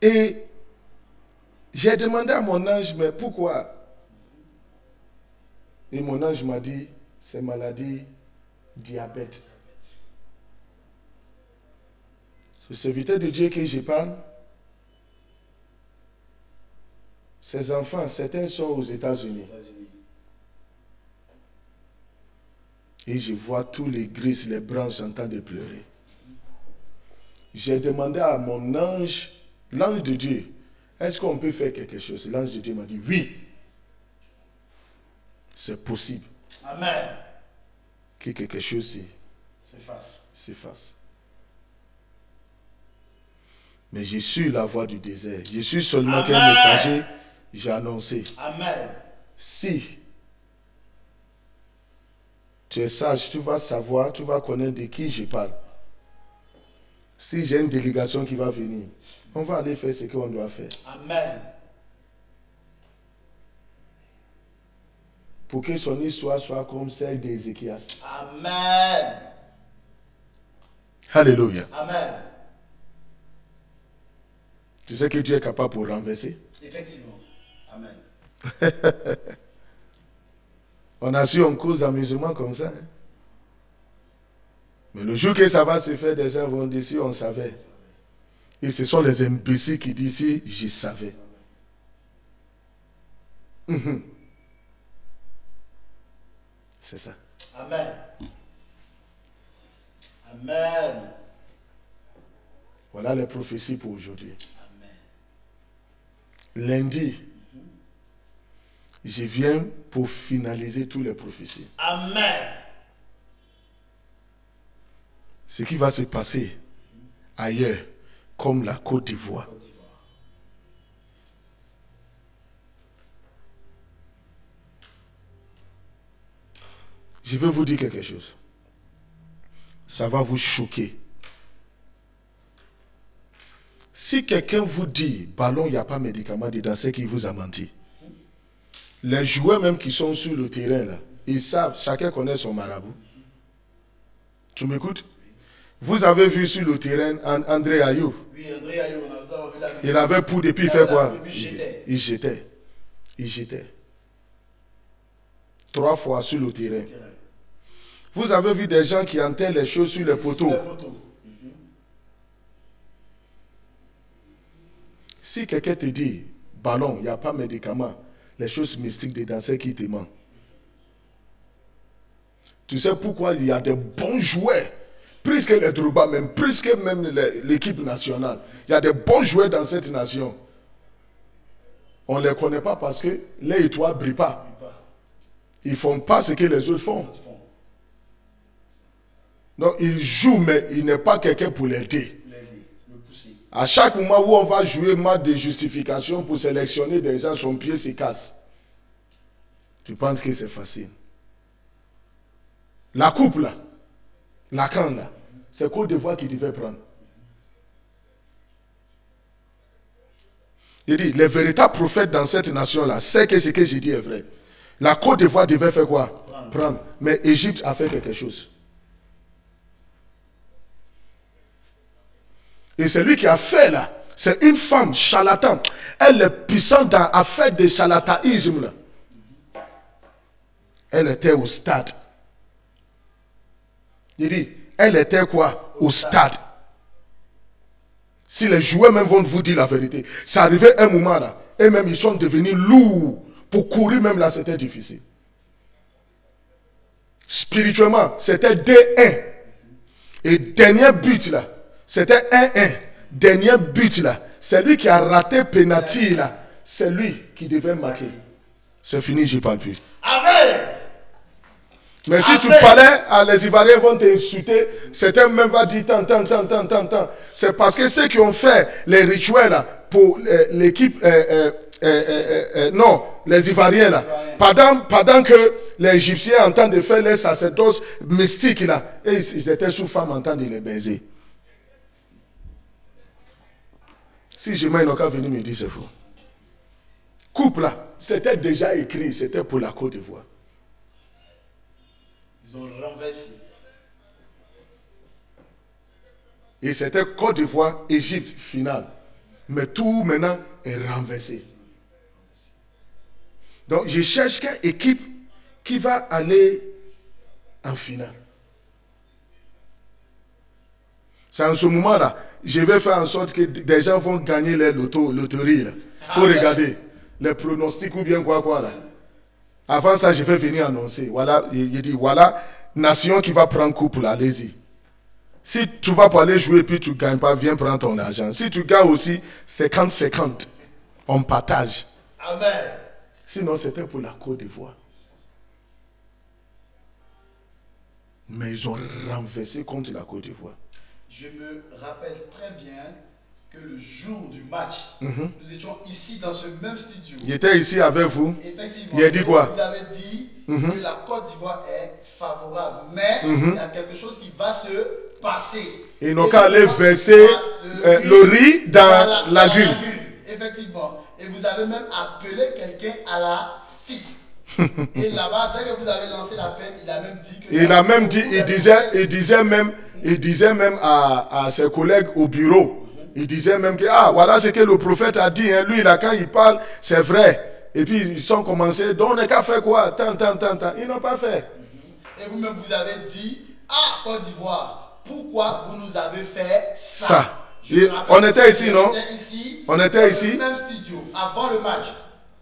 Et j'ai demandé à mon ange, mais pourquoi? Et mon ange m'a dit, c'est maladie, diabète. Ce serviteur de Dieu que je parle, ses enfants, certains sont aux États-Unis. Et je vois tous les gris, les branches en train de pleurer. J'ai demandé à mon ange, l'ange de Dieu, est-ce qu'on peut faire quelque chose? L'ange de Dieu m'a dit, oui, c'est possible. Amen. Que quelque chose s'efface. Mais je suis la voix du désert. Je suis seulement qu'un messager, j'ai annoncé. Amen. Si tu es sage, tu vas savoir, tu vas connaître de qui je parle. Si j'ai une délégation qui va venir, on va aller faire ce qu'on doit faire. Amen. Pour que son histoire soit comme celle d'Ézéchias. Amen. Alléluia. Amen. Tu sais que Dieu est capable pour renverser? Effectivement. Amen. On a su en cause d'amusement comme ça. Hein? Mais le jour que ça va se faire, des gens vont dire si on savait. Et ce sont les imbéciles qui disent si je savais. C'est ça. Amen. Amen. Voilà les prophéties pour aujourd'hui. Lundi, je viens pour finaliser toutes les prophéties. Amen. Ce qui va se passer ailleurs, comme la Côte d'Ivoire. Je veux vous dire quelque chose. Ça va vous choquer. Si quelqu'un vous dit, ballon, il n'y a pas de médicament dedans, c'est qu'il vous a menti. Les joueurs même qui sont sur le terrain, là, ils savent, chacun connaît son marabout. Tu m'écoutes? Vous avez vu sur le terrain André Ayou. Oui, André Ayou, on a vu la Il avait poudre et puis il fait quoi? Il jetait. Il jetait. 3 fois sur le terrain. Vous avez vu des gens qui enterrent les choses sur les poteaux. Si quelqu'un te dit, ballon, il n'y a pas de médicament, les choses mystiques dedans, c'est qui te ment. Tu sais pourquoi il y a des bons joueurs, plus que les Drogba même, plus que même l'équipe nationale. Il y a des bons joueurs dans cette nation. On ne les connaît pas parce que les étoiles ne brillent pas. Ils ne font pas ce que les autres font. Donc ils jouent, mais il n'est pas quelqu'un pour l'aider. À chaque moment où on va jouer match de justification pour sélectionner des gens, son pied se casse. Tu penses que c'est facile? La coupe là, la canne là, c'est Côte d'Ivoire qui devait prendre. Il dit, les véritables prophètes dans cette nation-là, c'est que ce que j'ai dit est vrai. La Côte d'Ivoire devait faire quoi? Prendre. Mais Égypte a fait quelque chose. Et celui qui a fait là, c'est une femme charlatan. Elle est puissante à faire des charlatanismes là. Elle était au stade. Il dit, elle était quoi? Au stade. Si les joueurs même vont vous dire la vérité, ça arrivait un moment là, et même ils sont devenus lourds. Pour courir même là, c'était difficile. Spirituellement, c'était 2-1. Et dernier but là, c'était 1-1. Dernier but là, c'est lui qui a raté penalty là. C'est lui qui devait marquer. C'est fini, je ne parle plus. Amen. Mais si tu parlais, les Ivoiriens vont t'insulter. Certains même va dire tant. C'est parce que ceux qui ont fait les rituels là, pour l'équipe, non, les Ivoiriens là, pendant que les Égyptiens en train de faire les sacerdoces mystiques là, et ils étaient sous femme en train de les baiser. Si je mets qu'à venir me dire c'est faux. Couple là, c'était déjà écrit, c'était pour la Côte d'Ivoire. Ils ont renversé. Et c'était Côte d'Ivoire, Égypte, finale. Mais tout maintenant est renversé. Donc je cherche quelle équipe qui va aller en finale. C'est en ce moment-là, je vais faire en sorte que des gens vont gagner les loteries. Il faut regarder les pronostics ou bien quoi là. Avant ça, je vais venir annoncer. Voilà, il dit, voilà, nation qui va prendre couple, là, allez-y. Si tu vas pour aller jouer puis tu ne gagnes pas, viens prendre ton argent. Si tu gagnes aussi, 50-50. On partage. Amen. Sinon, c'était pour la Côte d'Ivoire. Mais ils ont renversé contre la Côte d'Ivoire. Je me rappelle très bien que le jour du match, nous étions ici dans ce même studio. Il était ici avec vous. Effectivement. Il a dit quoi? Vous avez dit que la Côte d'Ivoire est favorable, mais il y a quelque chose qui va se passer. Ils n'ont qu'à aller verser le riz dans la lagune. Effectivement. Et vous avez même appelé quelqu'un à la FIF. Et là-bas, dès que vous avez lancé l'appel, il a même dit que... Il disait même à ses collègues au bureau, il disait même que, voilà ce que le prophète a dit, hein. Lui, là, quand il parle, c'est vrai. Et puis, ils sont commencés, donc on n'a qu'à faire quoi? Tant. Ils n'ont pas fait. Et vous-même, vous avez dit, Côte d'Ivoire, pourquoi vous nous avez fait ça? On était ici, non? On était ici. Dans le même studio, avant le match.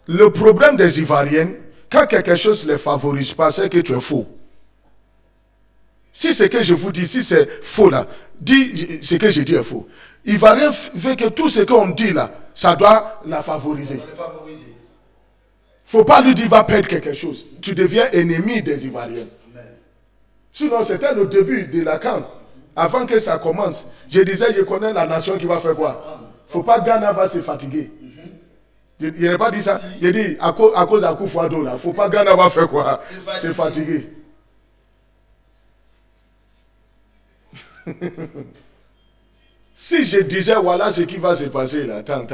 Le problème des Ivoiriens, quand quelque chose ne les favorise pas, c'est que tu es faux. Si ce que je vous dis, si c'est faux là, dis ce que je dis est faux. Il va rien faire que tout ce qu'on dit là, ça doit la favoriser. Faut pas lui dire va perdre quelque chose. Tu deviens ennemi des Ivoiriens. Sinon, c'était le début de la CAN. Avant que ça commence, je disais, je connais la nation qui va faire quoi. Faut pas Ghana va se fatiguer. Il n'a pas dit ça. Il dit, à cause d'un coup d'eau là, faut pas Ghana va faire quoi. Se fatiguer. Si je disais, voilà ce qui va se passer là, tant.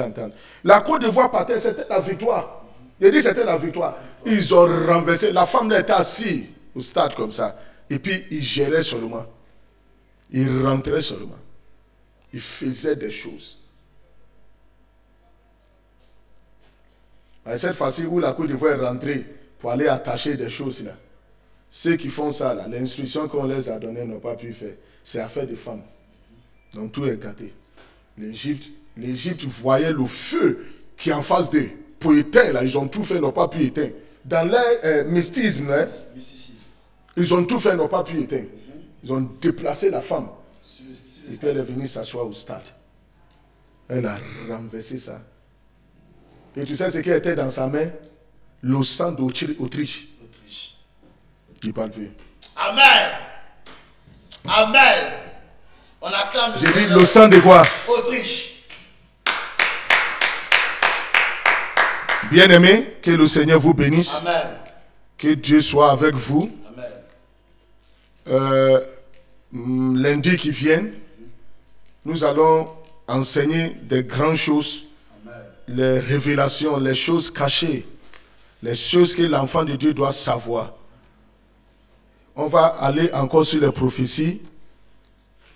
La Côte d'Ivoire partait, c'était la victoire. Il dit, c'était la victoire. Ils ont renversé. La femme là était assise au stade comme ça. Et puis, ils géraient seulement. Ils rentraient seulement. Ils faisaient des choses. À cette fois-ci où la Côte d'Ivoire est rentrée pour aller attacher des choses là, ceux qui font ça là, l'instruction qu'on les a donnée n'ont pas pu faire. C'est affaire de femmes. Donc tout est gâté. L'Égypte voyait le feu qui est en face d'eux. Pour éteindre, là, ils ont tout fait, n'ont pas pu éteindre. Dans leur mystisme, hein, ils ont tout fait, n'ont pas pu éteindre. Ils ont déplacé la femme. Et puis elle est venue s'asseoir au stade. Elle a renversé ça. Et tu sais ce qui était dans sa main? Le sang d'Autriche. Il ne parle plus. Amen. Amen. On acclame le J'ai dit Seigneur. le sang de quoi? Autriche. Bien-aimés, que le Seigneur vous bénisse. Amen. Que Dieu soit avec vous. Amen. Lundi qui vient, nous allons enseigner des grandes choses, Amen. les révélations, les choses cachées, les choses que l'enfant de Dieu doit savoir. On va aller encore sur les prophéties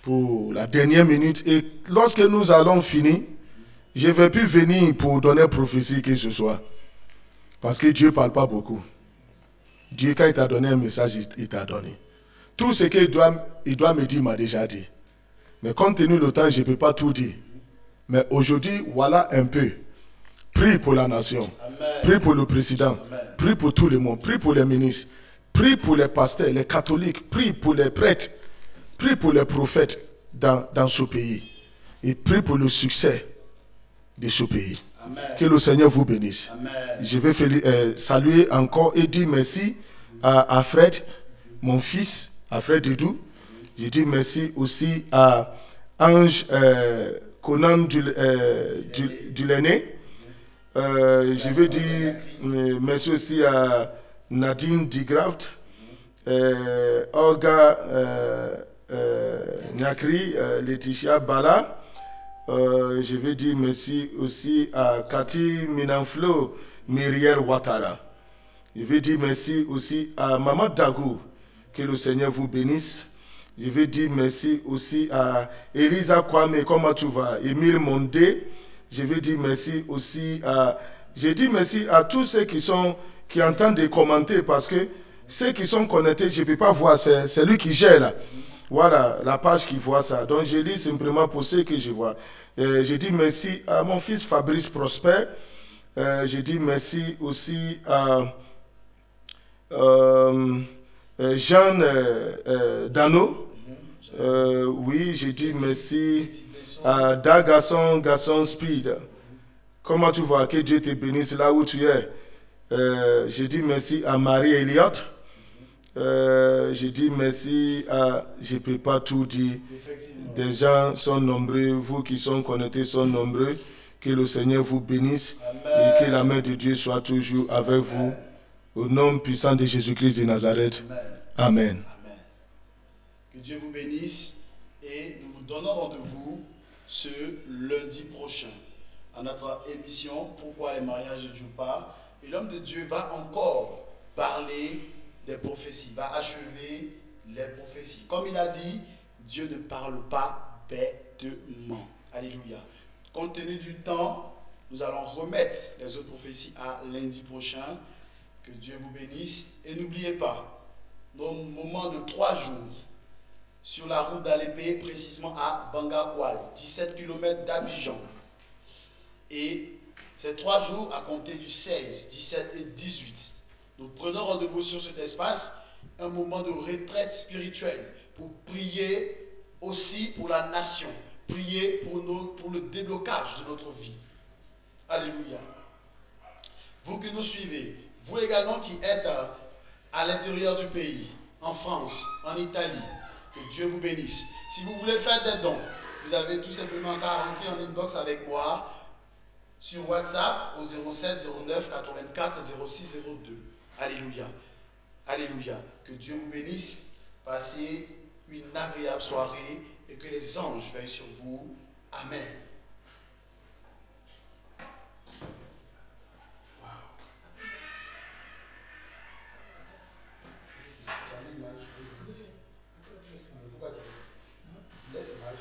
pour la dernière minute. Et lorsque nous allons finir, je ne vais plus venir pour donner prophétie que ce soit. Parce que Dieu ne parle pas beaucoup. Dieu, quand il t'a donné un message, il t'a donné. Tout ce qu'il doit me dire, il m'a déjà dit. Mais compte tenu du temps, je ne peux pas tout dire. Mais aujourd'hui, voilà un peu. Prie pour la nation. Amen. Prie pour le président. Amen. Prie pour tout le monde. Prie pour les ministres. Prie pour les pasteurs, les catholiques. Prie pour les prêtres. Prie pour les prophètes dans ce pays. Et prie pour le succès de ce pays. Amen. Que le Seigneur vous bénisse. Amen. Je vais saluer encore et dire merci à Fred, mon fils, à Fred Dedou. Je dis merci aussi à Ange Conan Dulané. Je veux dire merci aussi à Nadine Digraft, Olga Nyakri, Laetitia Bala. Je veux dire merci aussi à Cathy Minanflo, Myriel Ouattara. Je veux dire merci aussi à Maman Dagou, que le Seigneur vous bénisse. Je veux dire merci aussi à Elisa Kwame, comment tu vas, Émile Mondé. Je veux dire merci aussi à... Je dis merci à tous ceux qui entendent des commentaires, parce que ceux qui sont connectés, je ne peux pas voir, c'est lui qui gère là. Voilà, la page qui voit ça. Donc je lis simplement pour ceux que je vois. Je dis merci à mon fils Fabrice Prosper. Je dis merci aussi à Jeanne Dano. Oui, je dis merci à Garçon Speed. Comment tu vas? Que Dieu te bénisse là où tu es. Je dis merci à Marie Elliott. Je dis merci à... Je ne peux pas tout dire. Des gens sont nombreux. Vous qui sont connectés sont nombreux. Que le Seigneur vous bénisse. Amen. Et que la main de Dieu soit toujours avec vous. Au nom puissant de Jésus-Christ de Nazareth. Amen. Amen. Que Dieu vous bénisse. Et nous vous donnons rendez-vous ce lundi prochain à notre émission Pourquoi les mariages ne durent pas. Et l'homme de Dieu va encore parler des prophéties, va achever les prophéties. Comme il a dit, Dieu ne parle pas bêtement. Alléluia. Compte tenu du temps, nous allons remettre les autres prophéties à lundi prochain. Que Dieu vous bénisse. Et n'oubliez pas, nos moments de 3 jours sur la route d'Alépé, précisément à Bangakwal, 17 km d'Abidjan. Et ces 3 jours à compter du 16, 17 et 18. Nous prenons rendez-vous sur cet espace, un moment de retraite spirituelle pour pour prier aussi pour la nation, prier pour le déblocage de notre vie. Alléluia. Vous qui nous suivez, vous également qui êtes à l'intérieur du pays, en France, en Italie, que Dieu vous bénisse. Si vous voulez faire des dons, vous avez tout simplement qu'à rentrer en inbox avec moi sur WhatsApp au 07 09 84 06 02. Alléluia. Alléluia. Que Dieu vous bénisse. Passez une agréable soirée et que les anges veillent sur vous. Amen. Pourquoi tu laisses l'image?